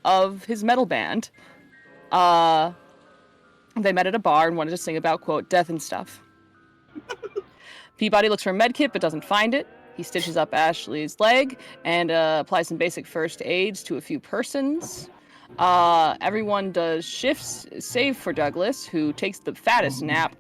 of his metal band. They met at a bar and wanted to sing about, quote, death and stuff. Peabody looks for a med kit but doesn't find it. He stitches up Ashley's leg and applies some basic first aids to a few persons. Everyone does shifts, save for Douglas, who takes the fattest nap.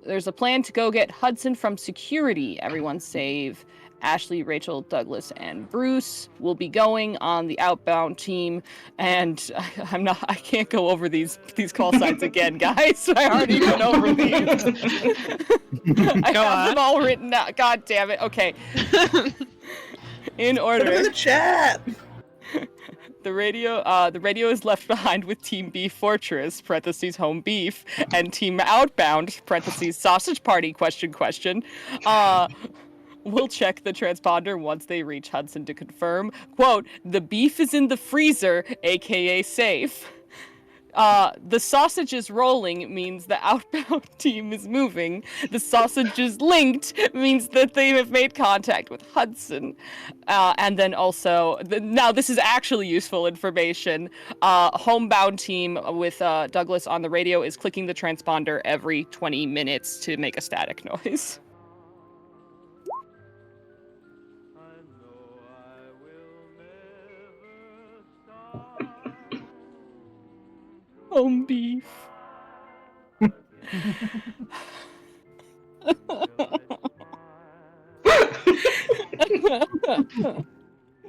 There's a plan to go get Hudson from security. Everyone save. Ashley, Rachel, Douglas, and Bruce will be going on the outbound team, and I can't go over these call signs again, guys. I already went over these. I have them all written out. God damn it. Okay. In order. Put them in the chat. The radio is left behind with Team Beef Fortress, parentheses home beef, and Team Outbound, parentheses sausage party, question. We'll check the transponder once they reach Hudson to confirm, quote, the beef is in the freezer, aka safe. The sausage is rolling means the outbound team is moving. The sausage is linked means that they have made contact with Hudson. And then also, now this is actually useful information. Homebound team with Douglas on the radio is clicking the transponder every 20 minutes to make a static noise. Home beef.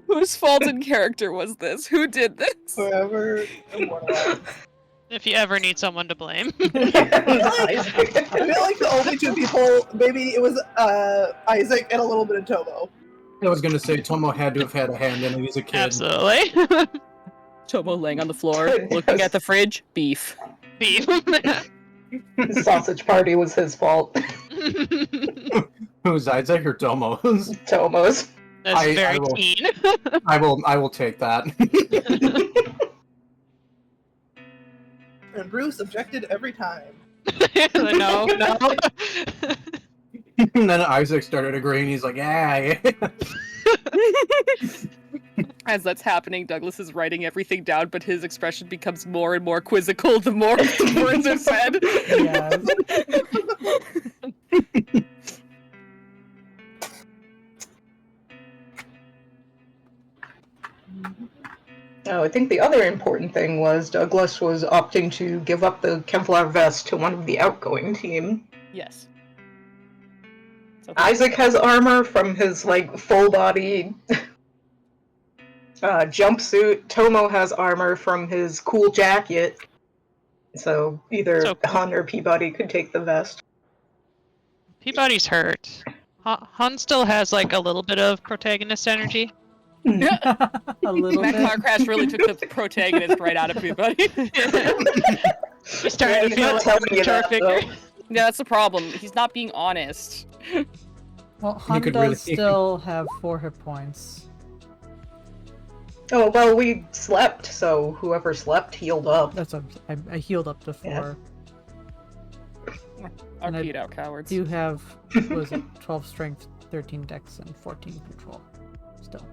Whose fault in character was this? Who did this? Whoever. If you ever need someone to blame. I feel like the only two people, maybe it was Isaac and a little bit of Tomo. I was gonna say Tomo had to have had a hand in it. He's a kid. Absolutely. Tomo laying on the floor, looking at the fridge. Beef. Beef. The sausage party was his fault. Who's Isaac or Tomo's? Tomo's. That's I very will- keen. I will take that. And Bruce objected every time. No. And then Isaac started agreeing. He's like, yeah. As that's happening, Douglas is writing everything down, but his expression becomes more and more quizzical the more the words are said. Oh, I think the other important thing was Douglas was opting to give up the Kevlar vest to one of the outgoing team. Yes. Isaac has armor from his, full-body jumpsuit. Tomo has armor from his cool jacket. So either Hun or Peabody could take the vest. Peabody's hurt. Hun still has, a little bit of protagonist energy. A little that bit. car crash really took the protagonist right out of everybody. He started to feel like a guitar figure. Yeah, that's the problem. He's not being honest. Well, Han could does really- still have 4 hit points. Oh, well, we slept, so whoever slept healed up. That's what I healed up to 4. And I Arcade out, cowards. Do have, what was it, 12 strength, 13 dex, and 14 control. Still.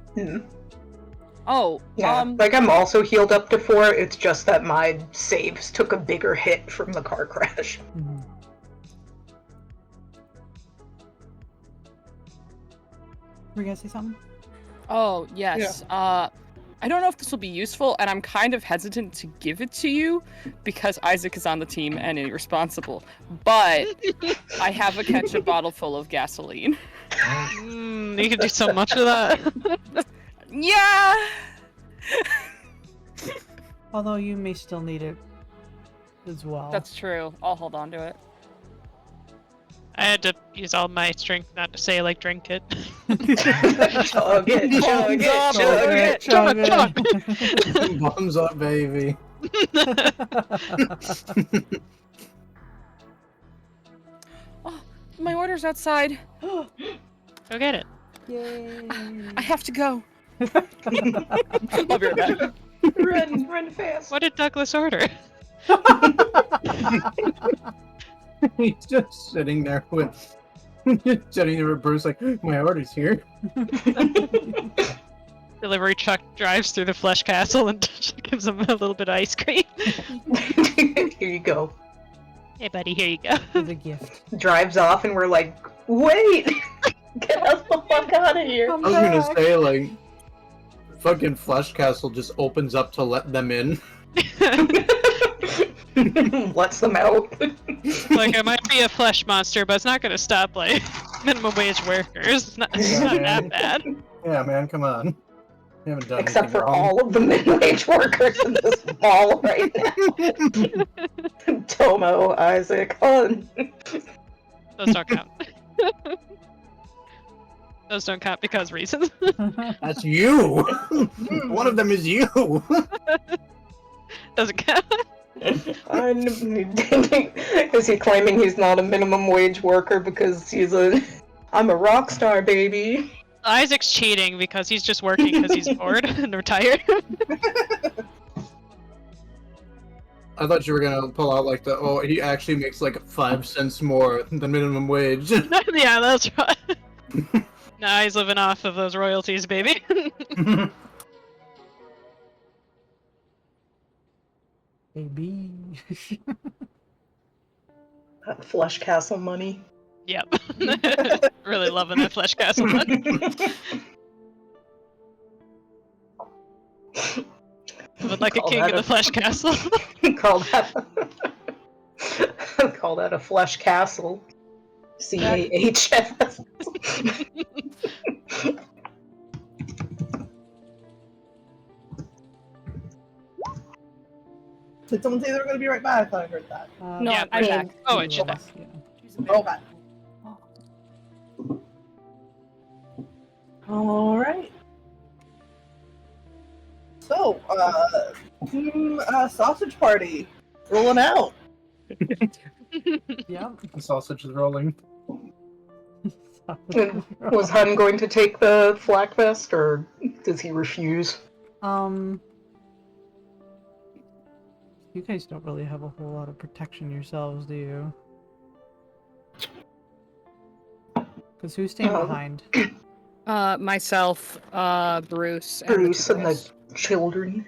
Oh, Yeah, I'm also healed up to 4, it's just that my saves took a bigger hit from the car crash. Mm-hmm. Were you gonna say something? Oh, yes. I don't know if this will be useful, and I'm kind of hesitant to give it to you because Isaac is on the team and irresponsible. But I have a ketchup bottle full of gasoline. You can do so much with that. Yeah! Although you may still need it as well. That's true. I'll hold on to it. I had to use all my strength not to say, drink it. Chug it. Bums up, baby. Oh, my order's outside. Go get it. Yay. I have to go. I'll be right back. Run fast. What did Douglas order? He's just sitting there with Bruce, like, my order's here. Delivery truck drives through the flesh castle and gives him a little bit of ice cream. Here you go. Hey, buddy, here you go. It's a gift. Drives off, and we're like, wait! Get us the fuck out of here! I was gonna say, like, fucking Flesh Castle just opens up to let them in. Lets them out. Like, I might be a flesh monster, but it's not gonna stop, like, minimum wage workers. It's not that bad. Yeah, man, come on. You haven't done Except anything for wrong. all of the mid-wage workers in this mall right now. Tomo, Isaac, Hun. Those don't count. Those don't count because reasons. That's you! One of them is you! Doesn't count. Is he claiming he's not a minimum wage worker because I'm a rock star, baby? Isaac's cheating because he's just working because he's bored and retired. I thought you were gonna pull out like he actually makes like 5 cents more than minimum wage. Yeah, that's right. Nah, he's living off of those royalties, baby. Baby. That Flesh Castle money. Yep. Really loving that flesh castle one. Living like a king in the flesh castle. Call that a Flesh Castle. CAHS. Did someone say they were going to be right back? I thought I heard that. No, Yeah, I'm back. Oh, it's your back. Okay. Alright. So, sausage party. Rolling out. Yeah. The sausage is rolling. Was Hun going to take the flak vest, or does he refuse? You guys don't really have a whole lot of protection yourselves, do you? Because who's staying behind? Myself, Bruce, Bruce and the children.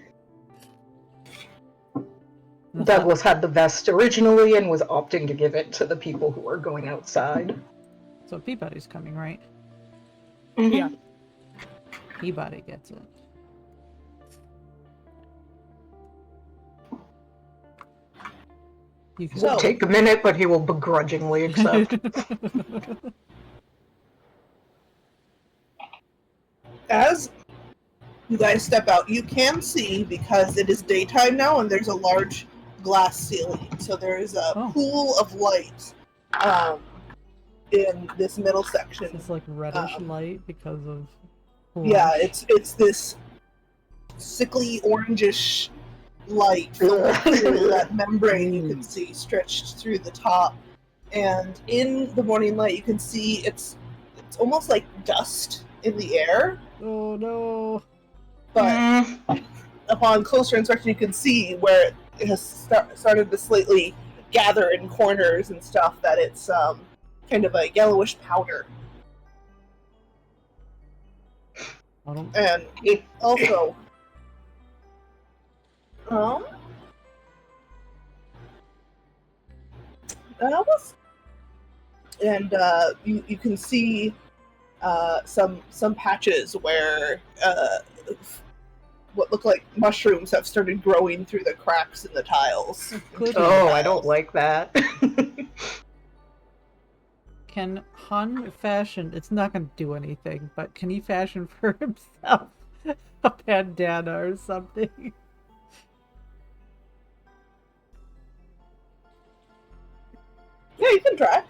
Douglas had the vest originally and was opting to give it to the people who are going outside. So Peabody's coming, right? Yeah. Peabody gets it. You can It'll take a minute, but he will begrudgingly accept. As you guys step out, you can see, because it is daytime now and there's a large glass ceiling, so there is a pool of light in this middle section. It's like reddish light because of... Yeah, it's this sickly orangish light through that membrane you can see stretched through the top, and in the morning light you can see it's almost like dust in the air. Oh no! But upon closer inspection you can see where it has started to slightly gather in corners and stuff, that it's kind of a yellowish powder. And it also and you can see some patches where what look like mushrooms have started growing through the cracks in the tiles. Oh, I don't like that. Can Han fashion? It's not going to do anything, but can he fashion for himself a bandana or something? Yeah, you can try.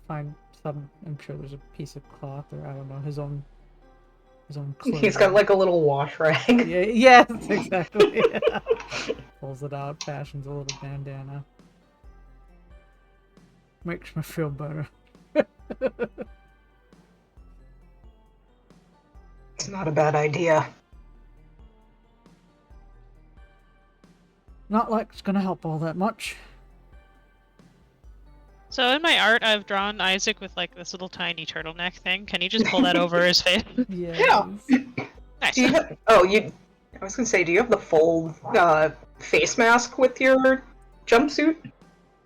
Find some. I'm sure there's a piece of cloth, or I don't know, his own clothing. He's got like a little wash rag. Yeah, yes, exactly. Yeah. Pulls it out, fashions a little bandana. Makes me feel better. It's not a bad idea. Not like it's gonna help all that much. So in my art, I've drawn Isaac with like this little tiny turtleneck thing. Can you just pull that over his face? Yeah. Nice. Yes. Do you have, I was gonna say, do you have the full face mask with your jumpsuit?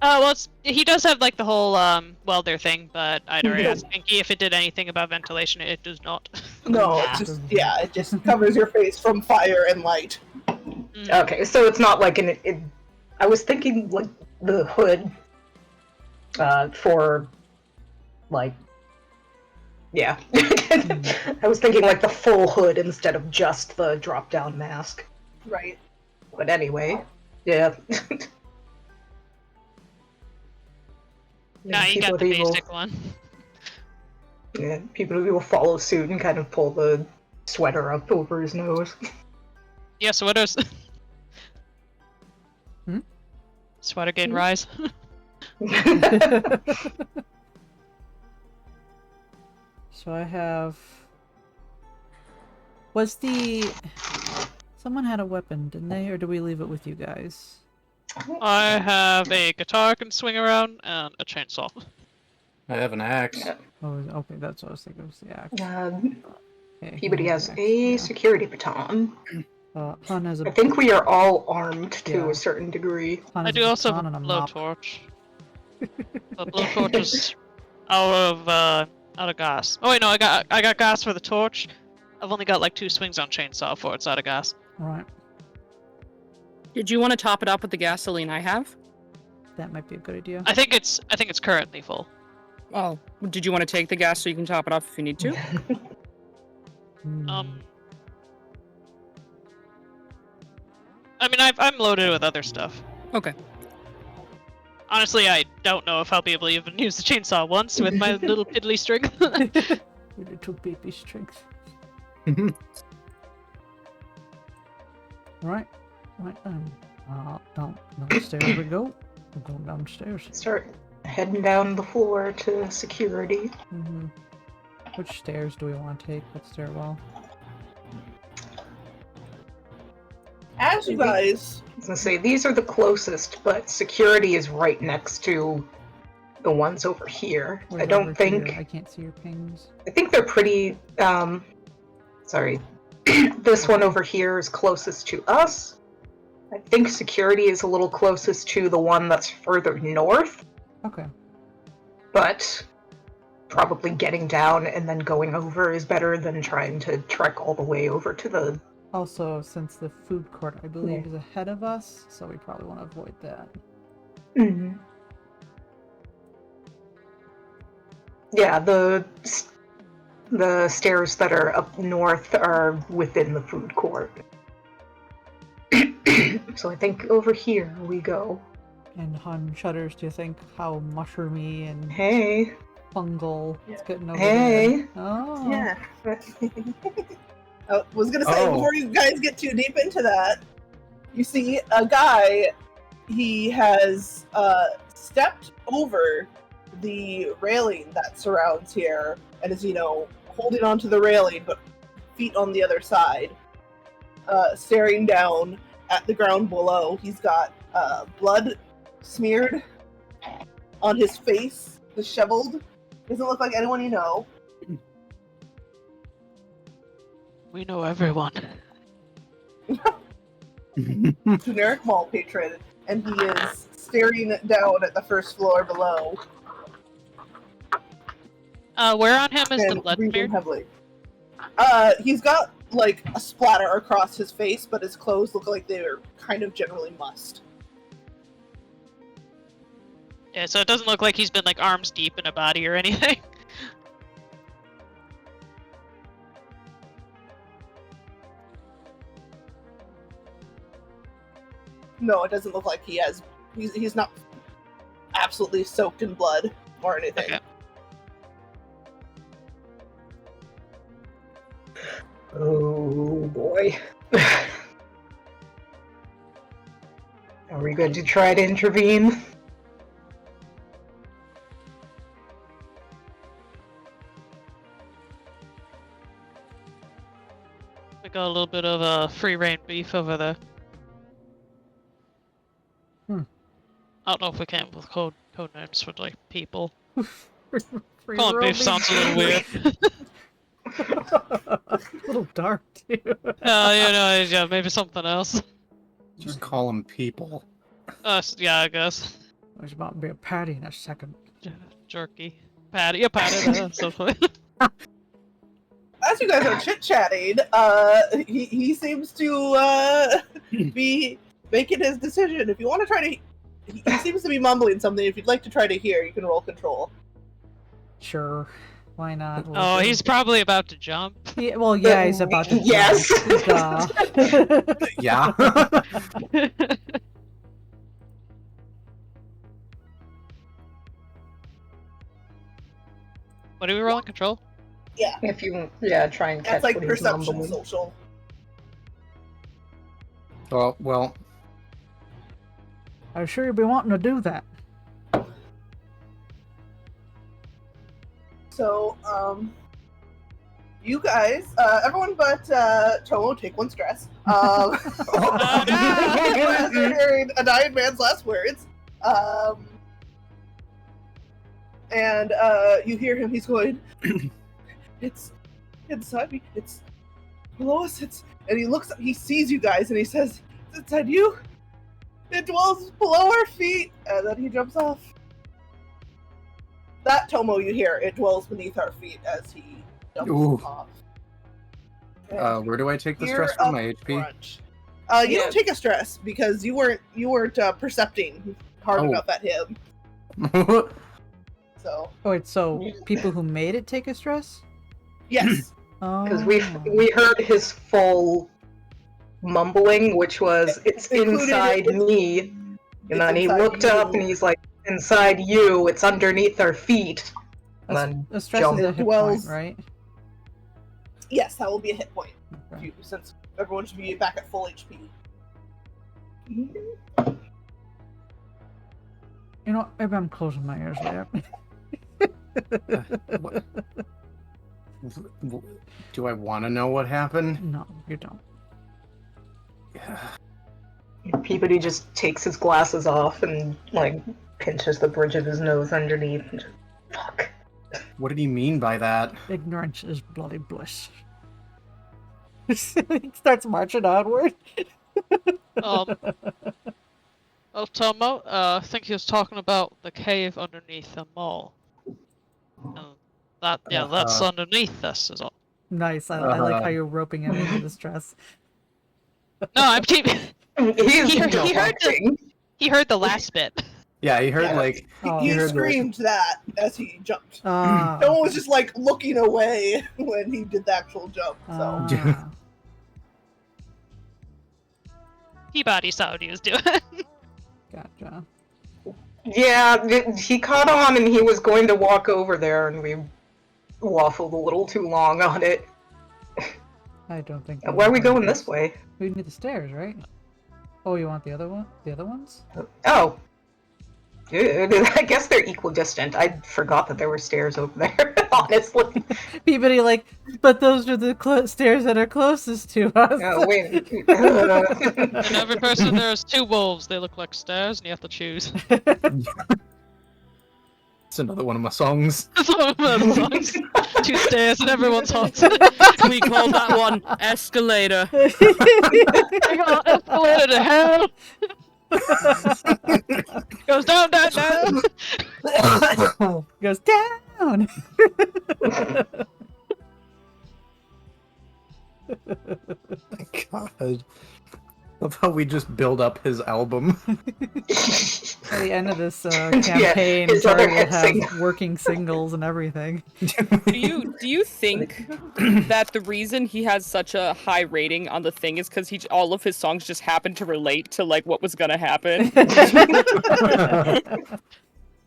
Well, he does have like the whole welder thing, but I'd already No. asked Pinky if it did anything about ventilation. It does not. No, it just it just covers your face from fire and light. Okay, so it's not like I was thinking like the hood for like yeah. I was thinking like the full hood instead of just the drop down mask. Right. But anyway, yeah. Nah, you got the basic one. Yeah, people will follow suit and kind of pull the sweater up over his nose. Yeah, sweaters. Hmm? Sweater gain rise. So I have... Someone had a weapon, didn't they? Or do we leave it with you guys? I have a guitar I can swing around and a chainsaw. I have an axe. Oh, okay, that's what I was thinking. It was the axe. Okay, Peabody he has an axe, a yeah. security baton. Han has a... I think we are all armed to Yeah. a certain degree. Han I has do also baton have a and mop. blowtorch. But blowtorch is out of gas. Oh wait, no, I got gas for the torch. I've only got like 2 swings on chainsaw before it's out of gas. Right, Did you want to top it up with the gasoline I have? that might be a good idea. I think it's currently full. Oh, did you want to take the gas so you can top it up if you need to? Hmm. I mean, I'm loaded with other stuff. Okay. Honestly, I don't know if I'll be able to even use the chainsaw once with my little piddly strength. Your little baby strength. Right, downstairs we go. We're going downstairs. Start heading down the floor to security. Mm-hmm. Which stairs do we want to take? What stairwell? As you guys, I was gonna say, these are the closest, but security is right next to the ones over here. Where's I don't over think... here? I can't see your pings. I think they're pretty, sorry. This one over here is closest to us. I think security is a little closest to the one that's further north, Okay. but probably getting down and then going over is better than trying to trek all the way over to the... Also, since the food court, I believe, is ahead of us, so we probably want to avoid that. Mm-hmm. Yeah, the stairs that are up north are within the food court. So I think over here we go. And Han shudders to think how mushroomy and Hey. fungal it's getting over Hey. there. Oh. yeah. I was gonna say, before you guys get too deep into that, you see a guy, he has stepped over the railing that surrounds here and is, holding onto the railing but feet on the other side, staring down at the ground below. He's got blood smeared on his face, disheveled. Doesn't look like anyone you know. We know everyone. Generic mall patron, and he is staring down at the first floor below. Where on him is the And blood breathing smeared? heavily. He's got like a splatter across his face, but his clothes look like they're kind of generally mussed. Yeah, so it doesn't look like he's been like arms deep in a body or anything. No, it doesn't look like he has. He's not absolutely soaked in blood or anything. Okay. Oh boy. Are we good to try to intervene? We got a little bit of free reign beef over there. I don't know if we came up with code names for like people. Calling beef sounds a little weird. A little dark too. Yeah, maybe something else. Just call them people. Yeah, I guess. There's about to be a patty in a second. Jerky. Patty, yeah, patty, something. As you guys are chit-chatting, he seems to be making his decision. If you want to try to... He seems to be mumbling something. If you'd like to try to hear, you can roll control. Sure. Why not? Oh, he's probably about to jump. Yeah, well, yeah, he's about to. Yes. Duh. Yeah. What are we rolling? Control? Yeah. If you try and catch That's like what he's perception mumbling. social. well, I'm sure you'll be wanting to do that. So, you guys, everyone but Tomo, take one stress. As they're hearing a dying man's last words. And you hear him, he's going, it's inside me, it's below us, and he looks up, he sees you guys, and he says, it's inside you, it dwells below our feet, and then he jumps off. That Tomo you hear, it dwells beneath our feet as he jumps Ooh. off. where do I take the Here stress from up my HP? front. You don't take a stress because you weren't percepting hard Oh. enough at him. So Oh, wait, so people who made it take a stress? yes, Oh. Because we heard his full mumbling, which was, it's Included inside in- me. And then he inside looked you. up and he's like, inside you, it's underneath our feet. And then A stress jump. is a hit Dwells- point, right? yes, that will be a hit point Okay. since everyone should be back at full HP. You know what? Maybe I'm closing my ears there. Do I want to know what happened? No, you don't. Peabody just takes his glasses off and, like, pinches the bridge of his nose underneath. And just, fuck. What did he mean by that? Ignorance is bloody bliss. He starts marching onward. Well, Tomo, I think he was talking about the cave underneath the mall. And that's underneath us is all. Nice. I like how you're roping him into the stress. No, I'm keeping. He's He heard deflecting. He heard the last bit. Yeah, he heard Yeah. like Oh. He heard the- screamed that as he jumped. Ah. No one was just like looking away when he did the actual jump. So Ah. Peabody saw what he was doing. Gotcha. Yeah, he caught on and he was going to walk over there and we waffled a little too long on it. I don't think. Why are we going this way? We need the stairs, right? Oh, you want the other one? The other ones? Oh. I guess they're equidistant. I forgot that there were stairs over there, honestly. Peabody, like, but those are the stairs that are closest to us. Oh, wait. And every person there is two wolves. They look like stairs, and you have to choose. it's another one of my songs. That's one of the songs. Two stairs, and everyone's hot. We call that one escalator. I got escalator to hell. Goes down, down, down. Goes down. God. Love how we just build up his album. At the end of this campaign, his Charlie other will hit have single. working singles and everything. Do you think that the reason he has such a high rating on the thing is because all of his songs just happen to relate to like what was gonna happen?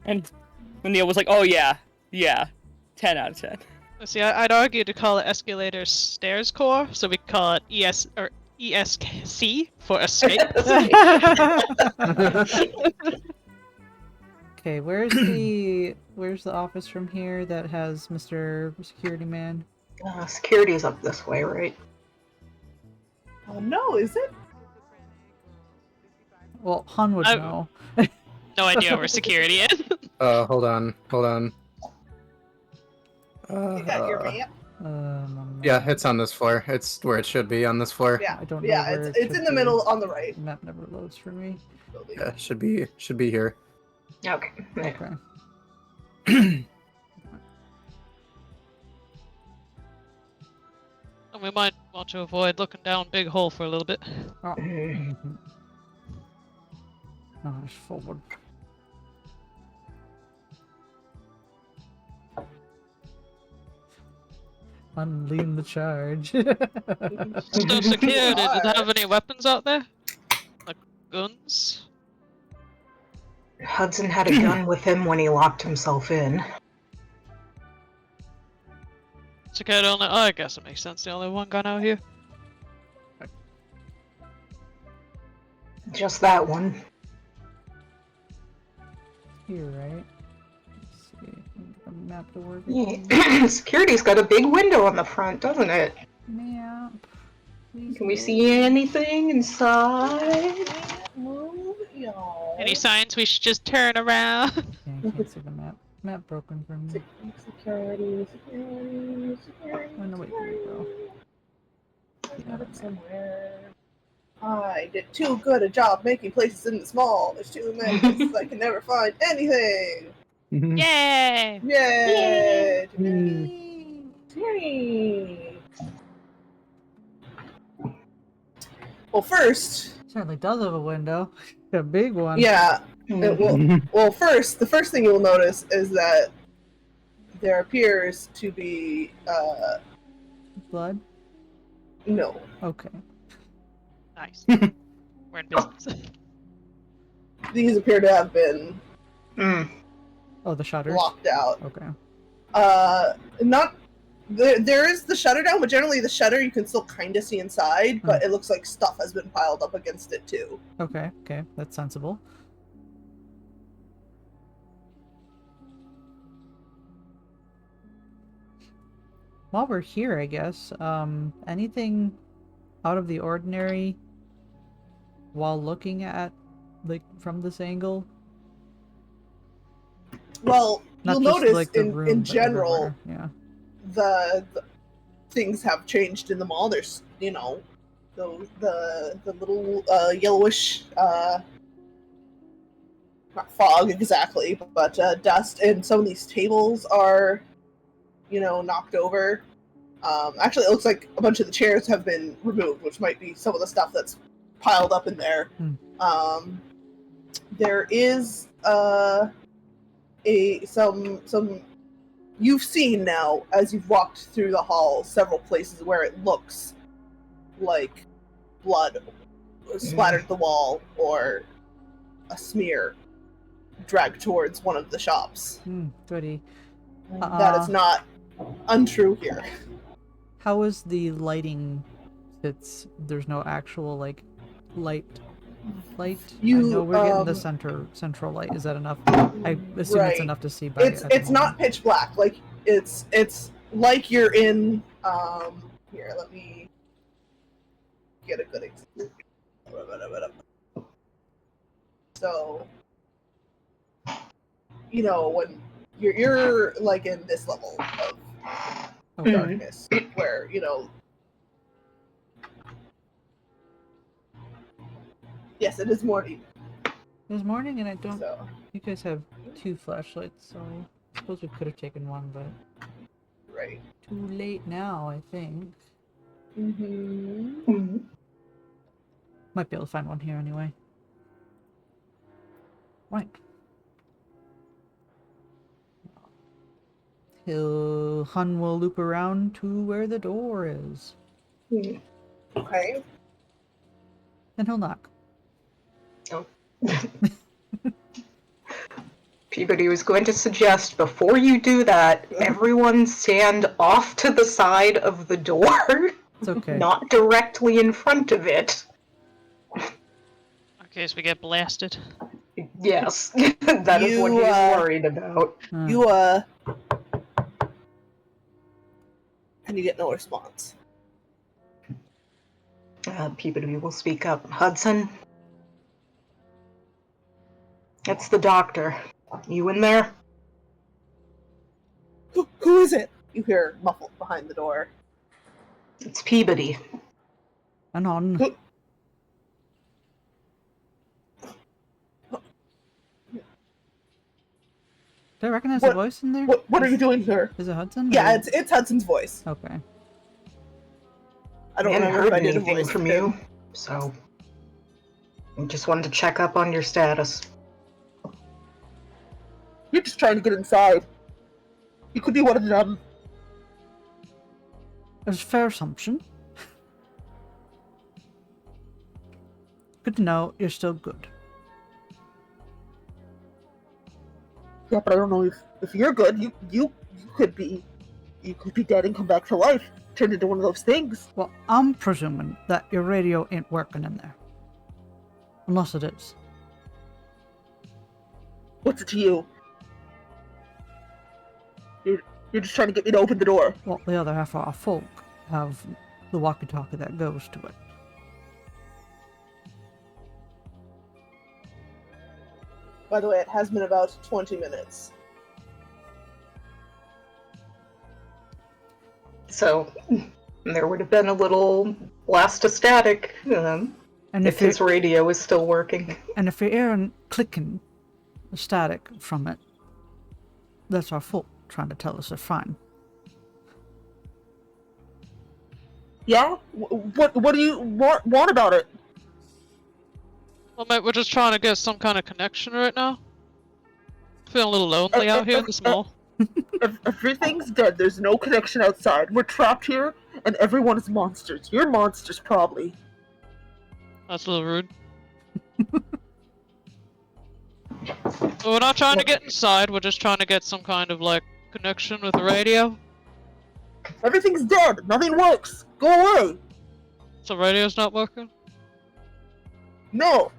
And Neil was like, "Oh yeah, 10 out of 10." See, I'd argue to call it escalator stairs core, so we call it ESC for escape. Okay, where's the office from here that has Mr. Security Man? Security's up this way, right? no, is it? Well, Hun would I- know. No idea where security is. Hold on. You got your map? Yeah, it's on this floor. It's where it should be on this floor. Yeah, I don't know yeah, where it's it it's should in the be. middle on the right. The map never loads for me. Building. Yeah, should be here. Okay. Okay. And we might want to avoid looking down big hole for a little bit. Oh. Nice forward. Unlean the charge. Stuff security. Did they have any weapons out there? Like guns? Hudson had a gun with him when he locked himself in. Security only. Oh, I guess it makes sense. The only one gun out here. Just that one. Here, right? Let's see. Get the map to work. Yeah. Security's got a big window on the front, doesn't it? Map. Please Can we load. see anything inside? Any signs we should just turn around? Yeah, I can't see the map. Map broken for me. Security. Oh no, wait, there we go. I got it somewhere. I did too good a job making places in the small. There's too many places I can never find anything. Yay! Yay! Yay! Yay! Well, first, Certainly does have a window. A big one. yeah. Well, first, the first thing you will notice is that there appears to be Blood? no. Okay. Nice. We're in business. These appear to have been Oh, the shutters? locked out. Okay. Not there is the shutter down, but generally the shutter you can still kind of see inside, but it looks like stuff has been piled up against it too. Okay, that's sensible. While we're here, I guess, anything out of the ordinary while looking at, like, from this angle? Well, Not you'll just, notice like, the in room, but general everywhere. Yeah. the things have changed in the mall. There's the little yellowish not fog exactly, but dust, and some of these tables are knocked over. Actually, it looks like a bunch of the chairs have been removed, which might be some of the stuff that's piled up in there. There is some you've seen now as you've walked through the hall several places where it looks like blood splattered the wall or a smear dragged towards one of the shops. Goody. That is not untrue here. How is the lighting? There's no actual, like, light. I know we're getting the central light. Is that enough? I assume Right. it's enough to see by. It's not pitch black. Like it's like you're in. Here, let me get a good example. So, when you're like in this level of darkness, where yes, it is morning. This morning, and I don't. So. You guys have 2 flashlights, so I suppose we could have taken one, but Right. too late now, I think. Might be able to find one here anyway. Right. Hun will loop around to where the door is. Okay. And he'll knock. Oh. Peabody was going to suggest, before you do that, everyone stand off to the side of the door. It's okay. Not directly in front of it. In case we get blasted. Yes, that is what he's worried about. You and you get no response. Peabody will speak up. Hudson? It's the doctor. You in there? Who is it? You hear muffled behind the door. It's Peabody. And on. Who- Do I recognize What- the voice in there? What are you doing here? Is it Hudson? Yeah, or- it's Hudson's voice. Okay. I don't I hadn't remember if heard I did a anything voice from for him. you, so I just wanted to check up on your status. You're just trying to get inside. You could be one of them. It's a fair assumption. Good to know you're still good. Yeah, but I don't know if you're good. You could be dead and come back to life, turned into one of those things. Well, I'm presuming that your radio ain't working in there. Unless it is. What's it to you? You're just trying to get me to open the door. Well, the other half of our folk have the walkie-talkie that goes to it. By the way, it has been about 20 minutes. So there would have been a little blast of static And if his radio is still working. And if you're hearing clicking, the static from it, that's our folk trying to tell us they're fine. Yeah? What do you want about it? Well, mate, we're just trying to get some kind of connection right now. Feeling a little lonely out here in this mall. Everything's dead. There's no connection outside. We're trapped here, and everyone is monsters. You're monsters, probably. That's a little rude. So we're not trying to get inside, we're just trying to get some kind of, like, connection with the radio. Everything's dead. Nothing works. Go away. So radio's not working? No.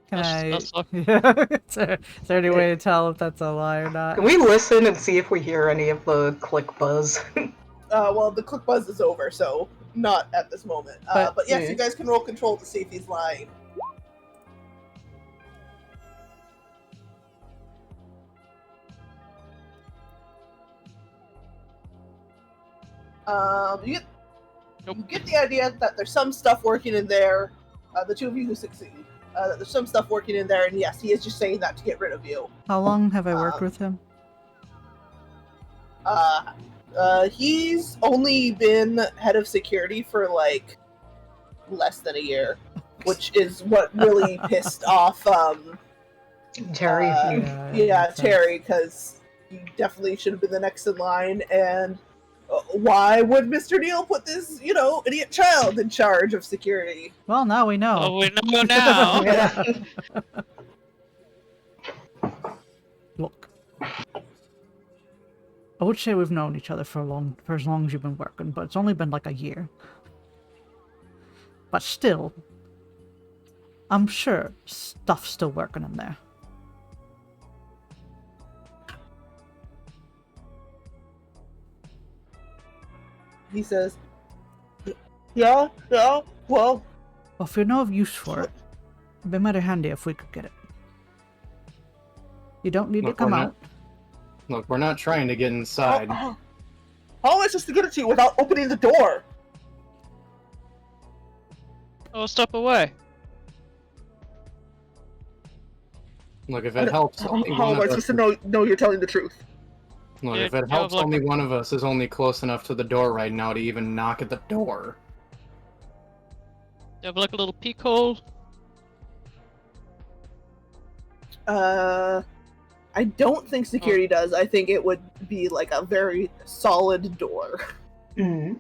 Can That's lucky. Yeah. Is there any way to tell if that's a lie or not? Can we listen and see if we hear any of the click buzz? Well, the click buzz is over, so not at this moment. But- But yes, yeah. you guys can roll control to see if he's lying. You get the idea that there's some stuff working in there. The two of you who succeed, that there's some stuff working in there, and yes, he is just saying that to get rid of you. How long have I worked with him? He's only been head of security for like less than a year, which is what really pissed off Terry? yeah, Terry, because he definitely should have been the next in line. And why would Mr. Neal put this, idiot child in charge of security? Well, now we know. Oh, we know now! Yeah. Look. I would say we've known each other for as long as you've been working, but it's only been like a year. But still, I'm sure stuff's still working in there. He says, yeah, well, Well, if you know of use for it, it'd be mighty handy if we could get it. You don't need to Look, come we're out. Look, we're not trying to get inside. how am I supposed to get it to you without opening the door? Oh, step away. Look, if it helps, How only am one I of supposed us. to know you're telling the truth? Look, Yeah, if it you helps, have, like, only one of us is only close enough to the door right now to even knock at the door. You have like a little peek hole. I don't think security does. I think it would be like a very solid door. Mm.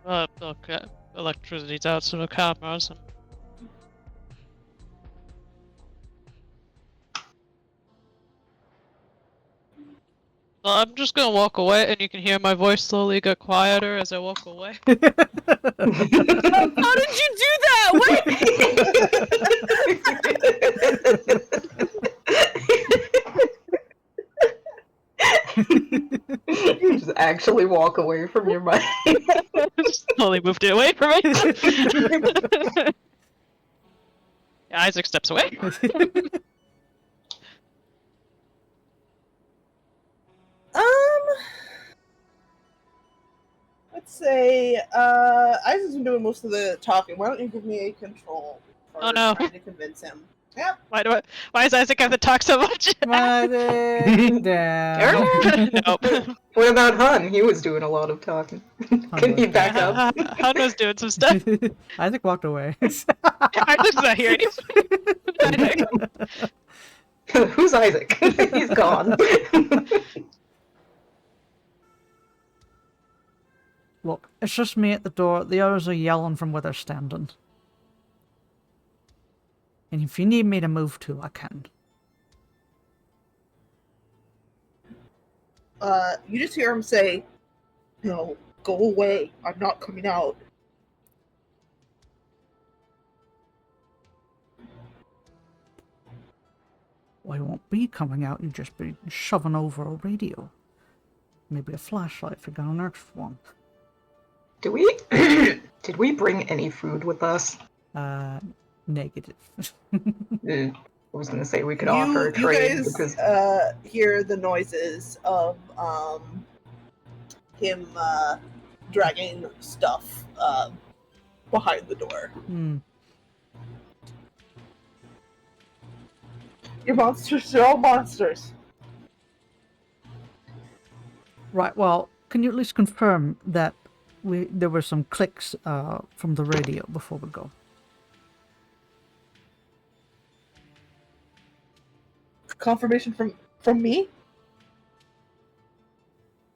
Okay. Electricity's out, so no cameras. And... Well, I'm just gonna walk away, and you can hear my voice slowly get quieter as I walk away. How did you do that? You just actually walk away from your mic. Just slowly moved it away from me. Isaac steps away. say, Isaac's been doing most of the talking. Why don't you give me a control for Oh, no. trying to convince him? Yep. Why does Isaac have to talk so much? Damn. Nope. What about Hun? He was doing a lot of talking. Can he was back up? Hun was doing some stuff. Isaac walked away. Isaac's not here anymore. Who's Isaac? He's gone. Look, it's just me at the door. The others are yelling from where they're standing. And if you need me to move too, I can. You just hear him say, "No, go away. I'm not coming out." Well, you won't be coming out. You'll just be shoving over a radio. Maybe a flashlight if you got an extra one. Do we? Did we bring any food with us? Negative. I was gonna say we could offer a You trade guys because hear the noises of him dragging stuff behind the door. Your monsters are all monsters. Right, well, can you at least confirm that there were some clicks from the radio before we go? Confirmation from me?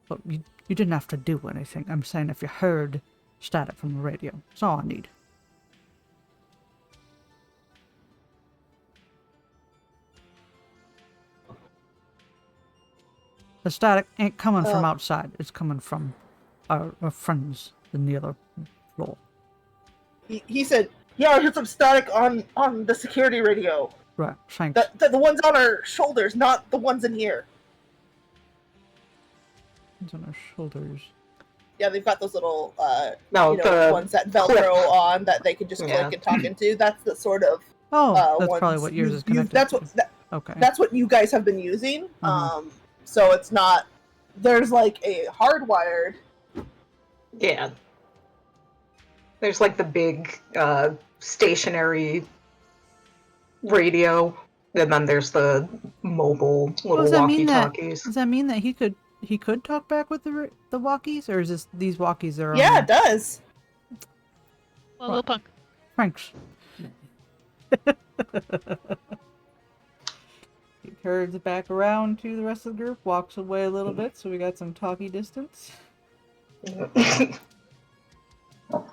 But you didn't have to do anything. I'm saying if you heard static from the radio. That's all I need. The static ain't coming from outside. It's coming from our friends in the other floor. He said, "Yeah, I heard some static on the security radio. Right, thanks. The ones on our shoulders, not the ones in here." It's on our shoulders. Yeah, they've got those little no, the ones that Velcro on that they can just click and talk into. That's the sort of that's ones probably what yours is connected that's to. what Okay. that's what you guys have been using. So it's not. There's like a hardwired. Yeah. There's like the big stationary radio, and then there's the mobile little walkie-talkies. Does that mean that he could talk back with the walkies, or is this these walkies are? Yeah, it does. Well, little punk. Thanks. He turns back around to the rest of the group, walks away a little bit, so we got some talkie distance.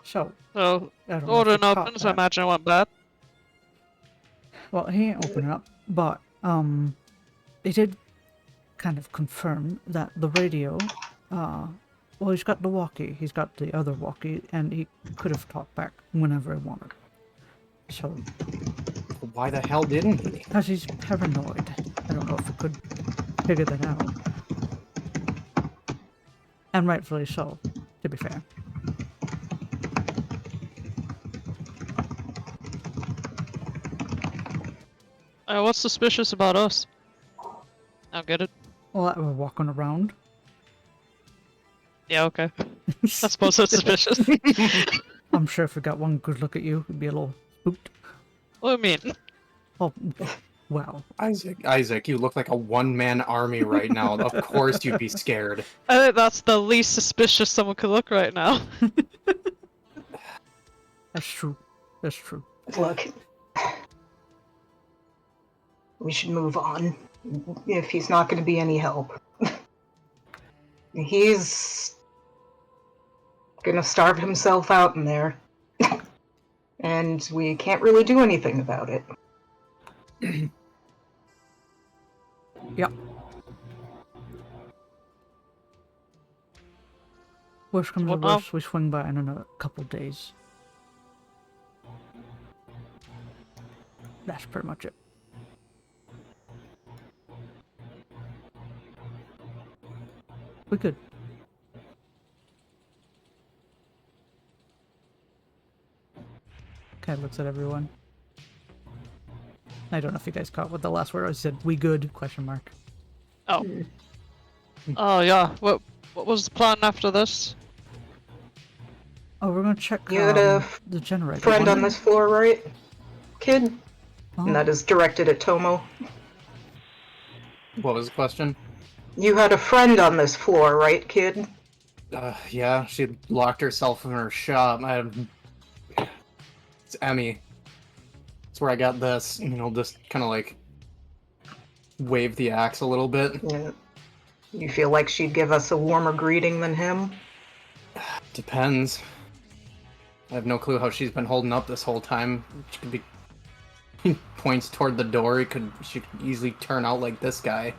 So, So, I don't know door if you didn't caught open, so I that. imagine it went bad. Well, he ain't opening up, but he did kind of confirm that the radio, well, he's got the walkie, he's got the other walkie, and he could have talked back whenever he wanted. So, Why the hell didn't he? because he's paranoid. I don't know if he could figure that out. And rightfully so, to be fair. What's suspicious about us? I don't get it. Well, that we're walking around. Yeah, okay. I suppose that's suspicious. I'm sure if we got one good look at you, we'd be a little spooked. What do you mean? Oh, well. Isaac, you look like a one-man army right now. Of course you'd be scared. I think that's the least suspicious someone could look right now. That's true. That's true. Look, we should move on if he's not going to be any help. He's gonna starve himself out in there. And we can't really do anything about it. Yep. Worst comes to What now? worst, we swing by in another couple days. That's pretty much it. We could. Kind of looks at everyone. I don't know if you guys caught what the last word I said. We good? Question mark. Oh. Oh, yeah. What was the plan after this? Oh, we're gonna check You had a the generator. friend weren't on you? this floor, right, kid? Oh, And that is directed at Tomo. What was the question? You had a friend on this floor, right, kid? Yeah, she locked herself in her shop. It's Emmy. That's where I got this. Just kind of like wave the axe a little bit. Yeah. You feel like she'd give us a warmer greeting than him? Depends. I have no clue how she's been holding up this whole time. She could be points toward the door. She could easily turn out like this guy.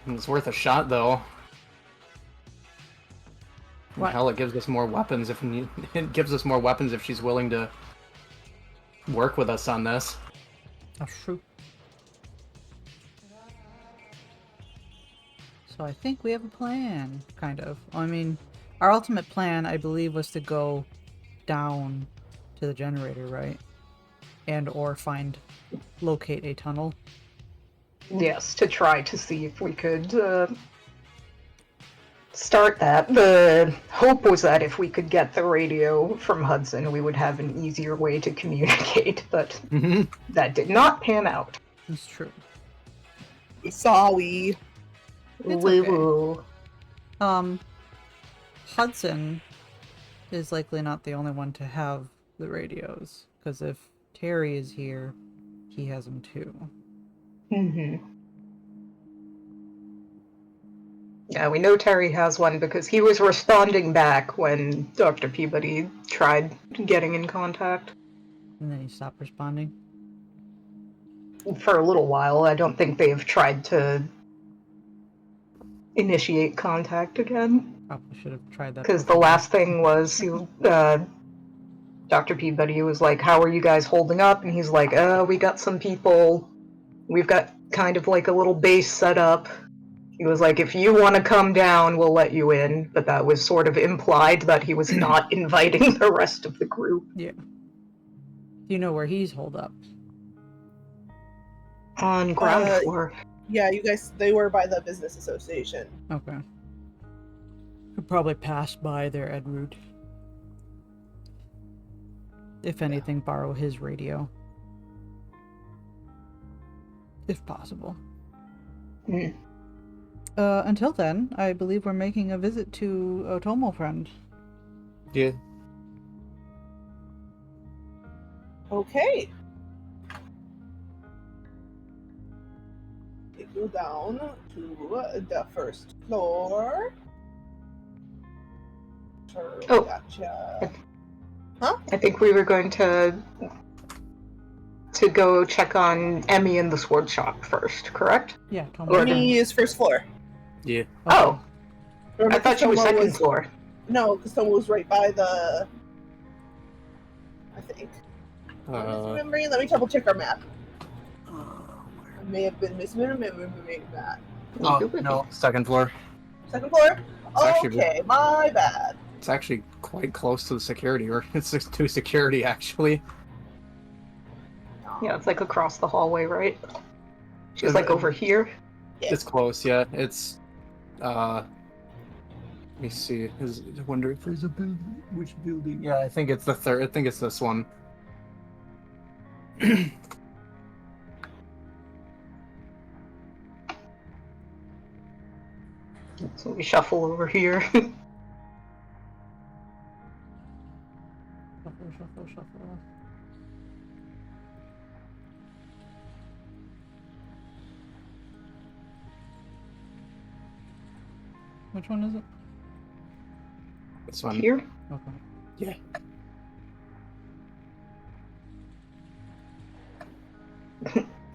It's worth a shot, though. What? Hell, it gives us more weapons it gives us more weapons if she's willing to work with us on this. that's true. So I think we have a plan, kind of. I mean, our ultimate plan, I believe, was to go down to the generator, right? And or locate a tunnel. Yes, to try to see if we could start that. The hope was that if we could get the radio from Hudson, we would have an easier way to communicate, but that did not pan out. That's true. Sorry. It's Woo okay. woo. Hudson is likely not the only one to have the radios, because if Terry is here, he has them too. Mm-hmm. Yeah, we know Terry has one because he was responding back when Dr. Peabody tried getting in contact. And then he stopped responding. For a little while, I don't think they've tried to initiate contact again. Probably should have tried that. Because the last thing was Dr. Peabody was like, "How are you guys holding up?" And he's like, we got some people. We've got kind of like a little base set up." He was like, "If you want to come down, we'll let you in." But that was sort of implied that he was not inviting the rest of the group. Yeah. Do you know where he's holed up? On ground floor. Yeah, you guys, they were by the business association. Okay. Could probably pass by their Ed route. If anything, borrow his radio. If possible. Mm. Until then, I believe we're making a visit to Otomo friend. Yeah. Okay. Take you down to the first floor. Sure, Oh. gotcha. I think we were going to go check on Emmy in the sword shop first, correct? Yeah, Tomo. Emmy is first floor. Yeah. Oh, Remember, I thought you were Tomo second was, floor. No, because Tomo was right by the... I think. Remembering? Let me double check our map. I may have been misremembering that. Oh, no, second floor. Second floor? It's actually- Okay, my bad. It's actually quite close to the security, or it's just to security, actually. Yeah, it's like across the hallway, right? She's like over here. Yeah. It's close, yeah. It's, let me see. I wonder if there's a building. Which building? Yeah, I think it's the third. I think it's this one. So we shuffle over here. Shuffle. Which one is it? This one. Here? Okay. Yeah.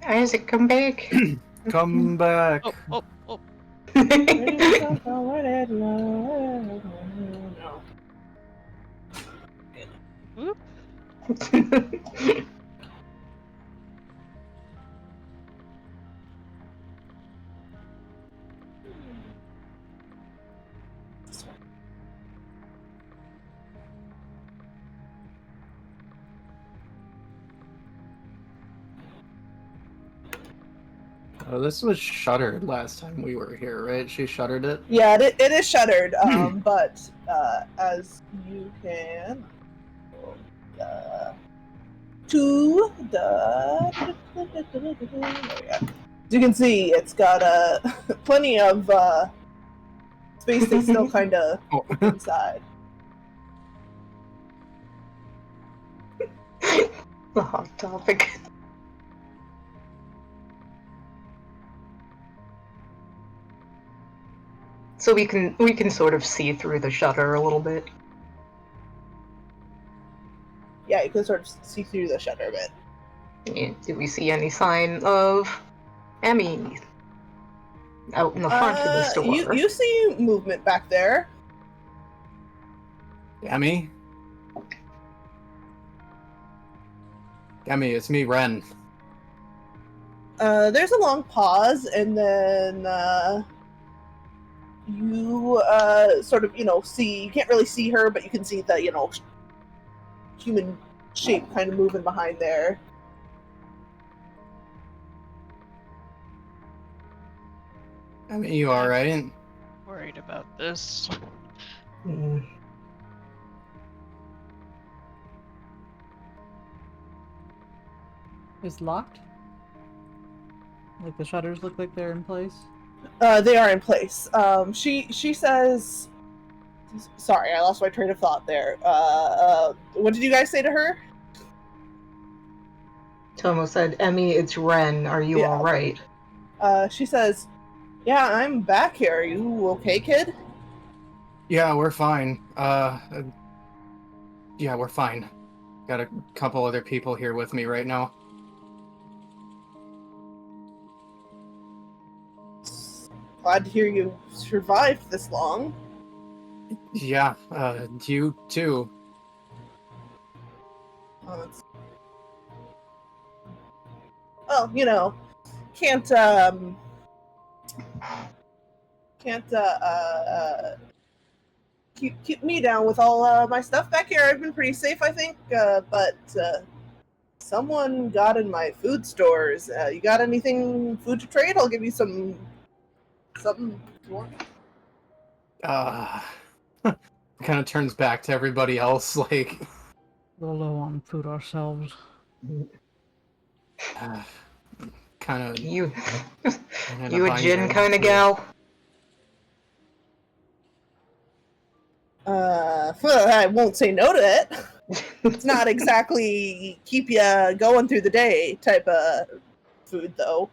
Isaac, come back. Come back. Oh. Whoop. This was shuttered last time we were here, right? She shuttered it? Yeah, it is shuttered, but as you can... to the... There we go. As you can see, it's got plenty of space that's still kind of Oh. inside. The hot topic. So we can sort of see through the shutter a little bit. Yeah, you can sort of see through the shutter a bit. Yeah, do we see any sign of Emmy out in the front of the store? You see movement back there. Emmy? Emmy, it's me, Ren. There's a long pause, and then you sort of, see, you can't really see her, but you can see the, human shape kind of moving behind there. Emmy, you alright? Worried about this. Hmm. Is locked? Like the shutters look like they're in place? They are in place. She says... Sorry, I lost my train of thought there. What did you guys say to her? Tomo said, Emmy, it's Ren. Are you Yeah. alright? She says, yeah, I'm back here. Are you okay, kid? Yeah, we're fine. Yeah, we're fine. Got a couple other people here with me right now. Glad to hear you survived this long. Yeah, you too. Well, can't keep me down with all my stuff back here. I've been pretty safe, I think, but someone got in my food stores. You got anything food to trade? I'll give you something if you want. Kind of turns back to everybody else, like... We're low on food ourselves. kind of... You a gin kind of gal? I won't say no to it. It's not exactly keep you going through the day type of food, though.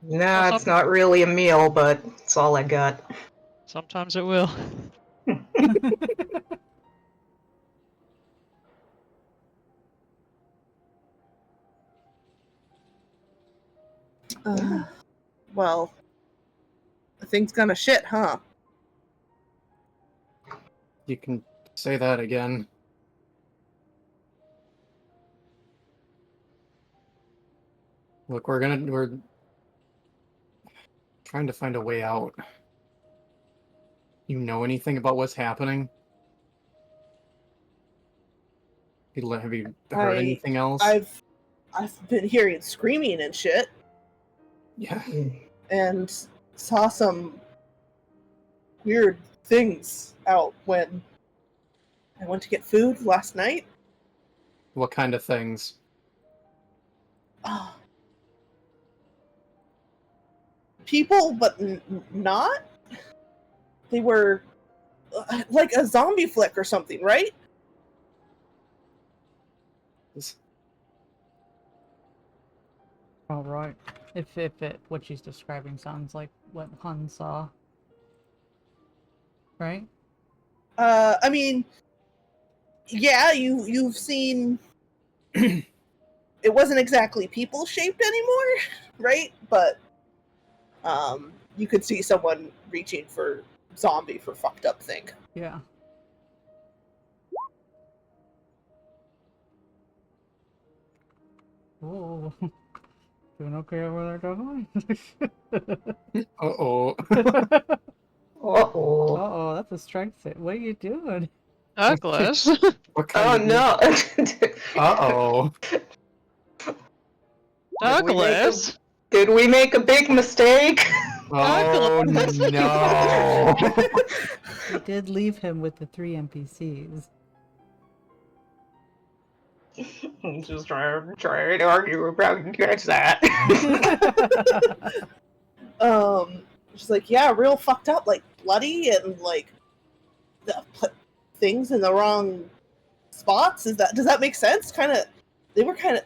Nah, it's not really a meal, but it's all I got. Sometimes it will. Well, things gonna shit, huh? You can say that again. Look, we're trying to find a way out. You know anything about what's happening? Have you heard anything else? I've been hearing screaming and shit, Yeah. and saw some weird things out when I went to get food last night. What kind of things? People, but not. They were like a zombie flick or something, right? All right. If what she's describing sounds like what Hun saw, right? I mean, yeah, you've seen. It wasn't exactly people shaped anymore, right? But you could see someone reaching for zombie for fucked up thing. Yeah. Oh. Doing okay over there, Douglas? Uh-oh. Uh-oh. Uh-oh, that's a strength hit. What are you doing? Douglas. What kind Oh no! Uh-oh. Douglas. Did we make a big mistake? I feel Oh like this. no! We did leave him with the 3 NPCs. I'm just trying to argue about that. She's like, yeah, real fucked up, like bloody and like put things in the wrong spots. Does that make sense? They were kind of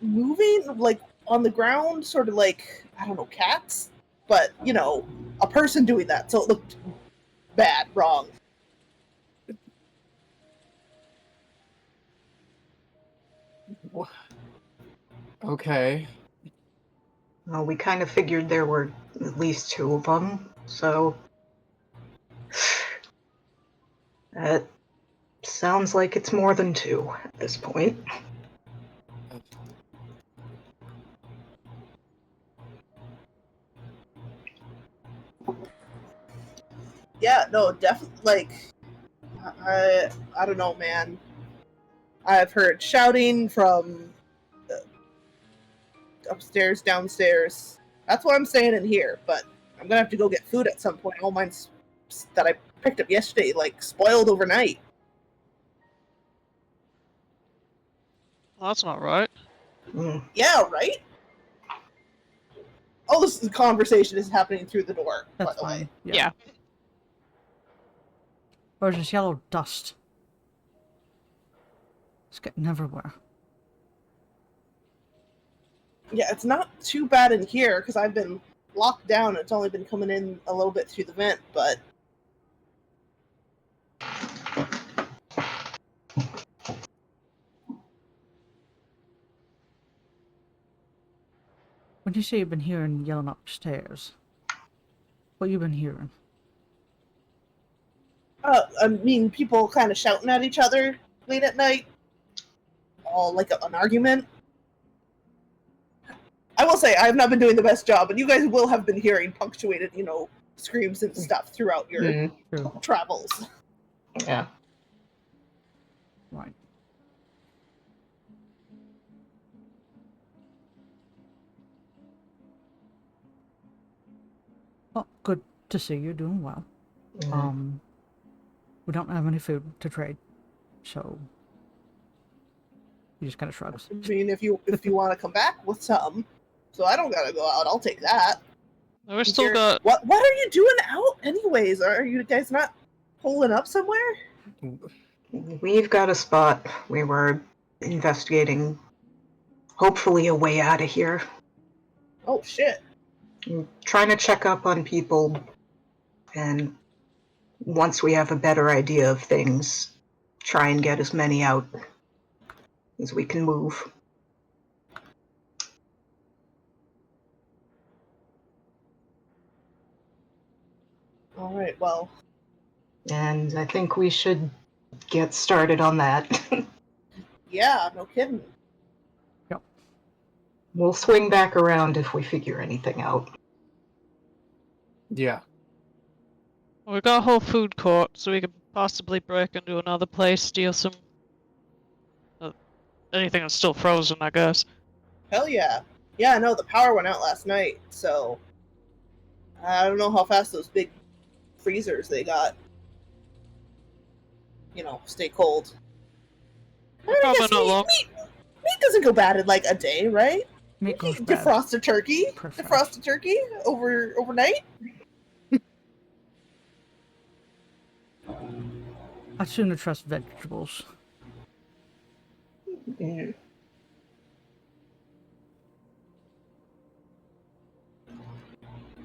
moving like on the ground, sort of like, I don't know, cats, but you know, a person doing that, so it looked bad, wrong. Okay. Well, we kind of figured there were at least 2 of them, so that sounds like it's more than 2 at this point. Yeah, no, definitely. Like, I don't know, man. I've heard shouting from upstairs, downstairs. That's why I'm staying in here. But I'm gonna have to go get food at some point. All mine's that I picked up yesterday, like spoiled overnight. Well, that's not right. Mm. Yeah, right. All this conversation is happening through the door. That's by the fine. way. Yeah. Or is this yellow dust? It's getting everywhere. Yeah, it's not too bad in here because I've been locked down. It's only been coming in a little bit through the vent, but When you say you've been hearing yelling upstairs, what you been hearing? I mean, people kind of shouting at each other late at night, all like an argument. I will say I have not been doing the best job, and you guys will have been hearing punctuated, you know, screams and stuff throughout your True. travels. Yeah. Right. Well, good to see you're doing well. Mm. We don't have any food to trade, so he just kind of shrugs. I mean, if you want to come back with some, so I don't gotta go out. I'll take that. We still got. What are you doing out anyways? Are you guys not pulling up somewhere? We've got a spot. We were investigating, hopefully, a way out of here. Oh shit. Trying to check up on people, and once we have a better idea of things, try and get as many out as we can move. All right. Well. And I think we should get started on that. Yeah. No kidding. We'll swing back around if we figure anything out. Yeah. We got a whole food court, so we could possibly break into another place, steal some. Anything that's still frozen, I guess. Hell yeah. Yeah. No, the power went out last night, so I don't know how fast those big freezers they got. You know, stay cold. I mean, I Probably guess not long. meat doesn't go bad in like a day, right? Meat goes bad. Defrost a turkey. Perfect. Defrost a turkey overnight. I'd sooner trust vegetables. Mm.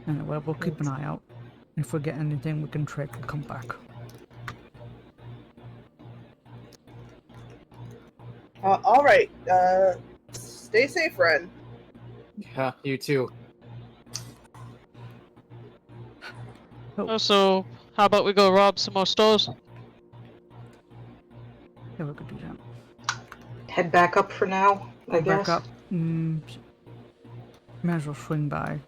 Anyway, we'll keep an eye out. If we get anything we can trade, we'll come back. All right. Stay safe, friend. Yeah, you too. Oh, so how about we go rob some more stores? Yeah, we could do that. Head back up for now, I guess. Back up. May as well swing by.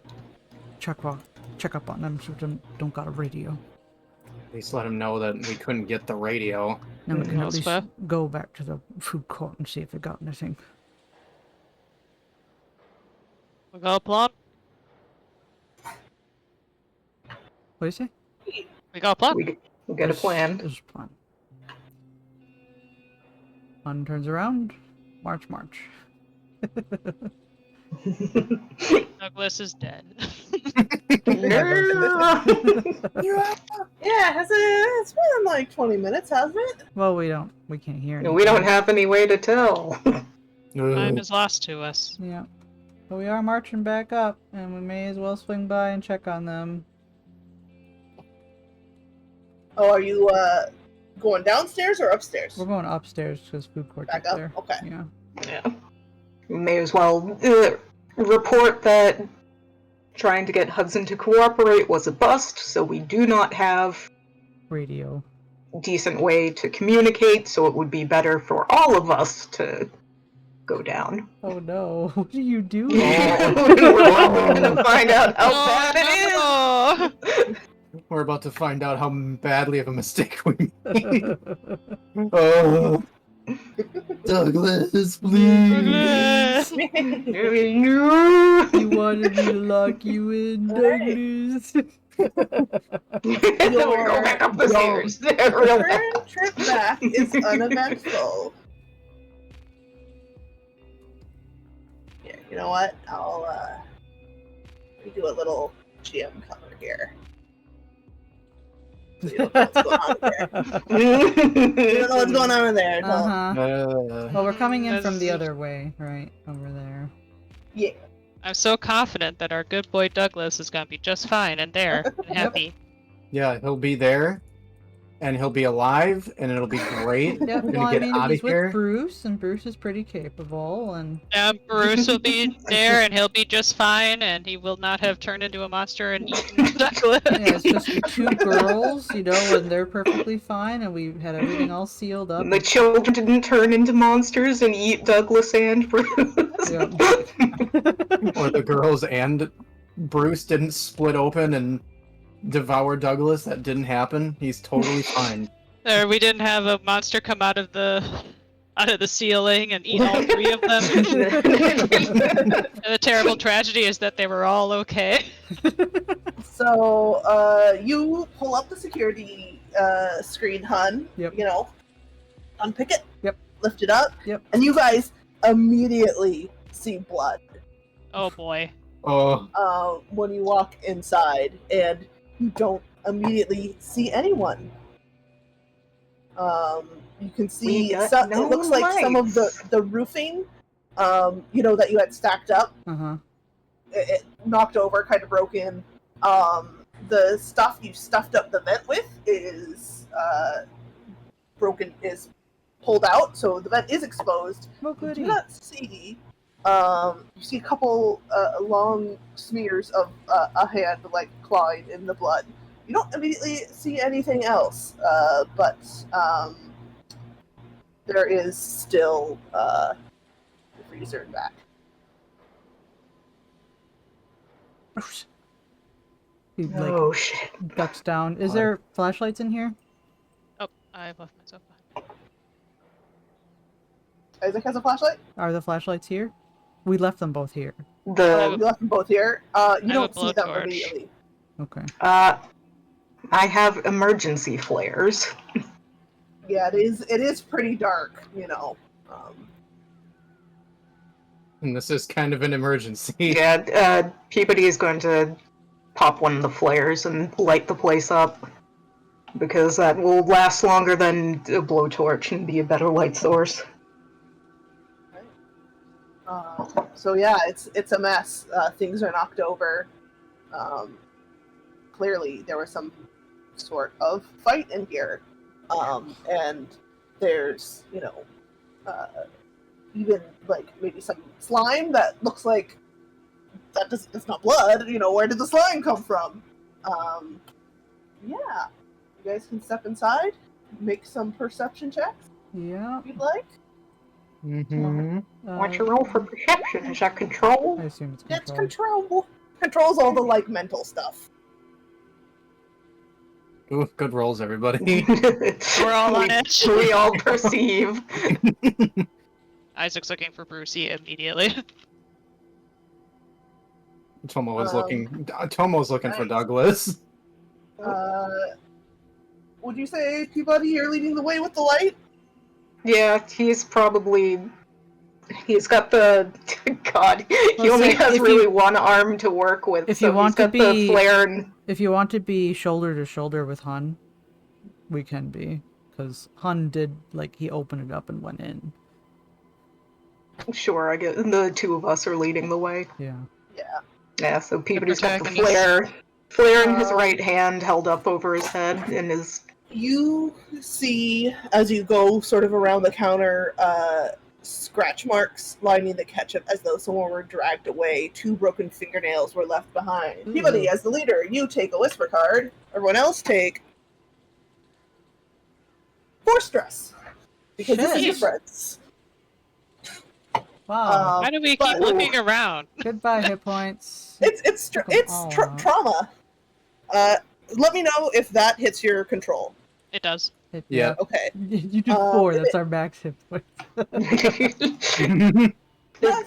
Check up on them so they don't got a radio. At least let him know that we couldn't get the radio. Then we can at That's least fair. go back to the food court and see if they got anything. We got a plan? What do you say? We got a plan? We got a plan. There's a plan. One turns around. March, march. Douglas is dead. Yeah, it's been like 20 minutes, hasn't it? Well, we can't hear anything. We don't have any way to tell. Time is lost to us. Yeah. But we are marching back up, and we may as well swing by and check on them. Oh, are you going downstairs or upstairs? We're going upstairs because food court's Back up up? there. Okay. Yeah. Yeah. May as well report that trying to get Hudson to cooperate was a bust, so we do not have Radio. a decent way to communicate, so it would be better for all of us to go down. Oh no! What are you doing? We're gonna find out how bad it is! We're about to find out how badly of a mistake we made. Oh, Douglas, please. You wanted me to lock you in, Douglas. Go back up the stairs. Return trip back is uneventful. Yeah, you know what? I'll let me do a little GM cover here. You don't know what's going on there. You don't know what's going on in there. So, Uh-huh. Well, we're coming in from the That's- other way, right? Over there. yeah. I'm so confident that our good boy Douglas is gonna be just fine and there and happy. Yeah, he'll be there, and he'll be alive, and it'll be great. Yep. We're Well, gonna I get mean, out he's of here. with Bruce, and Bruce is pretty capable, and Bruce will be there and he'll be just fine and he will not have turned into a monster and eaten Douglas. yeah, it's just the two girls, you know, and they're perfectly fine, and we had everything all sealed up. The children didn't turn into monsters and eat Douglas and Bruce. Yeah. Or the girls and Bruce didn't split open and devour Douglas. That didn't happen. He's totally fine. Or we didn't have a monster come out of the ceiling and eat all three of them. And the terrible tragedy is that they were all okay. So, you pull up the security screen, hun. Yep. You know, unpick it. Yep. Lift it up. Yep. And you guys immediately see blood Oh boy. Oh, when you walk inside, and you don't immediately see anyone. You can see We got some, no it looks like some of the roofing, you know, that you had stacked up, Uh-huh. it knocked over, kind of broken. The stuff you stuffed up the vent with is broken, is pulled out, so the vent is exposed. Well, You do goody. not see. You see a couple long smears of a hand, like clawing in the blood. You don't immediately see anything else, but there is still the freezer back. He like Oh shit. ducks down. Is there flashlights in here? Oh, I've left myself behind. Isaac has a flashlight. Are the flashlights here? We left them both here. You The left them both here. You have don't a see them blowtorch. immediately. Okay. I have emergency flares. Yeah, it is pretty dark, you know. and this is kind of an emergency. Yeah, Peabody is going to pop one of the flares and light the place up. Because that will last longer than a blowtorch and be a better light source. So yeah, it's a mess. Things are knocked over. Clearly, there was some sort of fight in here, and there's even like maybe some slime that looks like that's not blood. You know, where did the slime come from? Yeah, you guys can step inside, make some perception checks Yeah. if you'd like. Mm-hmm. What's your roll for perception? Is that control? I assume it's It's control. control. Controls all the like mental stuff. Ooh, good rolls, everybody. We're all on edge. We all perceive. Isaac's looking for Brucey immediately. Tomo's looking for nice. Douglas. Would you say, Peabody, you're leading the way with the light? Yeah, he's got the God. He Well, only say, has if really you- one arm to work with, if so you want he's to got the be- flare and If you want to be shoulder to shoulder with Hun, we can be. Because Hun did, like, he opened it up and went in. sure, I get the two of us are leading the way. Yeah. Yeah. Yeah, so Peabody's got the protagonist. flare in his right hand held up over his head, and his You see, as you go sort of around the counter, scratch marks lining the ketchup as though someone were dragged away. 2 broken fingernails were left behind. Ooh. Peabody, as the leader, you take a whisper card. Everyone else take 4 stress. Because this is Shit. your friends. Wow. Why do we but- keep looking around? Goodbye, hit points. It's Took 'em all out. trauma. Let me know if that hits your control. It does. Yeah. Okay. You do Um, 4, if that's it- our max hit point. I is think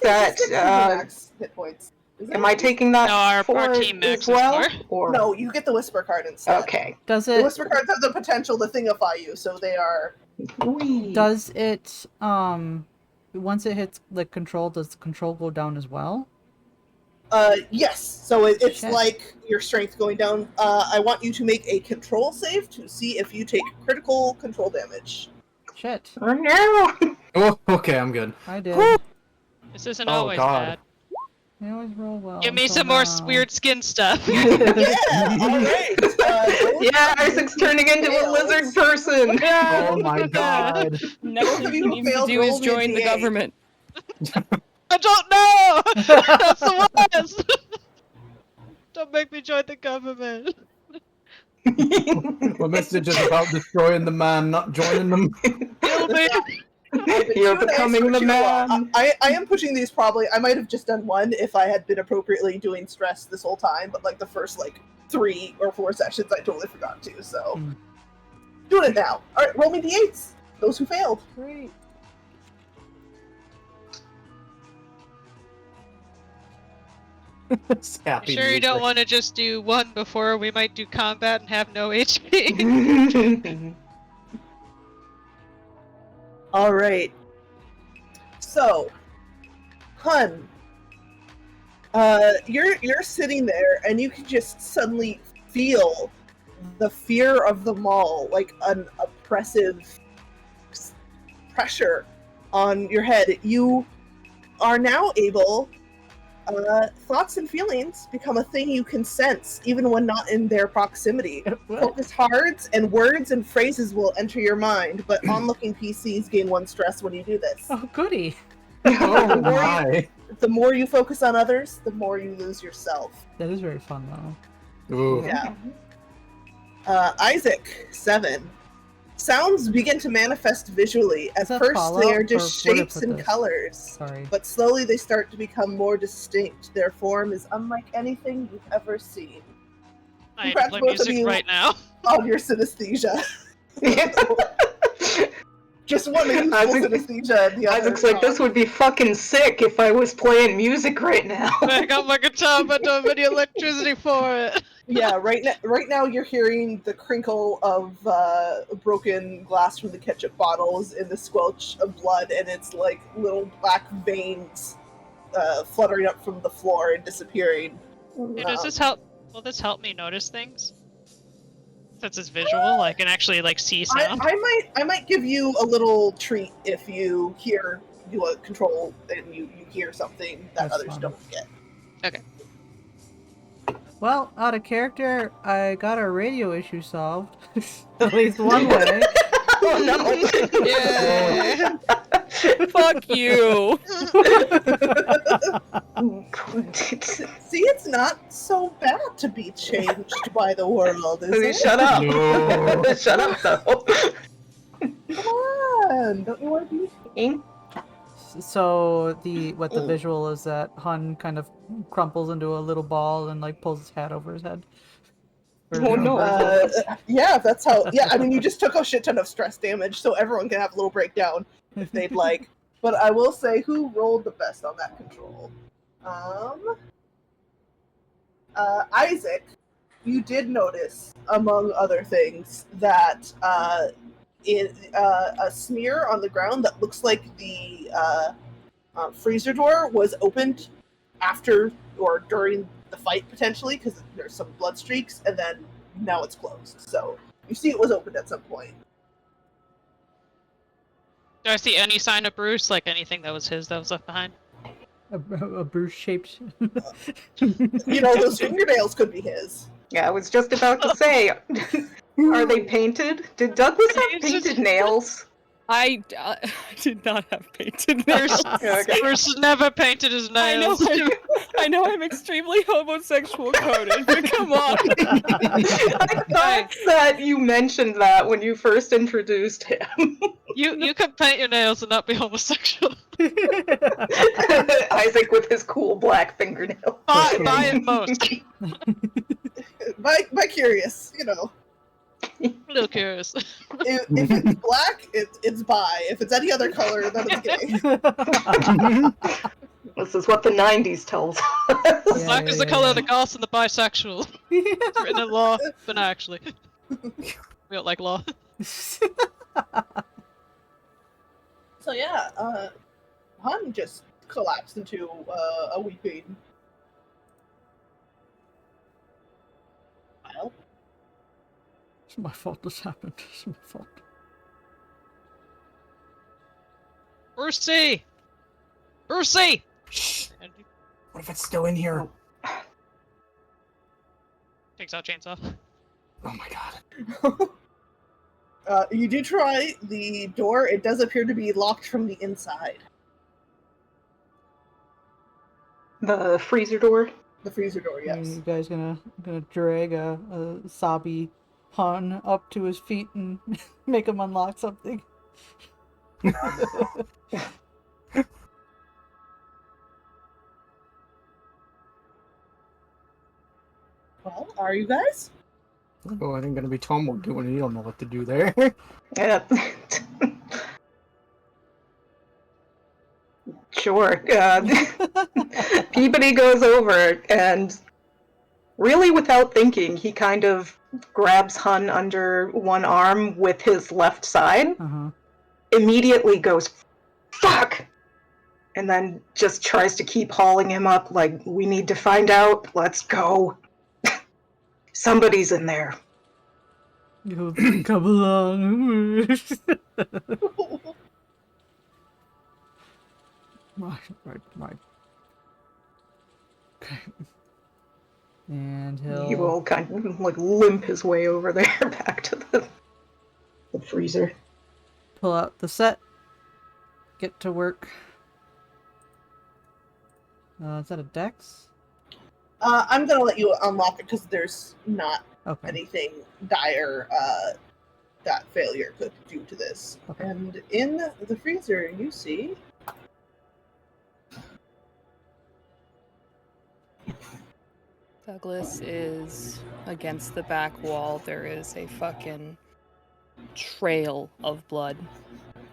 that it's max hit points. Is am it? I taking that No, our for team max as is well? 4. Or No, you get the whisper card instead. okay. Does The it, whisper cards have the potential to thingify you, so they are. Whee. does it, once it hits, like, control, does the control go down as well? Yes. So it's Shit. like your strength going down. I want you to make a control save to see if you take critical control damage. Shit. Oh no! Oh, okay, I'm good. I did. This isn't Oh, always God. bad. I always roll well. Give me until some more now. weird skin stuff. Yeah. All right. Yeah, Isaac's turning into a lizard person. Oh my god. Next Both thing of he you needs to failed do is roll me a join the D8. government. I don't know! That's the worst! Don't make me join the government. My message is about destroying the man, not joining them. Kill me! You're becoming the man. I am pushing these probably. I might have just done one if I had been appropriately doing stress this whole time, but like the first 3 or 4 sessions, I totally forgot to. So Hmm. doing it now. All right, roll me d8s. Those who failed. Great. Happy You sure you don't music. want to just do 1 before we might do combat and have no HP? All right. So, Hun, you're sitting there, and you can just suddenly feel the fear of the mall, like an oppressive pressure on your head. You are now able. Thoughts and feelings become a thing you can sense, even when not in their proximity. Focus cards and words and phrases will enter your mind, but onlooking PCs gain 1 stress when you do this. Oh, goody. Oh my. The more you focus on others, the more you lose yourself. That is very fun, though. Ooh. Yeah. Isaac, 7. Sounds begin to manifest visually. At Is that first, they Fallout, are just or where to shapes put and this? colors, Sorry. but slowly they start to become more distinct. Their form is unlike anything you've ever seen. I need to Congrats, play both of music you. right now. On your synesthesia. Just one of you Isaac- synesthesia and the other. Isaac's like, this would be fucking sick if I was playing music right now. I got my guitar, but don't have any electricity for it. Yeah, right now you're hearing the crinkle of broken glass from the ketchup bottles and the squelch of blood, and it's like little black veins fluttering up from the floor and disappearing. Hey, does this help? Will this help me notice things? Since it's visual, I can actually see sound. I might give you a little treat if you do a control and you hear something that That's others fun. don't get. Well, out of character, I got our radio issue solved. At least one way. Oh no! Yeah. Fuck you. See, it's not so bad to be changed by the world, is it? Shut up! No. Shut up, though. Come on, don't you want to be? So the visual is that Hun kind of crumples into a little ball and pulls his hat over his head. Oh, no. Yeah, that's how. Yeah, I mean, you just took a shit ton of stress damage, so everyone can have a little breakdown if they'd like. But I will say, who rolled the best on that control? Isaac, you did notice, among other things, that a smear on the ground that looks like the freezer door was opened after or during the fight, potentially, because there's some blood streaks, and then now it's closed. So you see it was opened at some point. Do I see any sign of Bruce? Like anything that was his that was left behind? A Bruce-shaped. You know, those fingernails could be his. Yeah, I was just about to say, are they painted? Did Douglas have painted nails? I did not have painted nails. Okay. Bruce never painted his nails. I know I'm extremely homosexual coded, but come on. I thought that you mentioned that when you first introduced him. You can paint your nails and not be homosexual. Isaac with his cool black fingernails. By at most. By curious, you know. A little curious. If it's black, it's bi. If it's any other color, then it's gay. This is what the 90s tells us. Black is the color of the goths and the bisexual. It's written in law, but not actually. We don't like law. So yeah, Han just collapsed into a weeping pile. It's my fault this happened. It's my fault. Brucey! Brucey! Shh. What if it's still in here? Takes out chainsaw. Oh my god. You do try the door. It does appear to be locked from the inside. The freezer door? The freezer door, Are yes. you guys gonna drag a sobby Han up to his feet and make him unlock something? Well, are you guys? Oh, I think gonna be Tom will do it. He don't know what to do there. Yeah. Sure. Peabody goes over and, really without thinking, he kind of grabs Hun under one arm with his left side, Uh-huh. immediately goes, "Fuck!" and then just tries to keep hauling him up like, "We need to find out. Let's go." Somebody's in there. You come along. Right. Okay. And He he'll will kind of like limp his way over there back to the freezer. pull out the set. Get to work. Is that a dex? I'm gonna let you unlock it because there's not Okay. anything dire that failure could do to this. Okay. And in the freezer, you see Douglas is against the back wall. There is a fucking trail of blood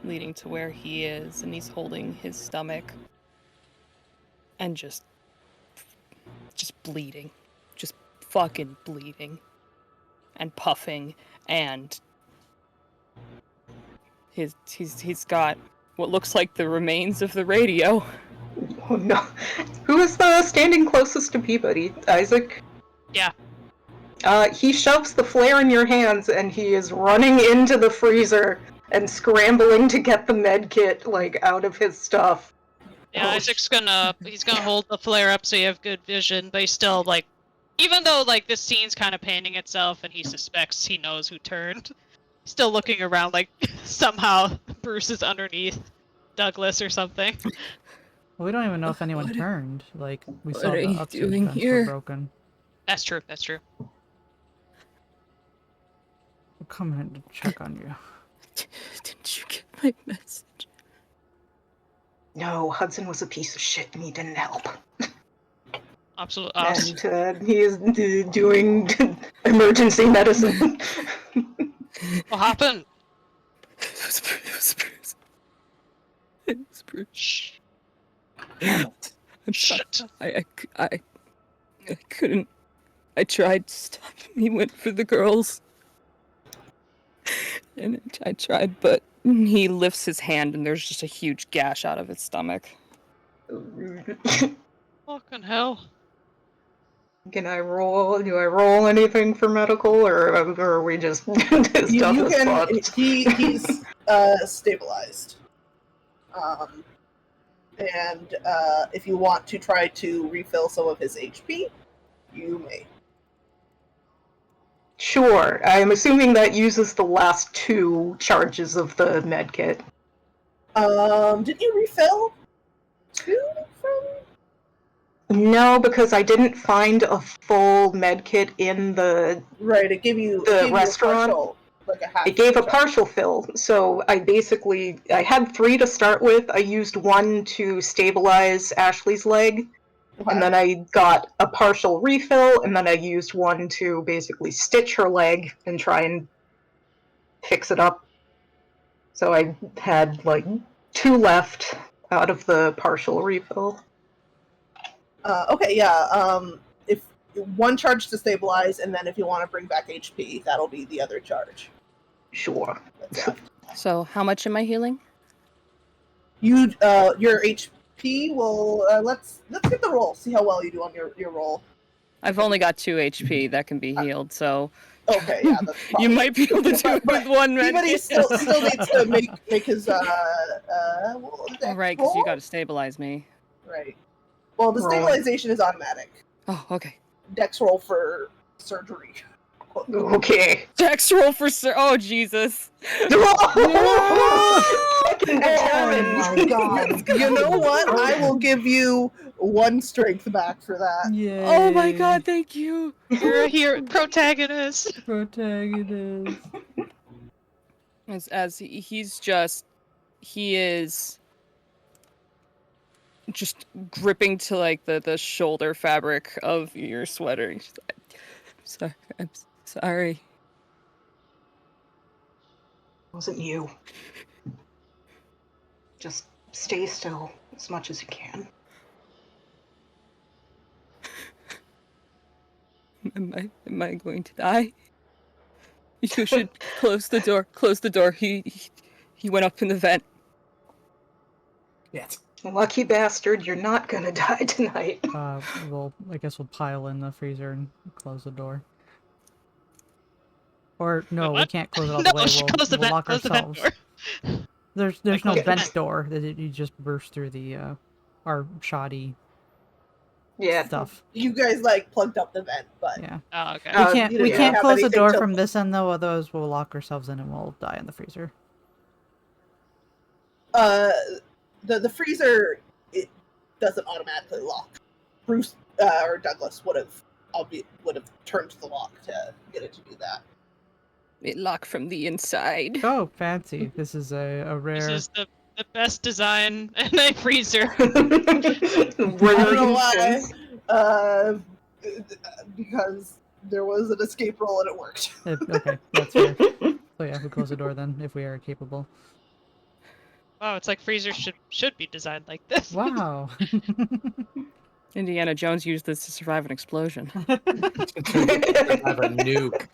leading to where he is, and he's holding his stomach and just bleeding. Just fucking bleeding. And puffing, and he's got what looks like the remains of the radio. Oh no. Who is standing closest to Peabody? Isaac? Yeah. He shoves the flare in your hands and he is running into the freezer and scrambling to get the med kit, like, out of his stuff. Yeah, Isaac's he's gonna hold the flare up so you have good vision, but he's still, like, even though, like, this scene's kind of painting itself and he suspects he knows who turned, he's still looking around like somehow Bruce is underneath Douglas or something. Well, we don't even know if anyone turned. Like, we saw are the you upstairs doing vents here? were broken. That's true, that's true. We're coming in to check on you. Didn't you get my message? No, Hudson was a piece of shit and he didn't help. Absolutely. And he is doing emergency medicine. What happened? It was Bruce. It was Bruce. Shh. I'm sorry. Shit. I couldn't. I tried to stop him. He went for the girls. And I tried, but he lifts his hand and there's just a huge gash out of his stomach. Fucking hell. Can I roll? Do I roll anything for medical, or are we just his stuff You is can. fucked? He's stabilized. And if you want to try to refill some of his HP, you may. Sure. I'm assuming that uses the last 2 charges of the medkit. Didn't you refill 2 from? No, because I didn't find a full medkit in the Right, it gave you The it gave you restaurant? a partial, like a half. It gave a charge. partial fill, so I had 3 to start with. I used 1 to stabilize Ashley's leg, Okay. and then I got a partial refill, and then I used 1 to basically stitch her leg and try and fix it up. So I had, like, 2 left out of the partial refill. Okay, yeah. If 1 charge to stabilize, and then if you want to bring back HP, that'll be the other charge. Sure. That's left. So, how much am I healing? You, your HP will. Let's get the roll. See how well you do on your roll. I've only got 2 HP that can be healed, so Okay, yeah, that's you probably. might be able to do it with one But he medkit. still needs to make his well, Oh, right, because you got to stabilize me. Right. Well, the Roll. stabilization is automatic. Oh, okay. Dex roll for surgery. Okay. Dex roll for oh, Jesus. Fucking determined. Oh my god. You know what? I will give you 1 strength back for that. Yay. Oh my god, thank you. You're a hero protagonist. Protagonist. As he is just gripping to like the shoulder fabric of your sweater. He's like, I'm sorry. Wasn't you. Just stay still as much as you can. Am I going to die? You should close the door. Close the door. He went up in the vent. Yes. Lucky bastard, you're not gonna die tonight. I guess we'll pile in the freezer and close the door. Or no, we What? can't close it all No, the way. close the We'll vent. lock Close the vent ourselves. door. There's no Okay. vent door. You just burst through the our shoddy Yeah. stuff. You guys like plugged up the vent, but Yeah. Oh, okay. Uh, We you didn't can't have close the anything door to- from this end though, otherwise we'll lock ourselves in and we'll die in the freezer. the freezer, it doesn't automatically lock. Bruce or Douglas would have turned the lock to get it to do that. It locked from the inside. Oh, fancy. This is a rare... This is the best design in a freezer. I don't know why. Because there was an escape roll and it worked. Okay, that's fair. So yeah, we close the door then, if we are capable. Wow, it's like freezers should be designed like this. Wow. Indiana Jones used this to survive an explosion. I have a nuke.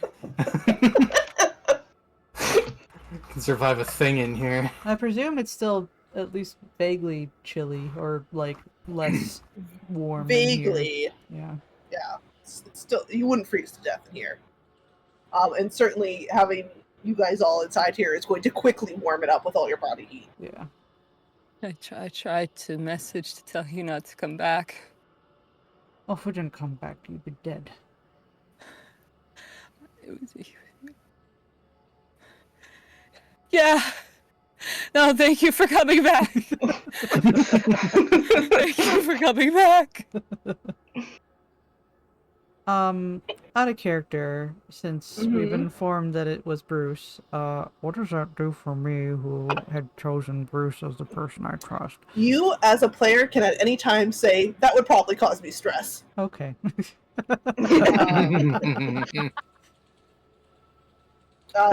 Can survive a thing in here. I presume it's still at least vaguely chilly, or like less warm. in here. Vaguely. Yeah. Yeah. It's still, you wouldn't freeze to death in here. And certainly having you guys all inside here is going to quickly warm it up with all your body heat. Yeah. I tried to message to tell you not to come back. Oh, if we didn't come back, you'd be dead. It was... Yeah. No, thank you for coming back. Thank you for coming back. Out of character, since we've been informed that it was Bruce, what does that do for me who had chosen Bruce as the person I trust? You, as a player, can at any time say, that would probably cause me stress. Okay.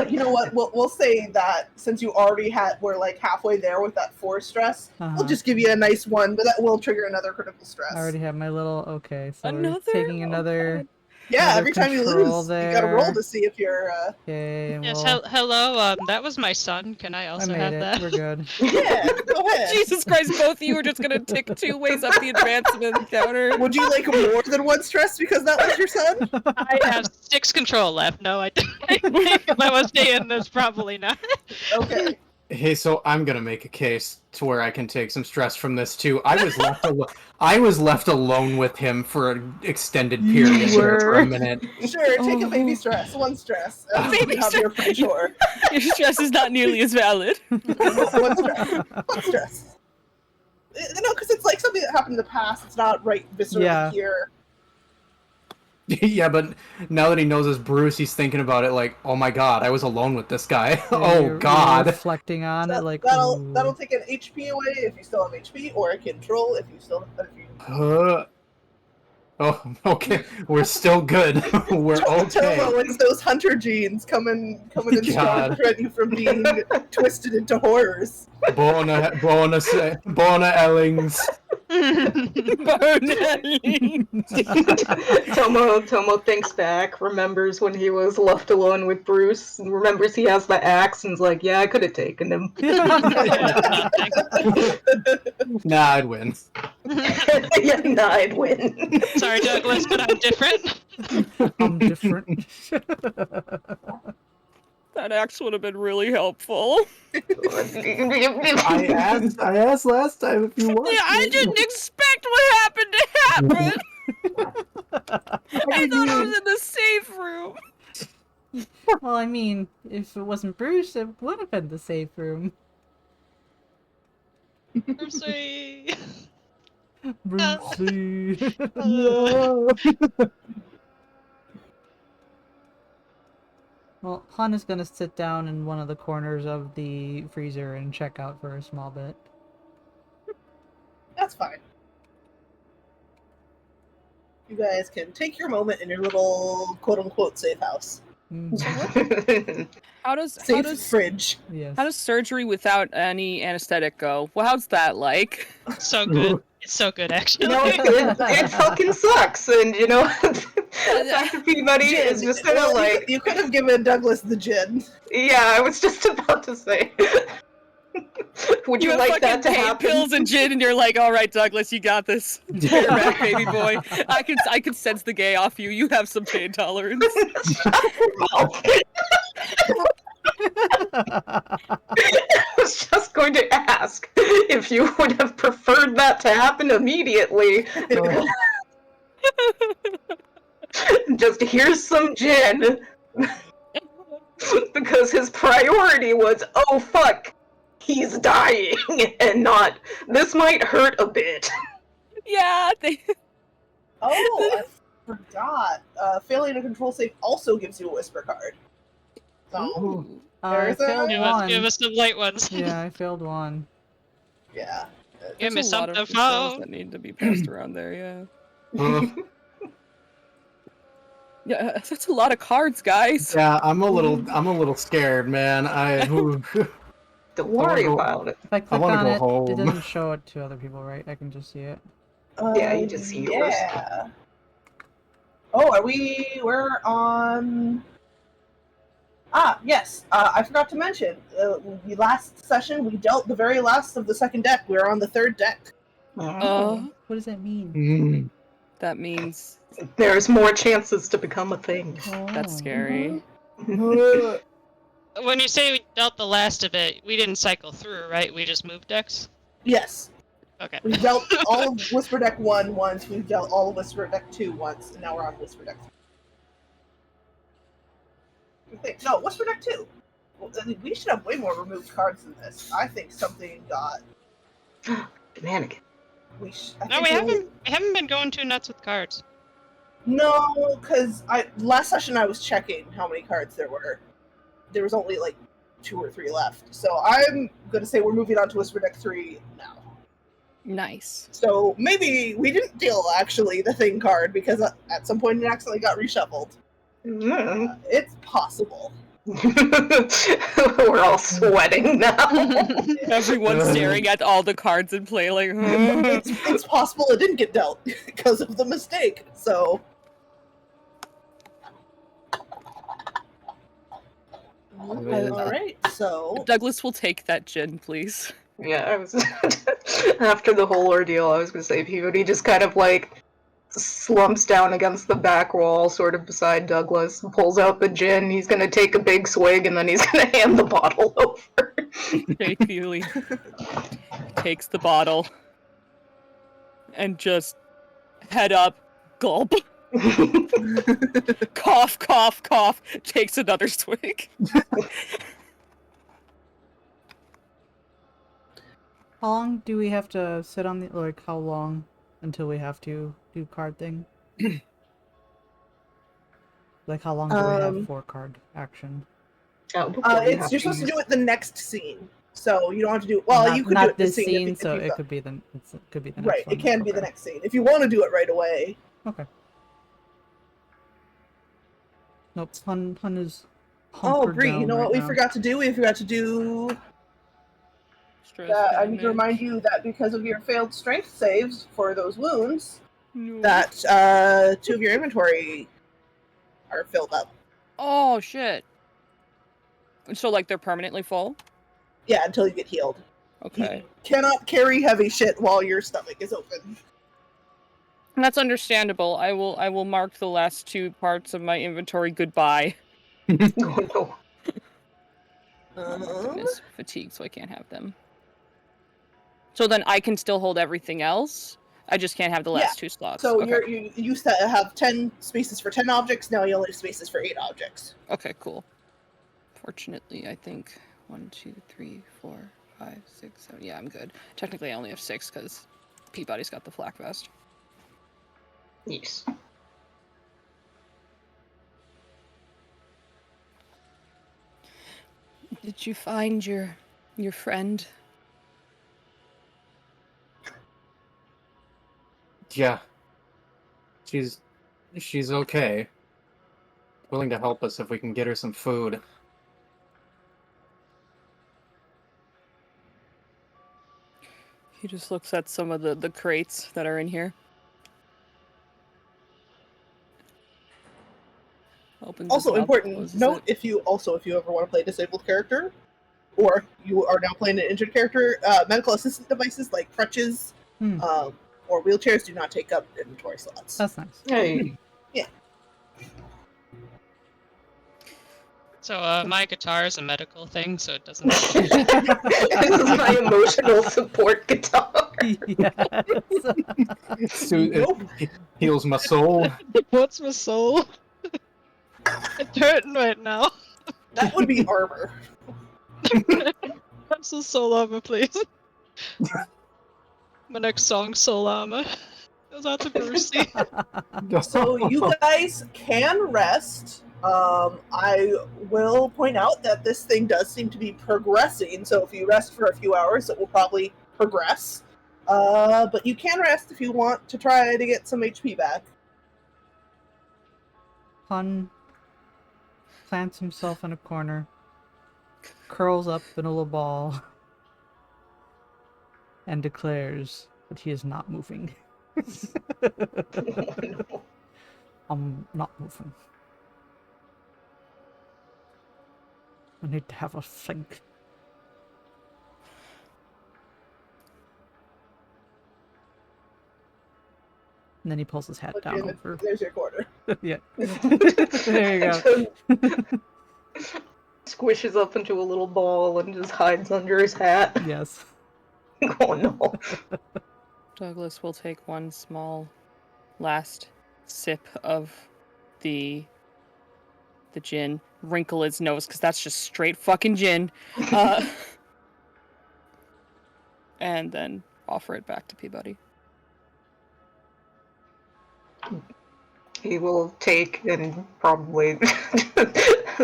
You know what? We'll say that since you already were like halfway there with that 4 stress, we'll just give you a nice 1, but that will trigger another critical stress. I already have my little, okay, so Another? we're taking Oh, another... God. Yeah, Another every time you control lose, you gotta roll there. to see if you're. Okay, Yes, well, hello. That was my son. Can I I also made have it. that? We're good. Yeah, go ahead. Jesus Christ, both of you are just gonna tick 2 ways up the advancement counter. Would you like more than one stress because that was your son? I have 6 control left. No, I think if I was staying this, probably not. Okay. Hey, so I'm gonna make a case to where I can take some stress from this too. I was left alone with him for an extended You period there for a were. minute. Sure, take a baby Oh. stress. One stress. Baby You have your free chore. Your stress is not nearly as valid. One stress. One stress. No, because it's like something that happened in the past. It's not right viscerally Yeah. here. Yeah, but now that he knows it's Bruce, he's thinking about it like, oh my god, I was alone with this guy. Yeah, Oh you're god. reflecting on it, like, that'll ooh. take an HP away if you still have HP, or a control if you still if you. Oh, okay. We're still good. We're okay. Turbo, it's those hunter genes coming in strong to God. prevent you from being twisted into horrors. Bona Ellings. Tomo thinks back, remembers when he was left alone with Bruce, and remembers he has the axe, and's like, yeah, I could have taken him. Nah, I'd win. Yeah, nah, I'd win. Sorry, Douglas, but I'm different. I'm different. That axe would have been really helpful. I asked last time if you want. Yeah, I didn't expect what happened to happen. I thought I was in the safe room. Well, I mean, if it wasn't Bruce, it would have been the safe room. Oopsie. Brucey. Well, Han is gonna sit down in one of the corners of the freezer and check out for a small bit. That's fine. You guys can take your moment in your little quote-unquote safe house. How does Safe fridge. Yes. how does surgery without any anesthetic go? Well, how's that like? So good. It's so good, actually. You know, it fucking sucks, and you know, Dr. Peabody is just kind of like, you could have given Douglas the gin. yeah, I was just about to say. Would you have like that to fucking pain happen? pills and gin, and you're like, all right, Douglas, you got this. You're back, baby boy. I could sense the gay off you. You have some pain tolerance. I was just going to ask if you would have preferred that to happen immediately. Just here's some gin. Because his priority was, oh fuck, he's dying, and not, this might hurt a bit. Yeah, Oh, I forgot. Failing to control safe also gives you a whisper card. So, I There's a- failed one. Give us some light ones. Yeah, I failed one. yeah. Give me There's a lot of something controls fun. that need to be passed around there. Yeah. Yeah, that's a lot of cards, guys. Yeah, I'm a little scared, man. Don't worry go- about it. If I click wanna on go it, home. it doesn't show it to other people, right? I can just see it. Yeah, you just see yours. Yeah. Oh, we're on... Ah, yes. I forgot to mention, the last session, we dealt the very last of the second deck. We were on the third deck. Oh, What does that mean? Mm. that means There's more chances to become a thing. that's Oh. scary. When you say we dealt the last of it, we didn't cycle through, right? We just moved decks? Yes. Okay. We dealt all of Whisper Deck 1 once, we dealt all of Whisper Deck 2 once, and now we're on Whisper Deck 3. No, Whisper Deck 2! Well, I mean, we should have way more removed cards than this. I think something got... Shenanigans. No, we haven't been going too nuts with cards. No, because last session I was checking how many cards there were. There was only like 2 or 3 left. So I'm going to say we're moving on to Whisper Deck 3 now. Nice. So maybe we didn't deal, actually, the thing card, because at some point it accidentally got reshuffled. It's possible. We're all sweating now. Everyone's staring at all the cards in play like, huh? It's possible it didn't get dealt because of the mistake. So All right, so Douglas will take that gin, please. Yeah, I was after the whole ordeal. I was gonna say Peabody just kind of like slumps down against the back wall, sort of beside Douglas, and pulls out the gin. He's gonna take a big swig, and then he's gonna hand the bottle over. Okay, Keely takes the bottle and just head up, gulp, cough, cough, cough, takes another swig. How long do we have to sit on the, like, how long until we have to do card thing? Like, how long do we have for card action? you're supposed to do it the next scene, so you don't have to do. Well, you could do not it this scene, if so you've it got- could be the next right. one. It can be the Okay. next scene if you want to do it right away. Okay. Nope. Hun is. Oh, hunkered Bree, you down know right what we now. forgot to do? We forgot to do. Stress I need to damage. remind you that because of your failed strength saves for those wounds, No. that 2 of your inventory are filled up. Oh, shit. So, like, they're permanently full? Yeah, until you get healed. Okay. You cannot carry heavy shit while your stomach is open. That's understandable. I will mark the last 2 parts of my inventory goodbye. Oh no. Oh my goodness. Fatigue, so I can't have them. So then I can still hold everything else? I just can't have the last 2 slots. So Okay. you used to have 10 spaces for 10 objects, now you only have spaces for 8 objects. Okay, cool. Fortunately, I think 1, 2, 3, 4, 5, 6, 7. Yeah, I'm good. Technically, I only have 6 because Peabody's got the flak vest. Yes. Did you find your friend? Yeah. She's okay. Willing to help us if we can get her some food. He just looks at some of the crates that are in here. Opens Also it up, important closes note, it. if you ever want to play a disabled character, or you are now playing an injured character, medical assistant devices like crutches or wheelchairs do not take up inventory slots. That's nice. Hey. So my guitar is a medical thing, so it doesn't. This is my emotional support guitar. Yes. It heals my soul. What's my soul? It's hurting right now. That would be armor. What's the soul armor, please? My next song, Soul Armor. Goes out to Brucey. So you guys can rest. I will point out that this thing does seem to be progressing, so if you rest for a few hours, it will probably progress. But you can rest if you want to try to get some HP back. Hun plants himself in a corner, curls up in a little ball, and declares that he is not moving. I'm not moving. I need to have a think. And then he pulls his hat down Okay, over. there's your quarter. Yeah. There you go. Squishes up into a little ball and just hides under his hat. Yes. Oh no. Douglas will take one small last sip of the gin, wrinkle his nose because that's just straight fucking gin, and then offer it back to Peabody. He will take and probably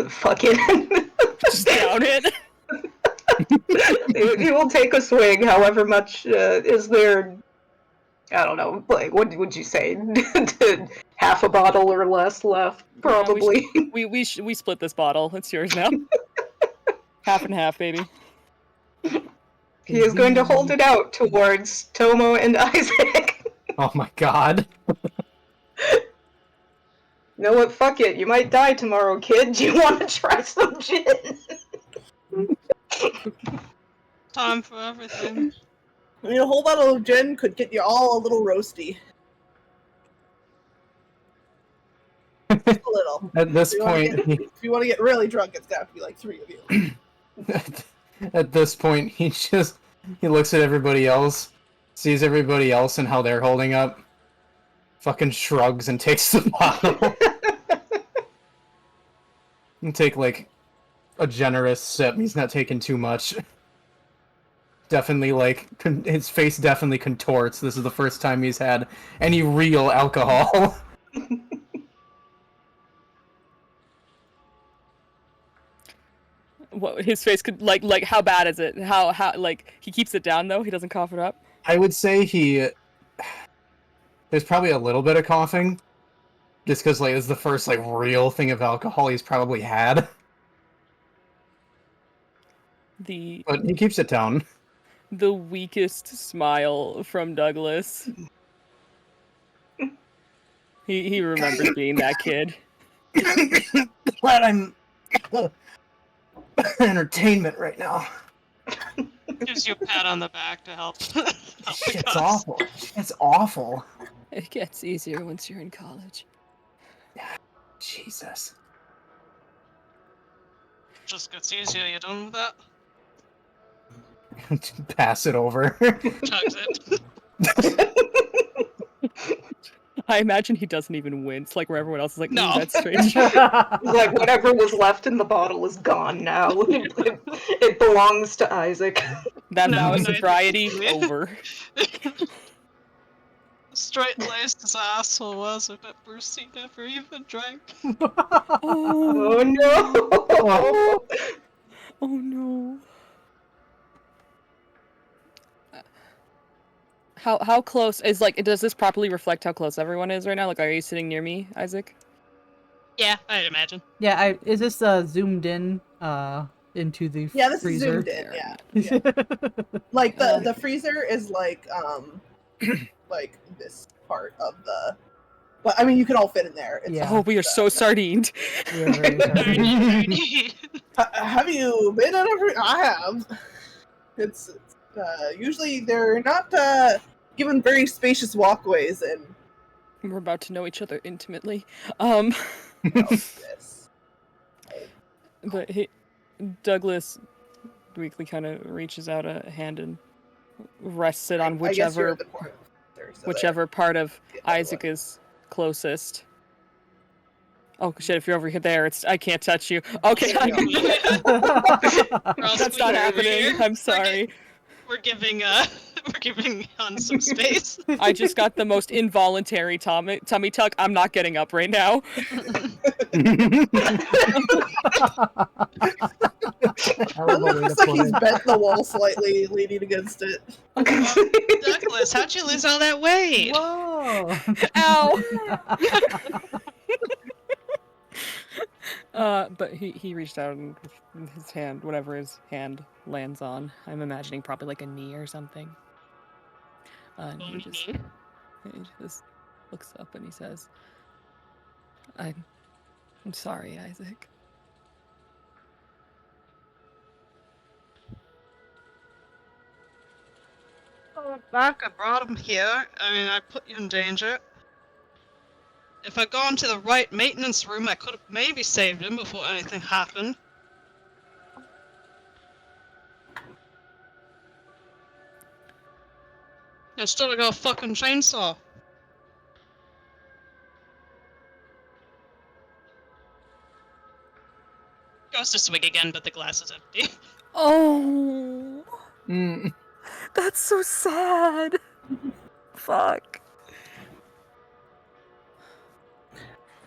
fuck it. Just down it. He will take a swig, however much is there. I don't know, like, what would you say? Half a bottle or less left, probably. We split this bottle. It's yours now. Half and half, baby. He is going to hold it out towards Tomo and Isaac. Oh my god. You know what? Fuck it. You might die tomorrow, kid. Do you want to try some gin? Time for everything. I mean, a whole bottle of gin could get you all a little roasty. Just a little. At this If you wanna point, get- if you want to get really drunk, it's got to be like 3 of you. at this point, he looks at everybody else, sees everybody else and how they're holding up, fucking shrugs and takes the bottle. And take like a generous sip. He's not taking too much. Definitely like his face definitely contorts. This is the first time he's had any real alcohol. What his face could like how bad is it? How like he keeps it down though? He doesn't cough it up? I would say there's probably a little bit of coughing. Just because like it's the first like real thing of alcohol he's probably had. But he keeps it down. The weakest smile from Douglas. He remembers being that kid. Glad I'm entertainment right now. Gives you a pat on the back to help. It's awful. It's awful. It gets easier once you're in college. Jesus. Just gets easier. You done with that? Pass it over. Chugs it. I imagine he doesn't even wince, like where everyone else is like, No. that's strange. Like, whatever was left in the bottle is gone now. It belongs to Isaac. That No, vow of no, sobriety it's- over. Straight-laced as asshole was, I bet Brucey never even drank. Oh no! Oh no. How close is like does this properly reflect how close everyone is right now? Like are you sitting near me, Isaac? Yeah, I'd imagine. Yeah, is this zoomed in into the Yeah, this freezer? is zoomed in. Yeah. Like the freezer is like like this part of the. But I mean, you can all fit in there. It's Yeah. Oh, we are so sardined. We are very sorry. Have you been in a freezer? I have. It's usually they're not given very spacious walkways and. We're about to know each other intimately. This. But Douglas weakly kind of reaches out a hand and rests it on I guess you're whichever at the corner there, so whichever part of that- yeah, Isaac is closest. Oh shit! If you're over here, there, I can't touch you. Okay, We're all that's squeaking not over happening. here. I'm sorry. We're giving Han some space. I just got the most involuntary tummy tuck. I'm not getting up right now. Looks like he's bent the wall slightly, leaning against it. Douglas, how'd you lose all that weight? Whoa! Ow! But he reached out and his hand, whatever his hand lands on, I'm imagining probably like a knee or something. And he just looks up and he says, I'm sorry, Isaac. Oh, back, I brought him here. I mean, I put you in danger. If I'd gone to the right maintenance room, I could have maybe saved him before anything happened. Instead, I got a fucking chainsaw. Goes to swig again, but the glass is empty. Oh, Mm. that's so sad. Fuck.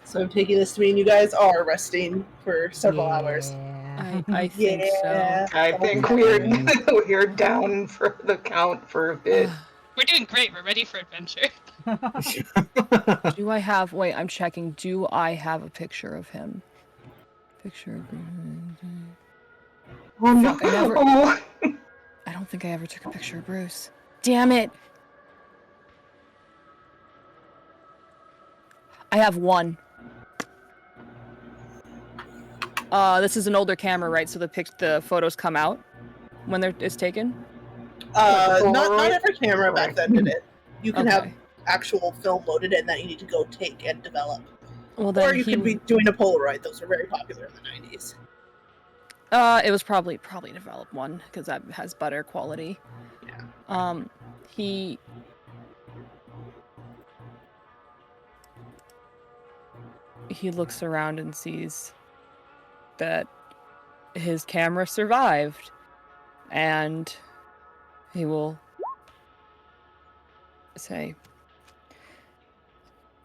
So I'm taking this to mean you guys are resting for several hours. I think Yeah. I think we're down for the count for a bit. We're doing great. We're ready for adventure. Do I have? Wait, I'm checking. Do I have a picture of him? Picture. Oh no! Fuck, I never- Oh. I don't think I ever took a picture of Bruce. Damn it! I have one. This is an older camera, right? So the photos come out when it's taken? Not every camera back Right. then did it. You can have Okay. actual film loaded in that you need to go take and develop. Well, then Or you could be doing a Polaroid. Those were very popular in the 90s. It was probably developed one because that has better quality. Yeah. He looks around and sees that his camera survived, and he will say,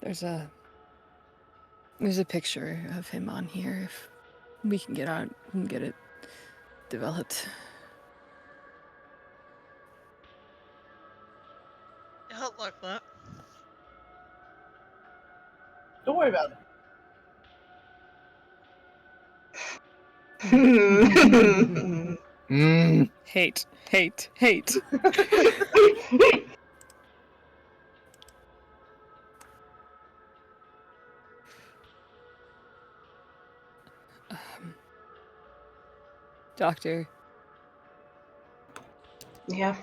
there's a picture of him on here. If we can get it developed. I'll look that. Don't worry about it. Hate. Doctor, Yeah.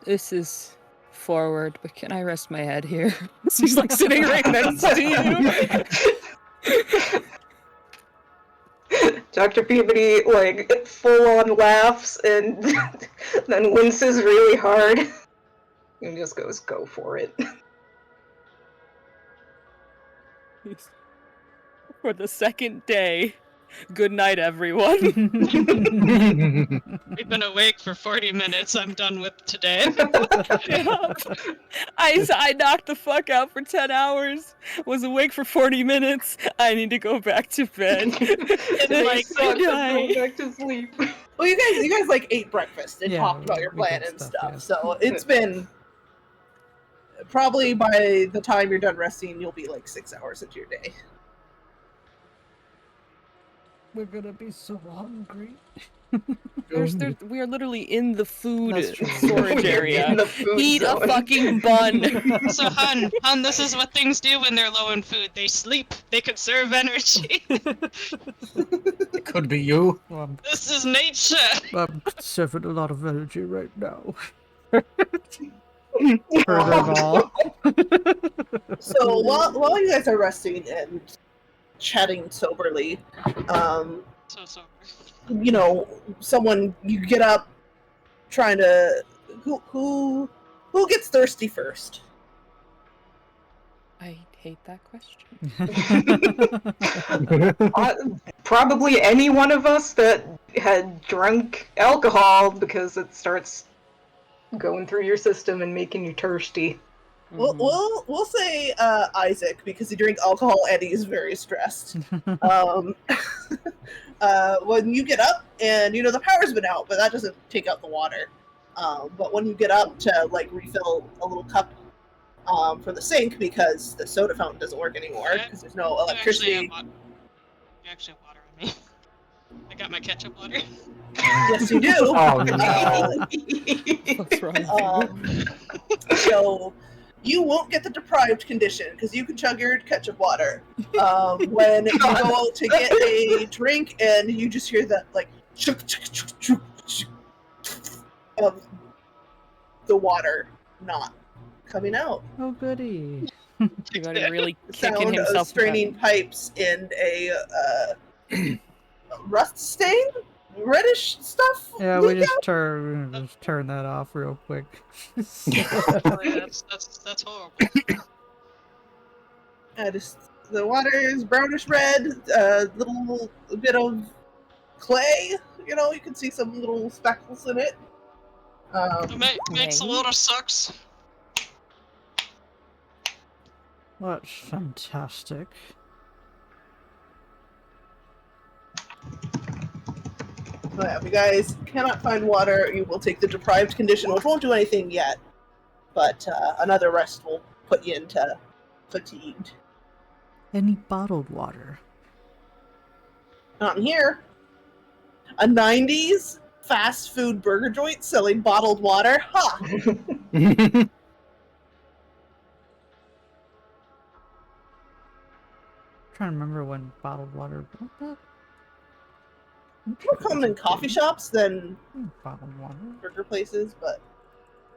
this is forward, but can I rest my head here? She's like sitting right next to you. Dr. Peabody, like, full-on laughs and then winces really hard. And just goes, go for it. For the second day. Good night, everyone. We've been awake for 40 minutes. I'm done with today. Yeah. I knocked the fuck out for 10 hours. Was awake for 40 minutes. I need to go back to bed. Like, Good night. back to sleep. Well, you guys like ate breakfast and Yeah, talked about your we plan did and stuff, stuff. yeah. So it's been probably by the time you're done resting, you'll be like 6 hours into your day. We're gonna be so hungry. We are literally in the food That's true. storage We're area. in the food Eat a zone. fucking bun. So, hun, this is what things do when they're low in food. They sleep. They conserve energy. It could be you. Well, This is nature. I'm conserving a lot of energy right now. Heard it all. So while you guys are resting and chatting soberly, So sorry. you know, you get up trying to who gets thirsty first? I hate that question. Probably any one of us that had drunk alcohol because it starts going through your system and making you thirsty. We'll say Isaac because he drank alcohol and he's very stressed. When you get up and the power's been out, but that doesn't take out the water. But when you get up to like refill a little cup for the sink because the soda fountain doesn't work anymore because there's no electricity. You actually have water on me. I got my ketchup water. Yes, you do. Oh no. What's wrong? So you won't get the deprived condition because you can chug your ketchup water. When you go out to get a drink and you just hear that like chuk, chuk, chuk, chuk, chuk, of the water not coming out. Oh goody. Everybody really The kicking sound of himself. straining pipes and a rust stain, reddish stuff. Yeah, we leak just turn that off real quick. That's horrible. The water is brownish red, little bit of clay. You can see some little speckles in it. Makes the water sucks. That's fantastic. So yeah, if you guys cannot find water, you will take the deprived condition, which won't do anything yet. But another rest will put you into fatigued. Any bottled water? Not in here. A 90s fast food burger joint selling bottled water? Ha! trying to remember when bottled water. More common in coffee shops than Bottled water. burger places, but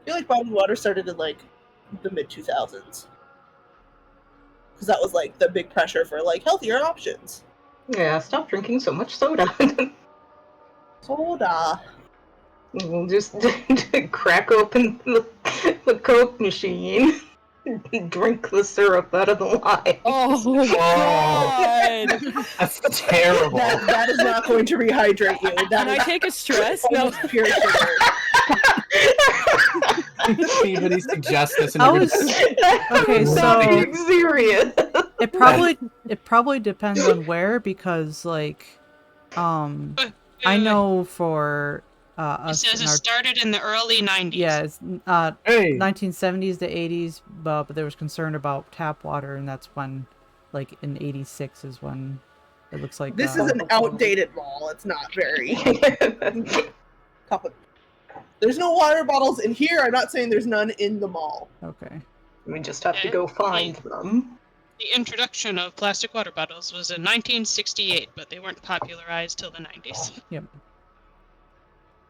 I feel like bottled water started in like the mid 2000s. Because that was like the big pressure for like healthier options. Yeah, stop drinking so much soda. Soda. We'll just crack open the Coke machine. Drink the syrup out of the lime. Oh god! That's terrible. That is not going to rehydrate you. That Can I is take a stress? No. almost pure sugar. Anybody suggest this? And I you're was gonna- okay. I'm So not being serious. it probably depends on where, because like I know for It us says in it our started in the early 90s. yeah, it's, Hey, 1970s to 80s, but there was concern about tap water, and that's when, like in 86 is when it looks like This is an outdated mall. It's not very. There's no water bottles in here. I'm not saying there's none in the mall. okay. We just have to go find them. The introduction of plastic water bottles was in 1968, but they weren't popularized till the 90s. Yep.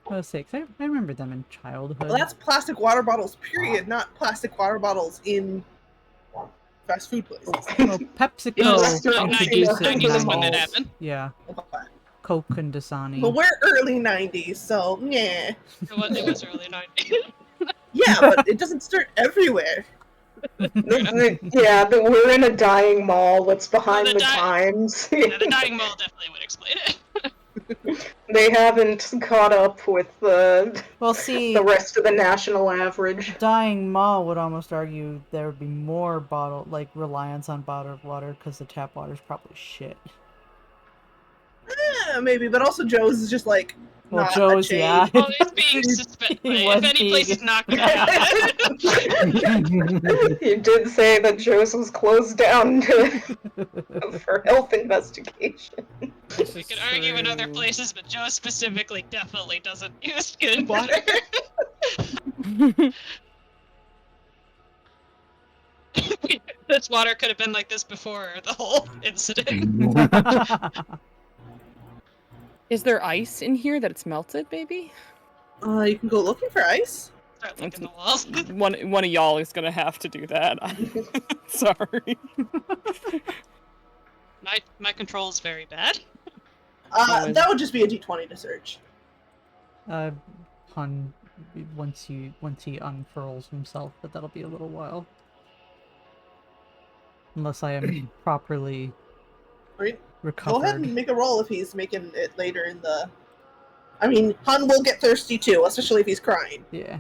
I was sick. I remember them in childhood. Well, that's plastic water bottles, period, not plastic water bottles in fast food places. Well, PepsiCo Yes, introduced it in 90s the is when it malls. happened. Yeah, Okay. Coke and Dasani. But we're early 90s, so yeah. It was early 90s. Yeah, but it doesn't start everywhere. Yeah, we're in a dying mall. What's behind the the di- times? Yeah, the dining mall definitely would explain it. They haven't caught up with Well, see, the rest of the national average. dying mall would almost argue there would be more reliance on bottled water because the tap water is probably shit. Yeah, maybe, but also Joe's is just like Well, not Joe's, a chain. yeah. Well, it's being suspended. He If was any place being- is not going to happen. You did say that Joe's was closed down for health investigation. We could argue in other places, but Joe specifically definitely doesn't use good water. This water could have been like this before the whole incident. Is there ice in here that it's melted, maybe? You can go looking for ice. Start licking the walls. One of y'all is gonna have to do that. Sorry. My control's very bad. That would just be a D20 to search. Pun once he unfurls himself, but that'll be a little while. Unless I am properly Right. recovered. Go ahead and make a roll if he's making it later in the. I mean, Han will get thirsty too, especially if he's crying. Yeah.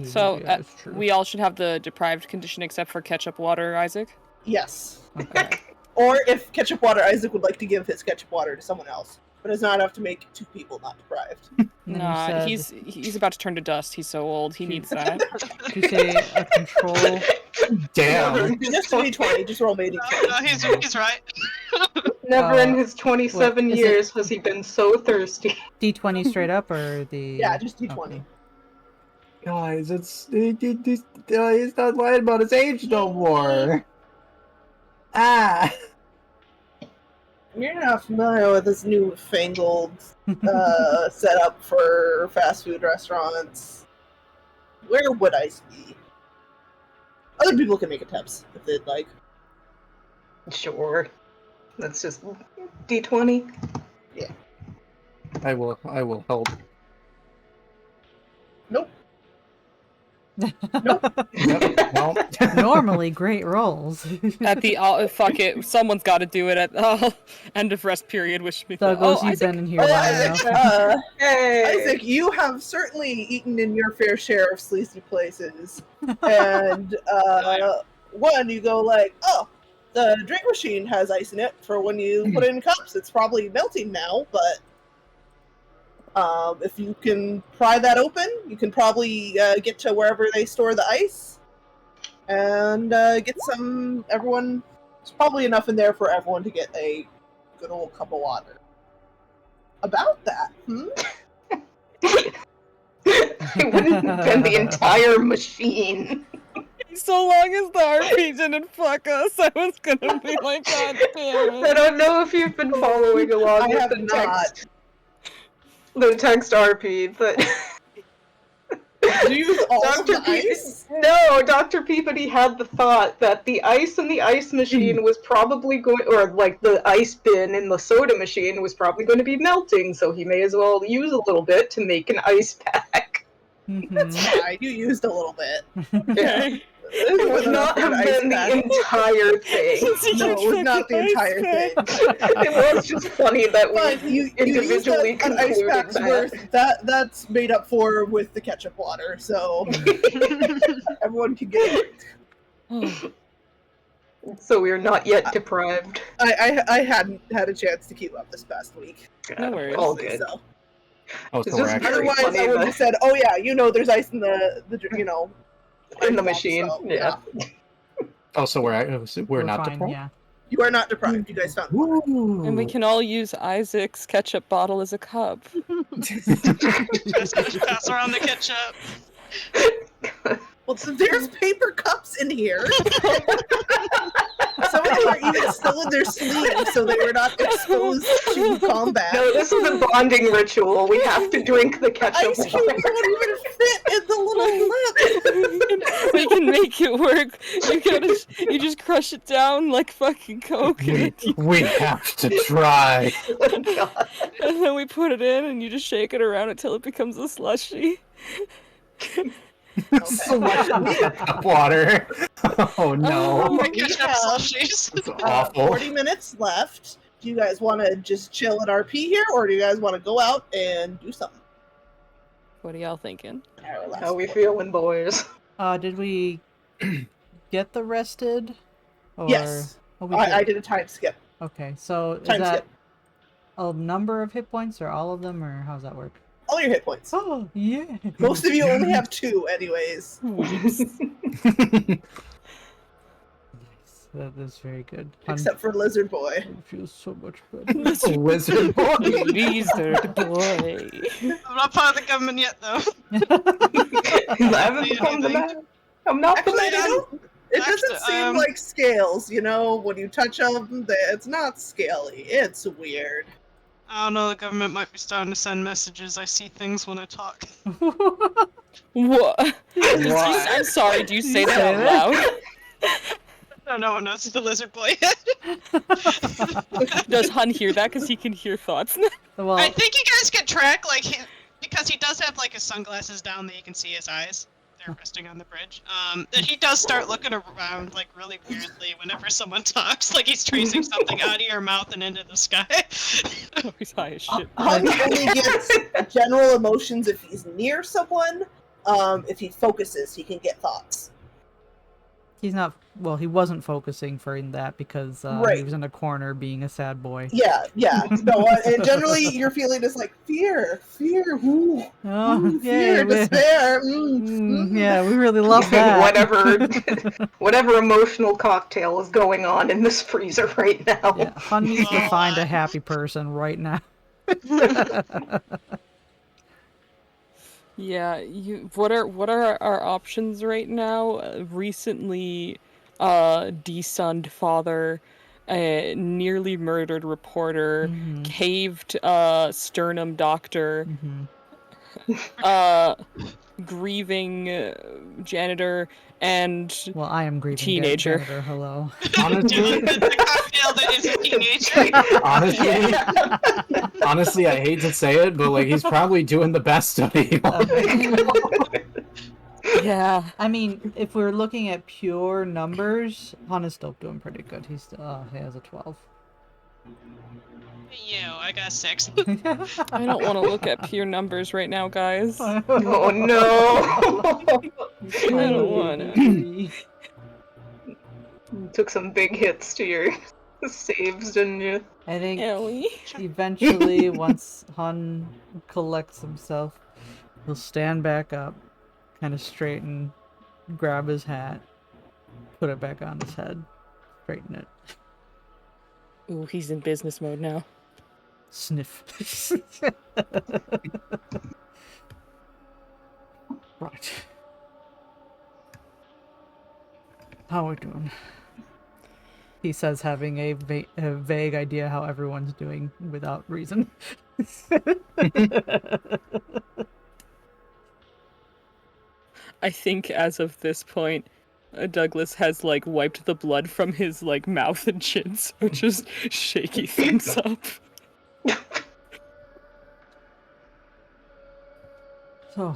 So, yeah, that's true. We all should have the deprived condition except for ketchup water, Isaac. Yes. Okay. Or if ketchup water, Isaac would like to give his ketchup water to someone else, but it's not enough to make two people not deprived. And then you Nah, said- he's about to turn to dust. He's so old. He needs that. Did you say a control? damn. Just a D20, just roll me a D20. No, he's right. Never in his 27 is it- years has he been so thirsty. D20 straight up or the? Yeah, just D20. Okay. Guys, he's not lying about his age no more. Ah. You're not familiar with this newfangled setup for fast food restaurants. Where would ice be? Other people can make attempts if they'd like. Sure. That's just D20. I will help. Nope. Yep, well, Normally great rolls. At the fuck it, someone's got to do it at end of rest period. Wish me. Douglas, Oh, you've Isaac. been in here Oh, long Isaac, enough. Hey! Isaac, you have certainly eaten in your fair share of sleazy places. And one, you go like, oh, the drink machine has ice in it for when you put it in cups. It's probably melting now, but if you can pry that open, you can probably get to wherever they store the ice and get some. There's probably enough in there for everyone to get a good old cup of water. About that, It wouldn't have been the entire machine. so long as the RP didn't fuck us, I was gonna be like, God damn I it. don't know if you've been following along I with have the not. text RP, but Did you use all of Dr. the ice? No, Dr. Peabody had the thought that the ice in the ice machine was probably going, or like the ice bin in the soda machine was probably going to be melting, so he may as well use a little bit to make an ice pack. That's fine. You used a little bit. Okay. It would not have been the entire thing. No, it was not the entire thing. It was just funny that we But you individually used an ice concluded pack's that. worth. That's made up for with the ketchup water, so everyone can get it. So we are not yet deprived. I hadn't had a chance to keep up this past week. No worries. All good. So. Oh, It's so we're just actually. very Otherwise, funny I would that- have said, "Oh yeah, there's ice in the in the ice box, machine. so, Yeah. Oh, so we're not fine, deprived. yeah. You are not deprived. You guys found water. And we can all use Isaac's ketchup bottle as a cup. Pass around the ketchup. Well, so there's paper cups in here. Some of them are even still in their sleeves, so they were not exposed to combat. No, this is a bonding ritual. We have to drink the ketchup Ice cubes water. won't even fit in the little lip. We can make it work. You just crush it down like fucking Coke, We have to try. Oh, God. and then we put it in, and you just shake it around until it becomes a slushy. So much ketchup water. Oh no. Oh, The ketchup have- slushies. It's awful. 40 minutes left. Do you guys want to just chill at RP here, or do you guys want to go out and do something? What are y'all thinking? How we feeling, boys? Did we get the rested? Or... Yes. Oh, we I did. did a time skip. Okay, so is Time that skip. a number of hit points or all of them, or how does that work? All your hit points. Oh, yeah. Most of you only have 2, anyways. Nice. That is very good. Except for Lizard Boy. It feels so much better. Wizard boy. Lizard boy. I'm not part of the government yet, though. I haven't become the man. I'm not the Actually, man. it doesn't Actually, seem like scales, when you touch them, it's not scaly. It's weird. I don't know, the government might be starting to send messages. I see things when I talk. What? I'm sorry, do you say that out loud? No, no one knows the lizard boy. Does Hun hear that? Because he can hear thoughts. Well, I think you guys can track, because he does have, his sunglasses down that you can see his eyes. They're resting on the bridge. That he does start looking around, really weirdly whenever someone talks. Like he's tracing something out of your mouth and into the sky. Oh, he's high as shit. Hun only gets general emotions if he's near someone. If he focuses, he can get thoughts. he's not. Well, he wasn't focusing for that because Right. he was in a corner being a sad boy. Yeah. No, and generally your feeling is fear, ooh, Oh, fear, yeah, despair. yeah, we really love that. whatever emotional cocktail is going on in this freezer right now. Yeah, Hun needs to find a happy person right now. Yeah, what are our options right now? Recently, desunned father, nearly murdered reporter, Mhm. caved sternum doctor, grieving janitor, and Well, I am grieving. Teenager. Janitor, hello. Honestly, The cocktail that is a teenager. honestly, I hate to say it, but he's probably doing the best of it. yeah. I mean, if we're looking at pure numbers, Han is still doing pretty good. He has a 12. I got 6. I don't want to look at pure numbers right now, guys. I Oh no! don't want to. You took some big hits to your saves, didn't you? I think Ellie. eventually, once Han collects himself, he'll stand back up, kind of straighten, grab his hat, put it back on his head, straighten it, Ooh, he's in business mode now. sniff. Right. How are we doing? He says, having a vague idea how everyone's doing without reason. I think as of this point, Douglas has like wiped the blood from his like mouth and chin, so just shaky thumbs up. So,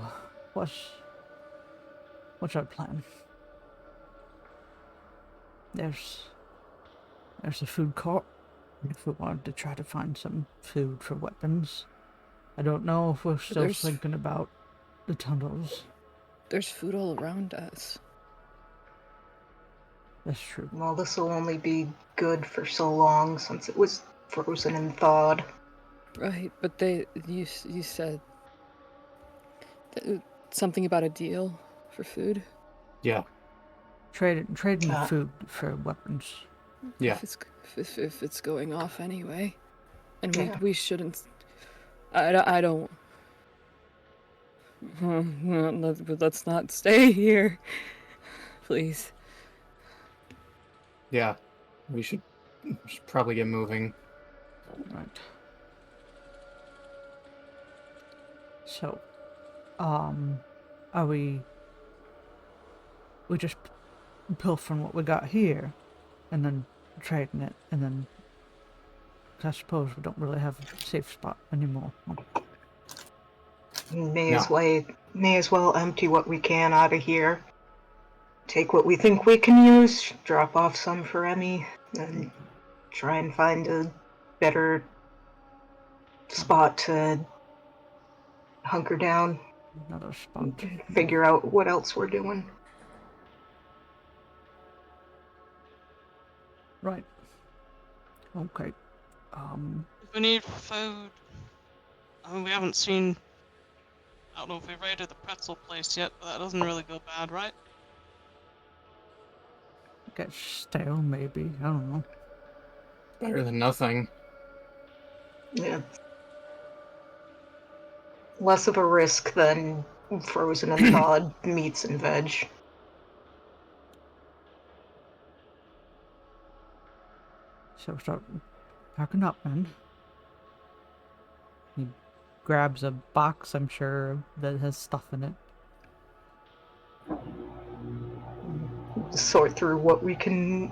what's our plan? There's a food court. If we wanted to try to find some food for weapons. I don't know if we're still There's- thinking about the tunnels. There's food all around us. That's true. Well, this will only be good for so long since it was frozen and thawed. Right, but you said something about a deal for food. Yeah. Trading Ah. food for weapons. Yeah. If it's going off anyway, and Yeah. we shouldn't. I don't. Let's not stay here, please. Yeah. We should probably get moving. Right. So, are we just pilfering what we got here, and then trading it, and then I suppose we don't really have a safe spot anymore. May as well empty what we can out of here. Take what we think we can use, drop off some for Emmy, and try and find a better spot to hunker down, Another spot. figure out what else we're doing. Right. Okay. We need food. I mean, we haven't seen. I don't know if we raided the pretzel place yet, but that doesn't really go bad, right? Get stale, maybe. I don't know. Better than nothing. Yeah. Less of a risk than frozen and thawed meats and veg. So start packing up, man. He grabs a box, I'm sure, that has stuff in it. Sort through what we can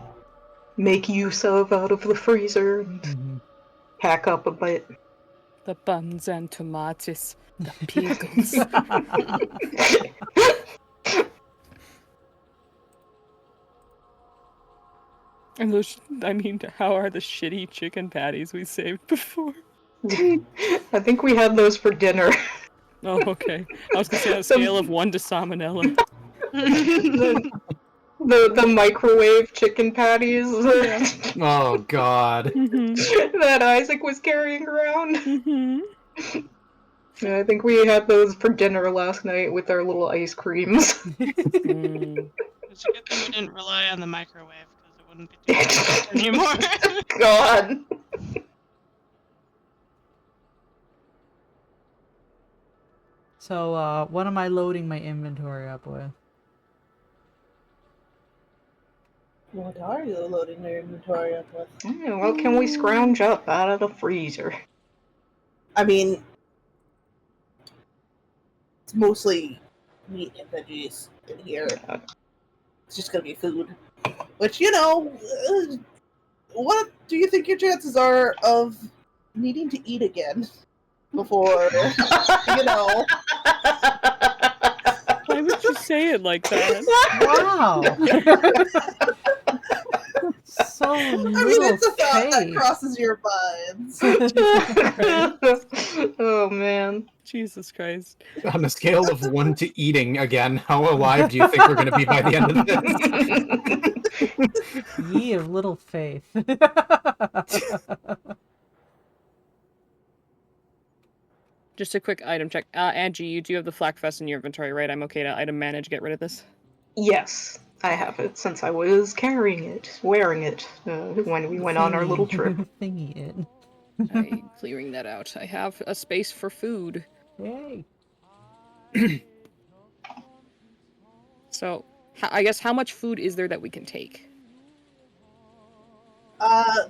make use of out of the freezer and pack up a bit. The buns and tomatoes, the pickles. And those, how are the shitty chicken patties we saved before? I think we had those for dinner. Oh, okay. I was gonna say on a scale of 1 to salmonella. the microwave chicken patties Oh, God. that Isaac was carrying around. Yeah, I think we had those for dinner last night with our little ice creams. It's a good thing we didn't rely on the microwave, because it wouldn't be doing anymore. God. So, what am I loading my inventory up with? What are you loading your inventory up with? Yeah, what can we scrounge up out of the freezer? I mean, it's mostly meat and veggies in here. It's just gonna be food. Which, what do you think your chances are of needing to eat again before, Why would you say it like that? Wow! So I mean, little it's a thought that faith. crosses your minds. Oh, man. Jesus Christ. On a scale of 1 to eating again, how alive do you think we're going to be by the end of this? Ye of little faith. Just a quick item check. Angie, you do have the Flak Fest in your inventory, right? I'm okay to item manage, get rid of this? Yes, I have it since I was carrying it, wearing it, when we went on our little trip. Thingy it. I'm clearing that out. I have a space for food. Yay. So, I guess how much food is there that we can take? I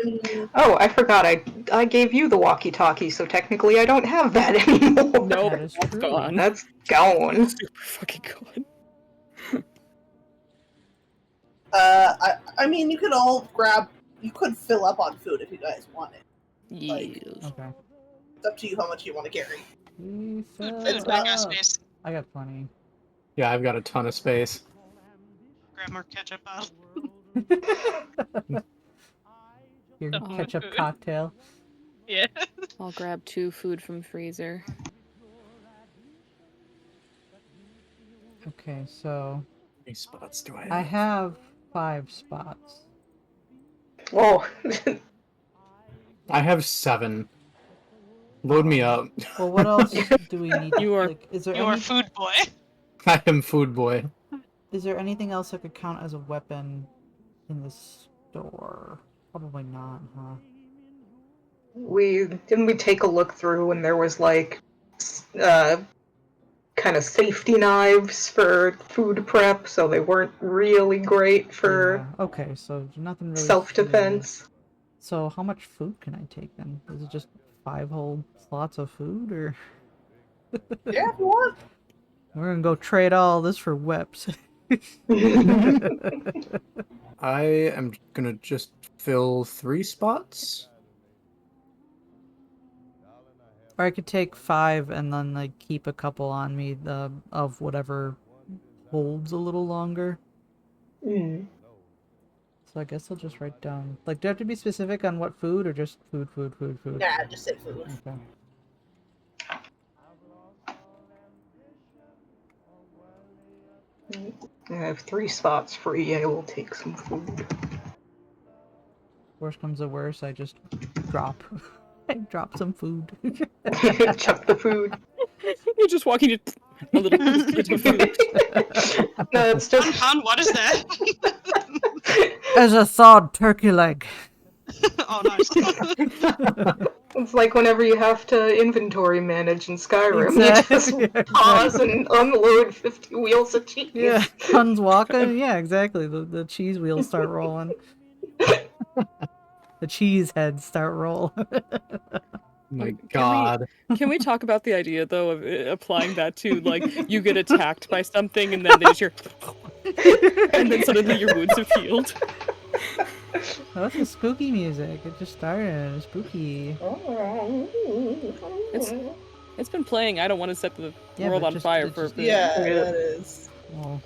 mean, Oh, I forgot. I gave you the walkie-talkie, so technically I don't have that anymore. Nope, That is that's true. gone. That's gone. Super fucking gone. I mean, you could fill up on food if you guys want it. Yes. Okay. It's up to you how much you want to carry. We Food, fill I got up. space. I got plenty. Yeah, I've got a ton of space. Grab more ketchup out. Your Oh, ketchup food. cocktail. Yeah. I'll grab 2 food from freezer. Okay, so How many spots do I have? I have 5 spots. Whoa. I have 7. Load me up. Well, what else do we need? You are- Like, is there You are any? food boy. I am food boy. Is there anything else that could count as a weapon in the store? Probably not, huh? Didn't we take a look through and there was like kind of safety knives for food prep, so they weren't really great for Yeah. Okay, so nothing really. self-defense. So how much food can I take then? Is it just 5 whole slots of food, or Yeah, if you want. we're gonna go trade all this for whips? I am gonna just fill 3 spots. Or I could take 5 and then like keep a couple on me of whatever holds a little longer. Mm. So I guess I'll just write down. Like, do I have to be specific on what food, or just food? Nah, just say food. Okay. I have 3 spots free. I will take some food. Worst comes to worst, I just drop. I drop some food. Chuck the food. You're just walking to a little bit of food. No, it's just Han, what is that? As a thawed turkey leg. Oh, nice. it's like whenever you have to inventory manage in Skyrim. Exactly. You just pause and unload 50 wheels of cheese. Yeah, Hun's walking. Yeah, exactly. The cheese wheels start rolling. The cheese heads start rolling. My God. Can we talk about the idea though of applying that to like you get attacked by something and then they just hear and then suddenly your wounds have healed? Oh, that's the spooky music. It just started. Spooky. It's been playing. I don't want to set the Yeah, world but on just- fire it for. just- Yeah, that is. Well,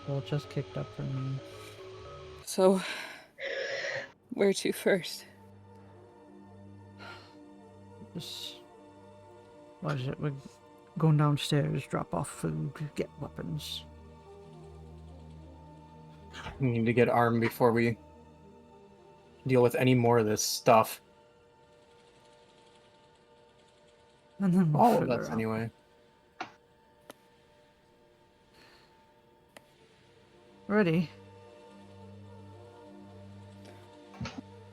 it just kicked up for me. So, where to first? Just, what is it? We're going downstairs, drop off food, get weapons. We need to get armed before we deal with any more of this stuff. And then we'll All of figure us, out. anyway. Ready?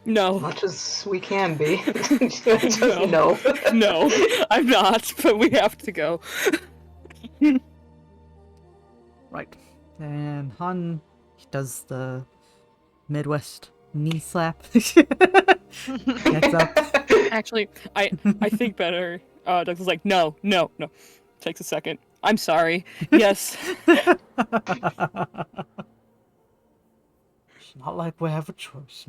No. Much as we can be. Just no. No, I'm not, but we have to go. Right. And Han does the Midwest knee slap. Gets up. Actually, I think better. Douglas is like, no. Takes a second. I'm sorry. Yes. It's not like we have a choice.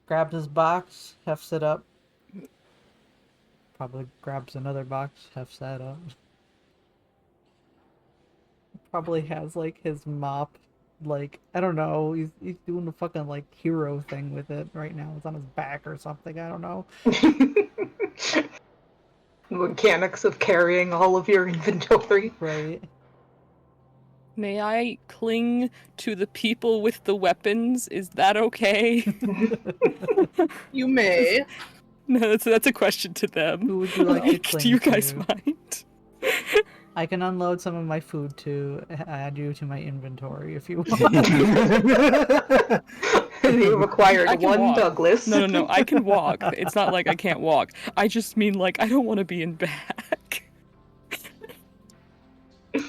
Grabbed his box, hefts it up. Probably grabs another box, hefts that up. Probably has like his mop, like I don't know. He's doing the fucking like hero thing with it right now. It's on his back or something. I don't know. Mechanics of carrying all of your inventory. Right. May I cling to the people with the weapons? Is that okay? You may. No, that's a question to them. Who would you like to cling Do you guys to? mind? I can unload some of my food to add you to my inventory if you want. You've I acquired can one walk. Douglas. No, I can walk. It's not like I can't walk. I just mean like I don't want to be in back.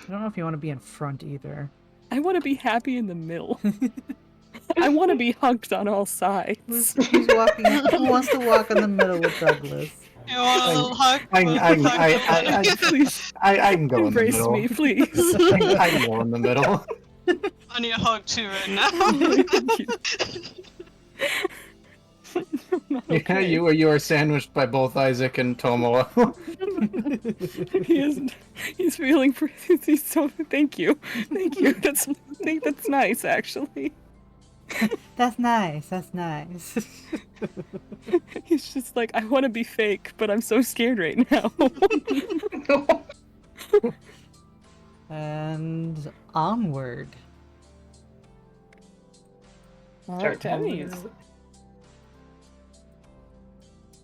I don't know if you want to be in front either. I want to be happy in the middle. I want to be hugged on all sides. Who's walking? Who wants to walk in the middle with Douglas? You want a little hug? I Please can go in the embrace middle. me, please. I can go in the middle. I need a hug too right now. Yeah, you are sandwiched by both Isaac and Tomoa. He's feeling he's so thank you. That's nice actually. That's nice. That's nice. He's just like, I want to be fake, but I'm so scared right now. And onward. Alright, Emmys.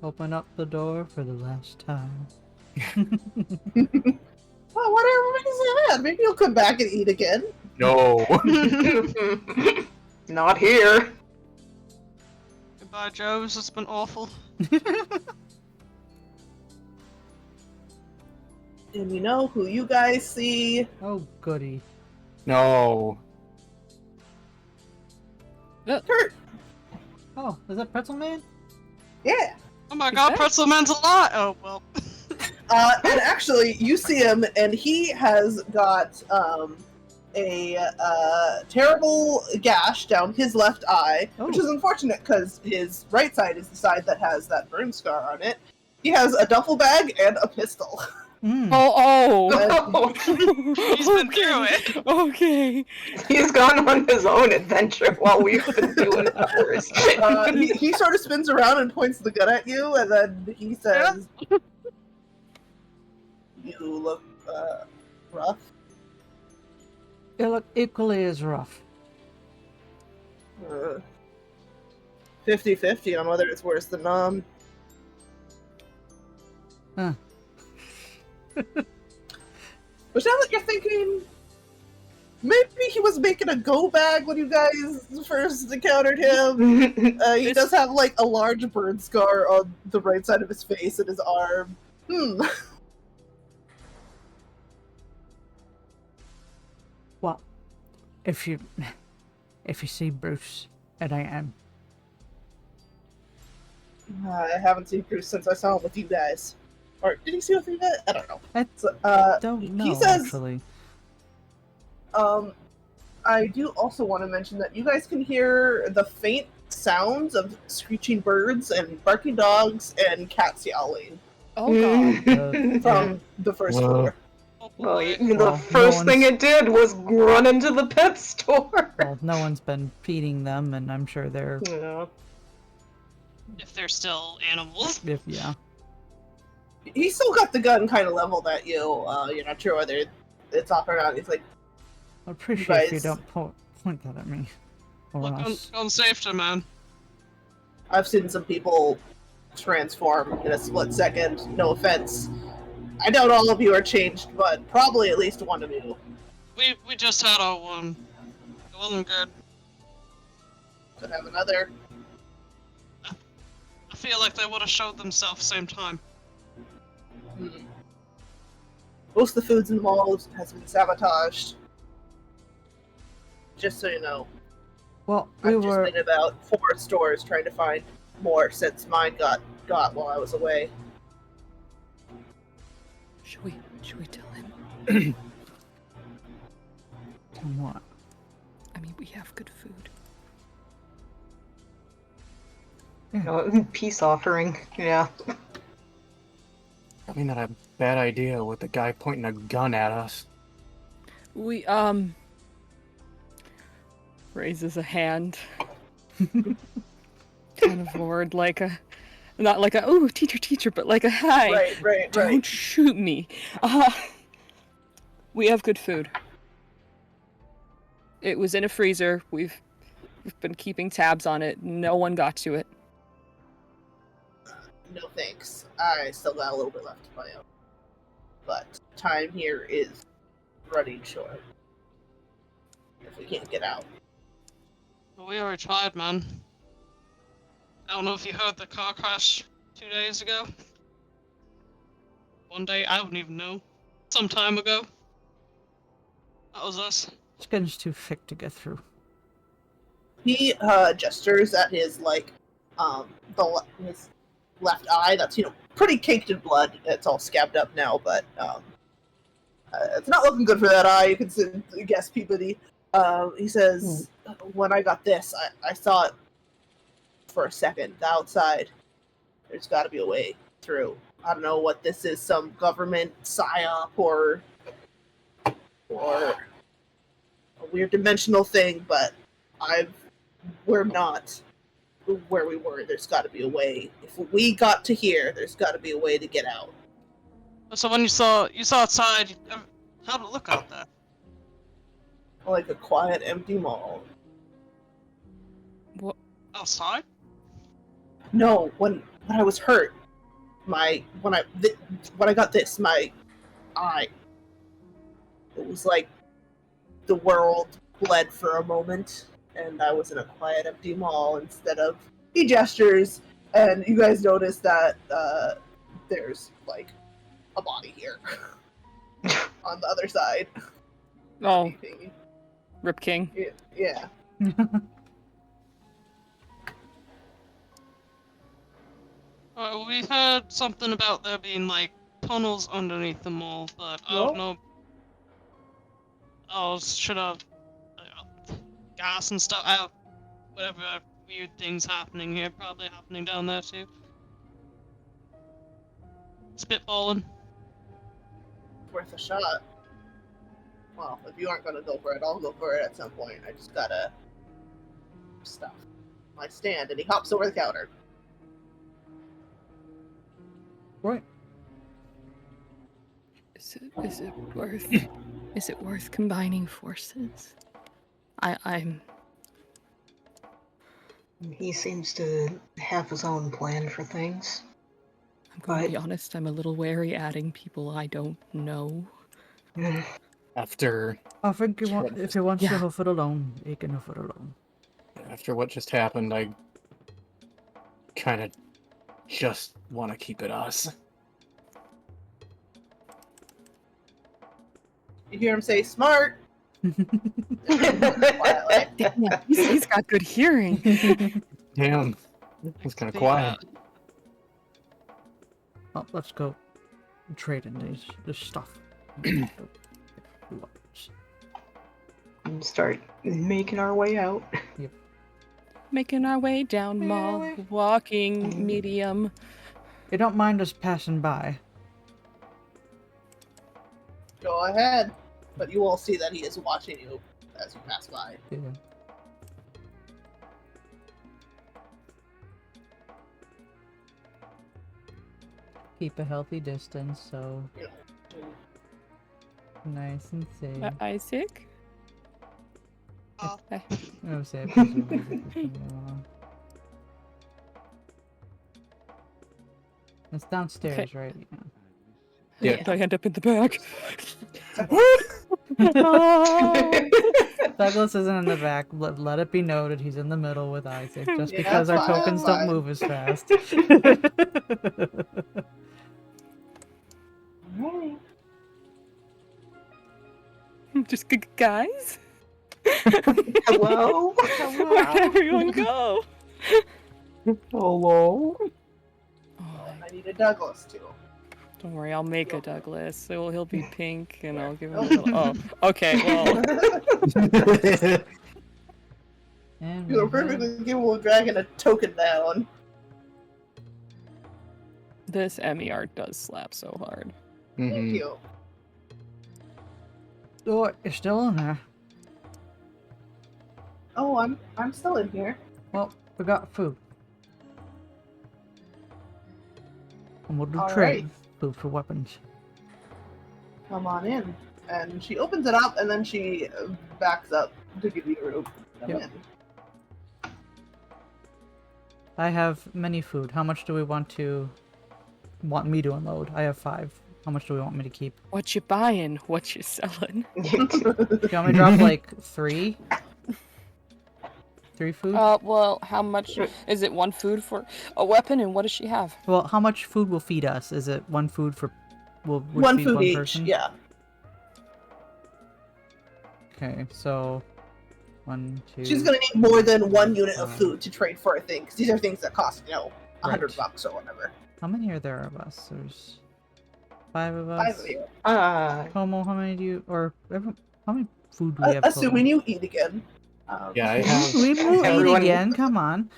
Open up the door for the last time. Well, what everybody's had? Maybe you'll come back and eat again. No. Not here. Goodbye, Joe. This has been awful. And you know who you guys see? Oh, goody. No. Kurt. Oh, is that Pretzel Man? Yeah. Oh my god, Pretzel Man's a lot! Oh, well. And actually, you see him, and he has got a terrible gash down his left eye, which is unfortunate because his right side is the side that has that burn scar on it. He has a duffel bag and a pistol. Mm. Oh. He's been through it. Okay. He's gone on his own adventure while we've been doing ours. He sort of spins around and points the gun at you, and then he says, "You look rough." You look equally as rough. 50-50 on whether it's worse than none. Huh. But now that you're thinking, maybe he was making a go bag when you guys first encountered him. He does have like a large burn scar on the right side of his face and his arm. Well, if you see Bruce, and I am. I haven't seen Bruce since I saw him with you guys. Or did he see with you guys? I don't know. Don't know, he says, actually. I do also want to mention that you guys can hear the faint sounds of screeching birds and barking dogs and cats yowling Oh god. from the first floor. Well, the Well, first thing it did was run into the pet store. Well, no one's been feeding them, and I'm sure they're. Yeah. If they're still animals. Yeah. He's still got the gun kind of leveled at you. You're not sure whether it's off or not. He's like, I appreciate if you guys- don't point that at me. Or Look us. on safety, man. I've seen some people transform in a split second. No offense. I doubt all of you are changed, but probably at least one of you. We just had our one. It wasn't good. Could have another. I feel like they would have showed themselves same time. Most of the foods in the mall has been sabotaged. Just so you know. Well, I've just been about 4 stores trying to find more since mine got while I was away. Should we tell him? Tell him what? I mean, we have good food. Peace offering. Yeah. Probably not a bad idea with the guy pointing a gun at us. We raises a hand. Kind of forward like a not like a ooh teacher, but like a hi. Right. Don't shoot me. We have good food. It was in a freezer. We've been keeping tabs on it. No one got to it. No thanks. I still got a little bit left of my own. But time here is running short. If we can't get out. Well, we already tried, man. I don't know if you heard the car crash 2 days ago. One day, I don't even know. Some time ago. What was this? Skin's too thick to get through. He gestures at his his left eye. That's pretty caked in blood. It's all scabbed up now, but it's not looking good for that eye. You can guess Peabody. He says, "When I got this, I saw it for a second. The outside. There's got to be a way through. I don't know what this is. Some government psyop or a weird dimensional thing, but we're not where we were. There's got to be a way. If we got to here, there's got to be a way to get out." So when you saw outside, how'd it look out there? Like a quiet, empty mall. What? Outside? No, when I was hurt, when I got this, my eye. It was like the world bled for a moment, and I was in a quiet, empty mall instead of. He gestures, and you guys notice that there's like a body here on the other side. Oh, Rip King. Yeah. We heard something about there being like tunnels underneath the mall, but I don't know. Oh, should have gas and stuff. Whatever weird things happening here, probably happening down there too. Spitballing. Worth a shot. Well, if you aren't gonna go for it, I'll go for it at some point. I just gotta stuff my stand, and he hops over the counter. Right. Is it worth combining forces? I'm He seems to have his own plan for things. going to be honest, I'm a little wary adding people I don't know. After I think if he wants to Yeah. hoof it alone, he can hoof it alone. what just happened, I kind of just want to keep it us. You hear him say, "Smart." Quietly. Damn, he's got good hearing. Damn, it's kind of quiet. Well, let's go trade in this stuff. And start making our way out. Making our way down mall, walking medium. You don't mind us passing by? Go ahead. But you all see that he is watching you as you pass by. Yeah. Keep a healthy distance, so You know, nice and safe. Isaac? Oh. No, safe. It's downstairs, Okay. right? Yeah. I end up in the back. Douglas isn't in the back. Let it be noted, he's in the middle with Isaac, just Yeah, because our that's fine, tokens that's don't fine. move as fast. Alright. Just guys? Hello? Where'd everyone go? Hello? I need a Douglas too. Don't worry, I'll make a Douglas. So he'll be pink, and I'll give him a little. Oh, okay. Well, And You are we perfectly capable of dragging a token down. this Emmy art does slap so hard. Thank Mhm. you. Oh, you're still in there. Oh, I'm still in here. Well, we got food. And we'll do All trade. right. Food for weapons. Come on in. And she opens it up, and then she backs up to give you room. Come Yep. in. I have many food. How much do we want me to unload? I have 5. How much do we want me to keep? What you buying? What you selling? Do you want me to drop like 3? 3 food? Well, how much is it? 1 food for a weapon, and what does she have? Well, how much food will feed us? Is it 1 food for would One feed food one each, person? yeah. Okay, so 1, 2. She's gonna need more than 1 unit of food to trade for a thing, because these are things that cost, $100 Right. or whatever. How many are there of us? There's 5 of 5 us. of you. Tomo, how many do you, how many food do we have Assuming total? you eat again. Yeah, I have. We will eat Everyone- again, come on.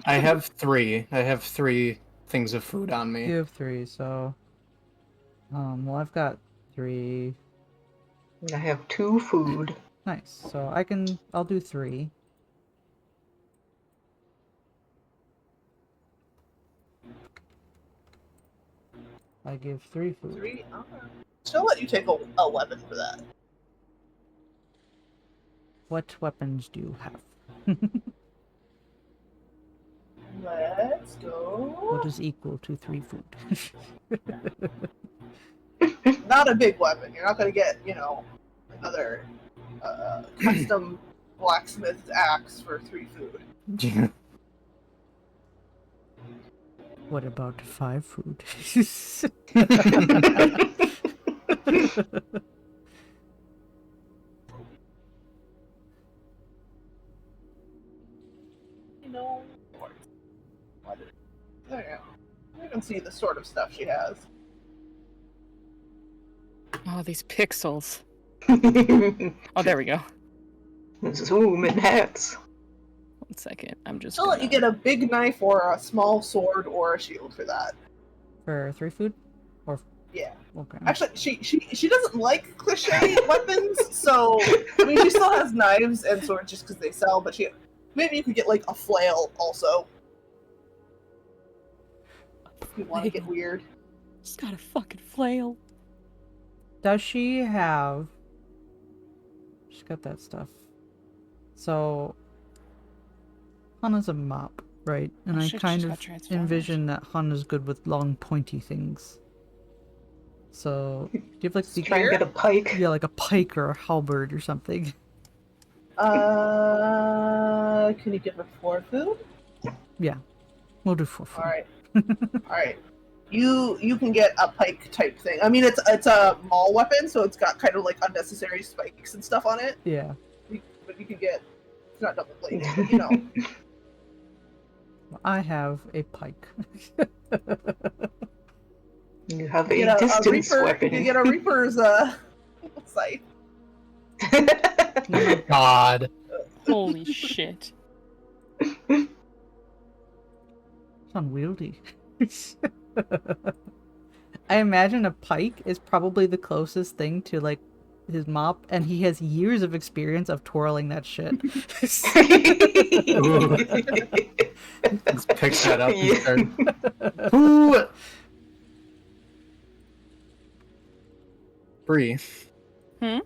I have 3. I have 3 things of food on me. You have 3, so... well, I've got 3. I have 2 food. Nice, so I'll do 3. I give 3 food. 3? Okay. Still let you take a weapon for that. What weapons do you have? Let's go. What is equal to 3 food? Not a big weapon. You're not gonna get, another custom blacksmith's axe for 3 food. What about 5 food? There you go. You can see the sort of stuff she has. Oh, these pixels. Oh, there we go. Zoom and hats. 1 second. I'm just. She'll let you get a big knife or a small sword or a shield for that. For 3 food? Or Yeah. okay. Actually, she doesn't like cliche weapons, so she still has knives and swords just because they sell. But maybe you could get like a flail also. If you want to get weird. She's got a fucking flail. Does she have... She's got that stuff. So... Hana's a mop, right? And Oh, I shit, kind she's of got Transformers. envision that Hana's good with long, pointy things. So, do you have like the... Try and get a pike. Yeah, like a pike or a halberd or something. Can you give her 4 food? Yeah. We'll do 4 food. Alright. Alright. You can get a pike type thing. I mean, it's a maul weapon, so it's got kind of like unnecessary spikes and stuff on it. Yeah. But you can get... It's not double bladed, but I have a pike. You have You a get distance Reaper, weapon. You get a Reaper's scythe. Oh my god. Holy shit. It's unwieldy. I imagine a pike is probably the closest thing to like his mop, and he has years of experience of twirling that shit. Just picks that up and starts. Ooh! Bree. Hmm?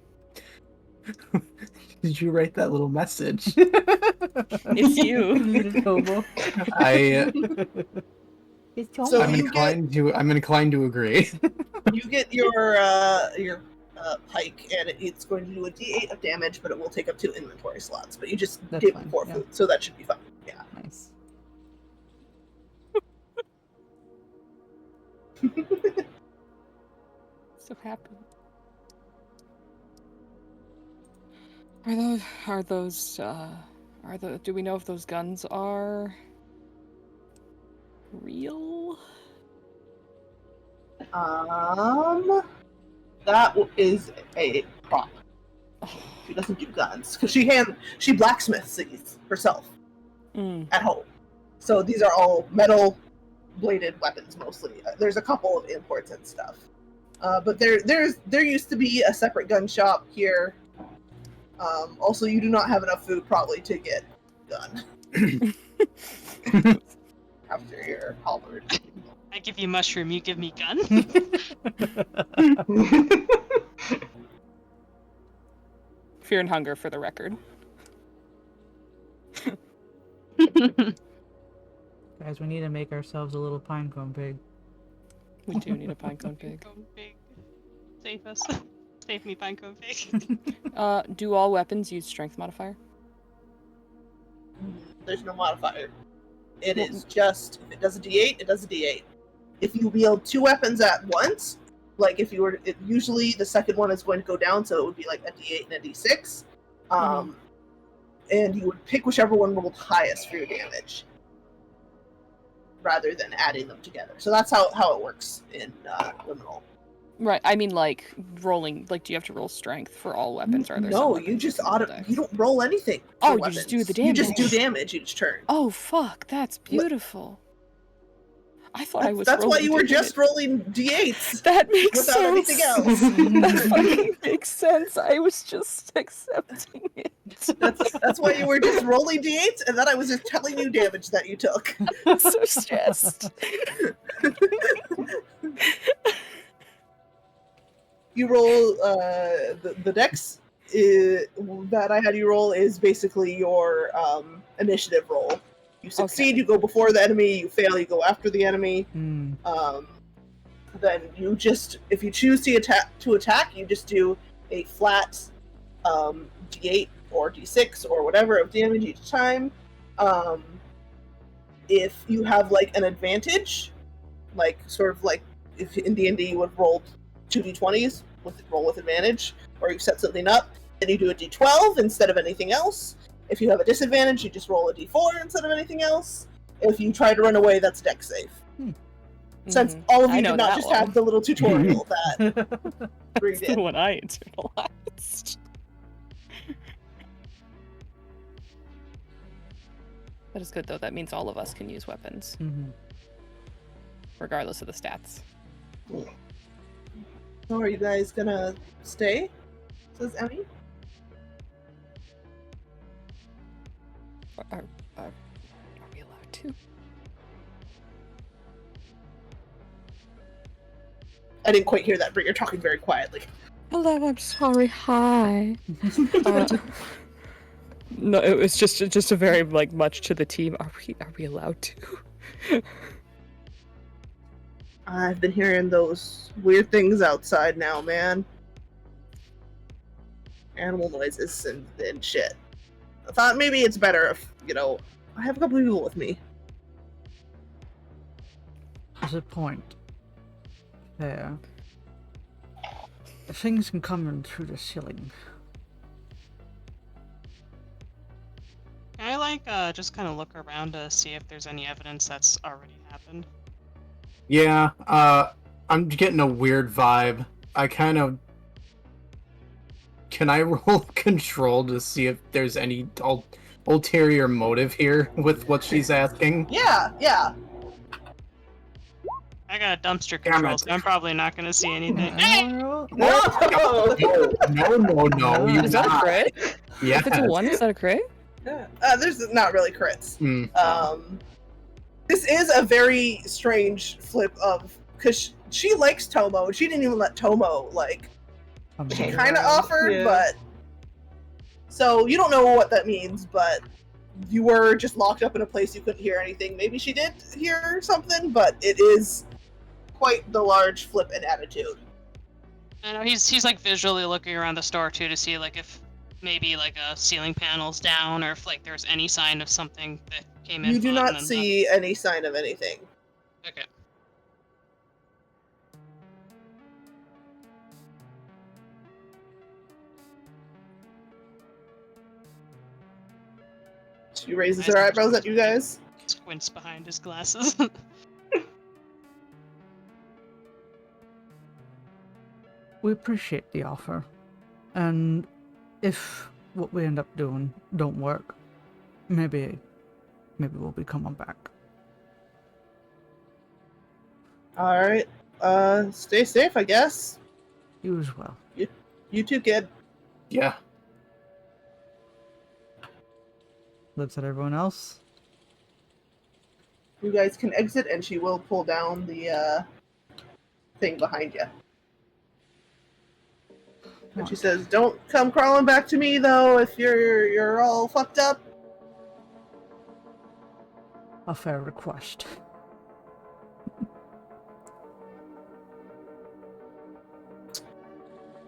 Did you write that little message? It's you. Muted Tomo. It's Tomo. So I'm you inclined to agree. You get your pike, and it's going to do a D8 of damage, but it will take up 2 inventory slots. But you just That's give fine, 4 yeah. food, so that should be fine. Yeah. Nice. So happy. Do we know if those guns are real? That is a prop. She doesn't do guns because she blacksmiths these herself at home. So these are all metal bladed weapons mostly. There's a couple of imports and stuff. But there used to be a separate gun shop here. Also, you do not have enough food probably to get gun after your halberd. I give you mushroom, you give me gun. Fear and hunger, for the record. Guys, we need to make ourselves a little pinecone pig. We do need a pinecone pig. Pinecone pig. Save us. Save me, pinecone pig. Do all weapons use strength modifier? There's no modifier. It is just, if it does a D8, it does a D8. If you wield 2 weapons at once, Like if you were, usually the second one is going to go down, so it would be like a D8 and a D6. And you would pick whichever one rolled highest for your damage, rather than adding them together. So that's how it works in Liminal. Right. I mean, like rolling. Like, do you have to roll strength for all weapons? Or are there some No, weapons you just can roll dex? you don't roll anything. Oh, for you weapons. just do the You just do damage. damage each turn. Oh fuck, that's beautiful. I thought I was. That's why rolling you were damage. just rolling D8s. That makes without sense. anything else. That fucking makes sense. I was just accepting it. That's why you were just rolling D8s, and then I was just telling you damage that you took. I'm so stressed. You roll the dex that I had you roll is basically your initiative roll. You succeed, you go before the enemy. You fail, you go after the enemy. Then you just, if you choose to attack, you just do a flat D8 or D6 or whatever of damage each time. If you have like an advantage, like sort of like if in D&D you would roll 2d20s roll with advantage, or you set something up, then you do a d12 instead of anything else. If you have a disadvantage, you just roll a d4 instead of anything else. If you try to run away, that's dex save. Since all of you did not just have the little tutorial that Bree That's did. the one I internalized. That is good though. That means all of us can use weapons, regardless of the stats. So are you guys gonna stay? Says Emmy. Are we allowed to? I didn't quite hear that, Bree. You're talking very quietly. Hello, I'm sorry. Hi. No, it was just a very like much to the team. Are we allowed to? I've been hearing those weird things outside now, man. Animal noises and shit. I thought maybe it's better if, I have a couple people with me. There's a point there. Things can come in through the ceiling. Can I just kind of look around to see if there's any evidence that's already happened? Yeah, I'm getting a weird vibe. Can I roll control to see if there's any ulterior motive here with what she's asking? Yeah. I got a dumpster control, so I'm probably not going to see anything. No! You Is that a not. crit? Yes. If it's a 1, is that a crit? There's not really crits. This is a very strange flip of, because she likes Tomo. She didn't even let Tomo she kind of offered, but so you don't know what that means, but you were just locked up in a place you couldn't hear anything. Maybe she did hear something, but it is quite the large flip in attitude. I know he's like visually looking around the store too to see if maybe a ceiling panel's down or if there's any sign of something that came in. You do not see any sign of anything. Okay. She raises her eyebrows at you guys. Squints behind his glasses. We appreciate the offer, and if what we end up doing don't work, maybe we'll be coming back. All right. Stay safe, I guess. You as well. You too, kid. Yeah. Looks at everyone else. You guys can exit, and she will pull down the thing behind you. And she says, "Don't come crawling back to me, though, if you're all fucked up." A fair request.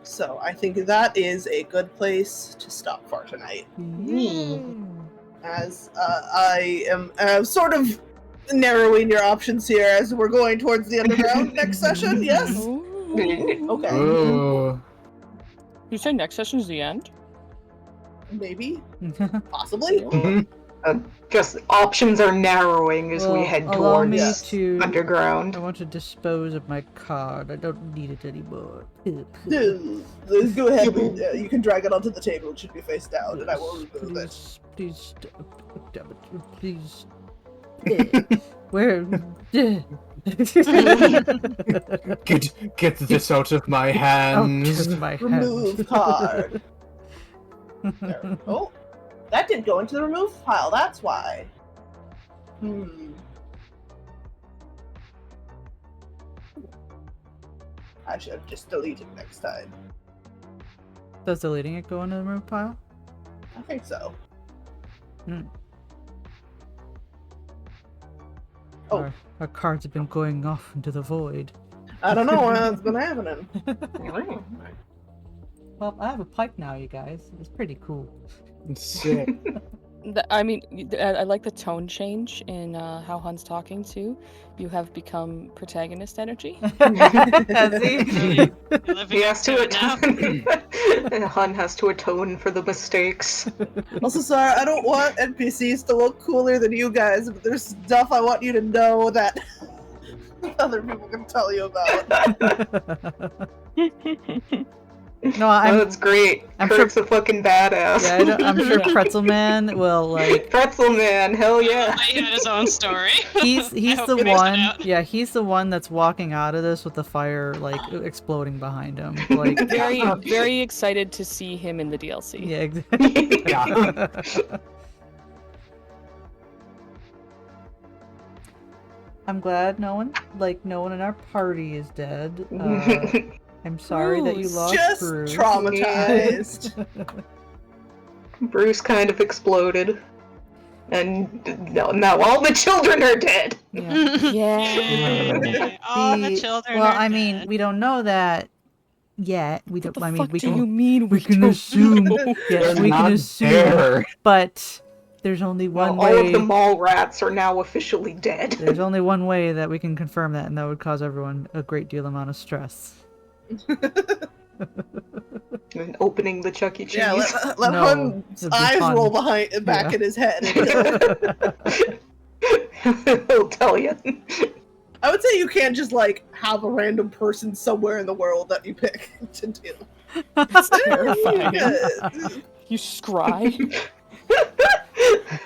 So I think that is a good place to stop for tonight. As I am sort of narrowing your options here as we're going towards the underground next session. Yes. Ooh. Okay, Ooh. You say next session's the end? maybe, possibly. Just options are narrowing as we Well, head allow me towards to. underground. I want to dispose of my card. I don't need it anymore. Dude, let's go ahead. You can drag it onto the table. It should be face down, and I will remove it. Please, damn it, please. Where? Get this out of my hands. Out of my Remove hand. card. There. Oh, that didn't go into the remove pile. That's why. I should have just deleted next time. Does deleting it go into the remove pile? I think so. Oh. Our cards have been going off into the void. I don't know what's been happening. Well, I have a pipe now, you guys. It's pretty cool. Sick. I mean, I like the tone change in how Hun's talking too. You have become protagonist energy. Has he? He has to atone. Hun has to atone for the mistakes. Also, sorry, I don't want NPCs to look cooler than you guys, but there's stuff I want you to know that other people can tell you about. No, That's great. I'm Kurt's a fucking badass. Yeah, I'm sure Pretzel Man will like. Pretzel Man, hell yeah. He had his own story. He's hope the he makes it one. out. Yeah, he's the one that's walking out of this with the fire like exploding behind him. Like Very excited to see him in the DLC. yeah, exactly. Yeah. I'm glad no one in our party is dead. I'm sorry that you Bruce. lost Just Bruce. traumatized. Bruce kind of exploded. And now all the children are dead. Yeah. Yeah. All the children Well, are I mean, dead. we don't know that yet. We don't. What the I mean, fuck we do can. you mean we can don't assume. know? Yes, They're we not can assume. there. But there's only one All way. of the mall rats are now officially dead. There's only one way that we can confirm that, and that would cause everyone a great deal amount of stress. And opening the Chuck E. Cheese. Yeah, let No, Hun's it'd be eyes fun. roll back Yeah. in his head. He'll tell you. I would say you can't just like have a random person somewhere in the world that you pick to do. That's terrifying. Good. You scry.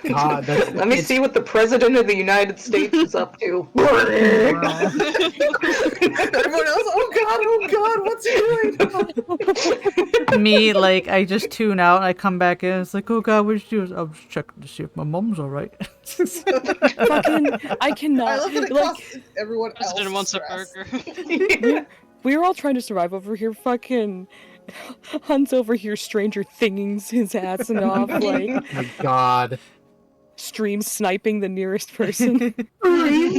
God, Let me see what the President of the United States is up to. Everyone else, oh god, what's he doing? Me, like, I just tune out, and I come back in, it's like, oh god, where'd you do? I was checking to see if my mom's alright. Fucking, I cannot. I love that it like, costs everyone else President wants stress. a burger. we're all trying to survive over here. Fucking Hun's over here, stranger thingings his ass and off, like my God. stream sniping the nearest person.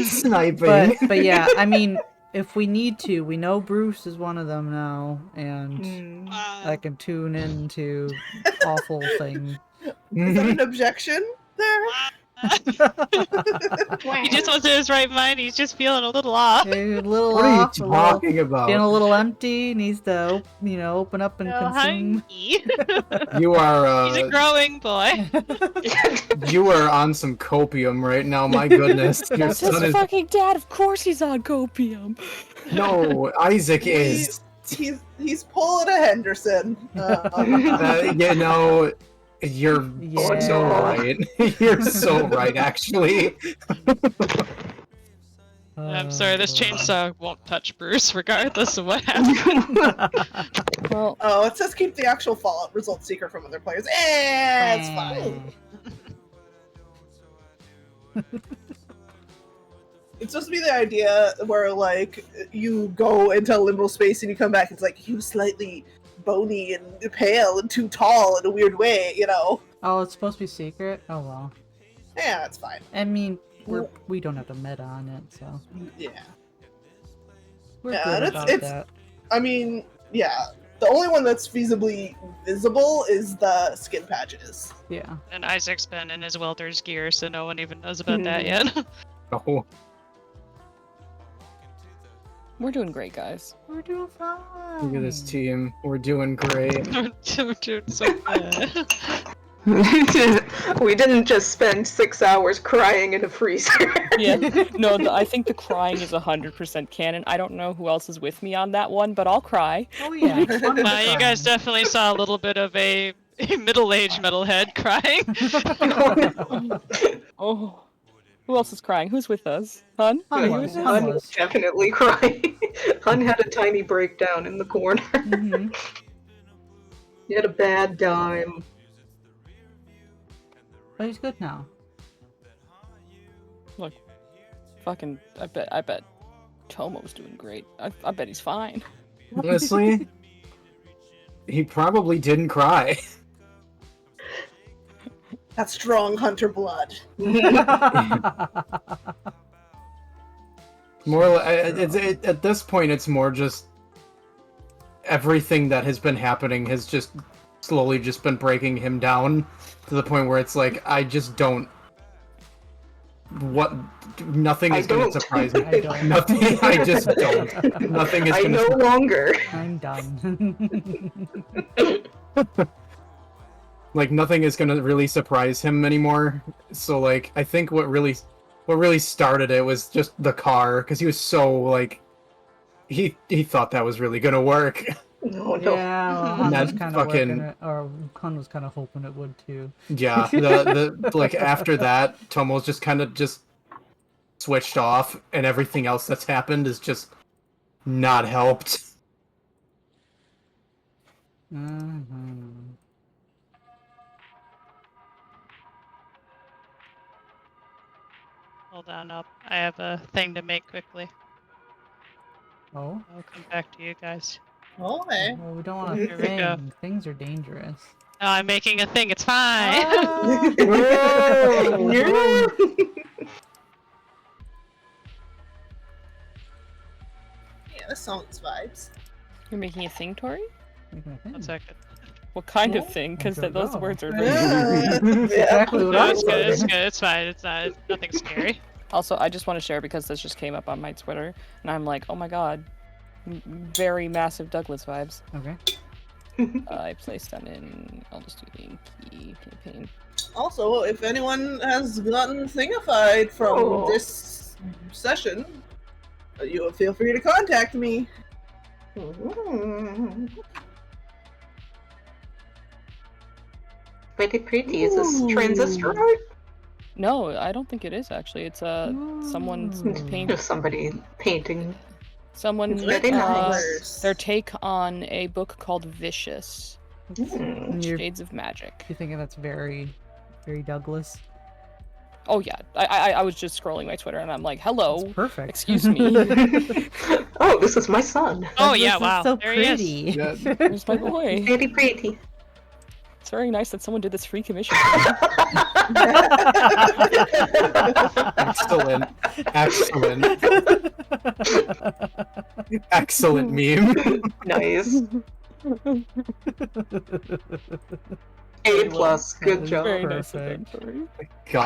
Sniping. but yeah, I mean, if we need to, we know Bruce is one of them now, and I can tune into awful thing. Is that an objection there? He just wasn't in his right mind. He's just feeling a little off. A little What are you off, talking about? feeling a little empty, needs to, open up and Oh, consume. hungry. You are He's a growing boy. you are on some copium right now. My goodness, your That's his son is. fucking dad. Of course he's on copium. No, Isaac is. He's pulling a Henderson. You know, you're Yeah. so right. You're so right, actually. I'm sorry, this chainsaw won't touch Bruce regardless of what happens. Well, Oh, it says keep the actual Fallout results secret from other players. It's fine. It's supposed to be the idea where, like, you go into a liminal space and you come back, it's like, he was slightly bony and pale and too tall in a weird way, you know? Oh, it's supposed to be secret? Oh well. Yeah, that's fine. I mean, we don't have to meta on it, so Yeah. we're Yeah, good and about it's- that. I mean, yeah. The only one that's feasibly visible is the skin patches. Yeah. And Isaac's been in his welder's gear, so no one even knows about that yet. Oh, We're doing great, guys. We're doing fine. Look at this team. We're doing great. Dude, so bad. We didn't just spend 6 hours crying in a freezer. Yeah. No, I think the crying is 100% canon. I don't know who else is with me on that one, but I'll cry. Oh yeah. it's fun with You guys crying. definitely saw a little bit of a middle-aged metalhead crying. Oh. Who else is crying? Who's with us? Hun? Hun Are you was, with us? Hun Hun was. was definitely crying. Hun had a tiny breakdown in the corner. Mhm. He had a bad time. But he's good now. Look. Fucking, I bet Tomo's doing great. I bet he's fine. Honestly, he probably didn't cry. That's strong hunter blood. More, at this point, it's more just everything that has been happening has just slowly just been breaking him down to the point where it's like I just don't. Nothing is going to surprise me. I don't. Nothing. I just don't. Nothing is I going no to. longer. I'm done. Like nothing is going to really surprise him anymore. So like I think what really started it was just the car because he was so like he thought that was really going to work. No, no. Yeah, well, Han That was kind of fucking- working it, or Han was kind of hoping it would too. Yeah, the like after that, Tomo's just kind of just switched off, and everything else that's happened is just not helped. Mm-hmm. Hold on up. I have a thing to make quickly. Oh, I'll come back to you guys. Okay. well, we don't want Here to we go. thing. Things are dangerous. No, I'm making a thing. It's fine. Ah! No. Yeah, this song's vibes. You're making a thing, Tori? One second. What kind of What? thing? Because I don't those know. words are. Yeah. That's exactly what No, I it's was good. It's wondering. good. It's fine. It's not. Nothing scary. Also, I just want to share because this just came up on my Twitter, and I'm like, oh my god, very massive Douglas vibes. Okay. I placed them in. I'll just do the key campaign. Also, if anyone has gotten thingified from Oh. this session, you feel free to contact me. Pretty pretty. Is this transistor art? No, I don't think it is actually. It's someone's Ooh. paint. Just somebody painting. Someone It's very nice. their take on a book called Vicious: Mm. You're, Shades of Magic. you're thinking that's very, very Douglas. Oh yeah, I was just scrolling my Twitter and I'm like, hello, It's perfect. excuse me. Oh, this is my son. Oh Douglas yeah! is Wow. so There he is. pretty. Yeah. Where's my boy? Pretty pretty. It's very nice that someone did this free commission. Excellent, excellent meme. Nice. A+. Good job. Very nice of Perfect. them, Tori. God.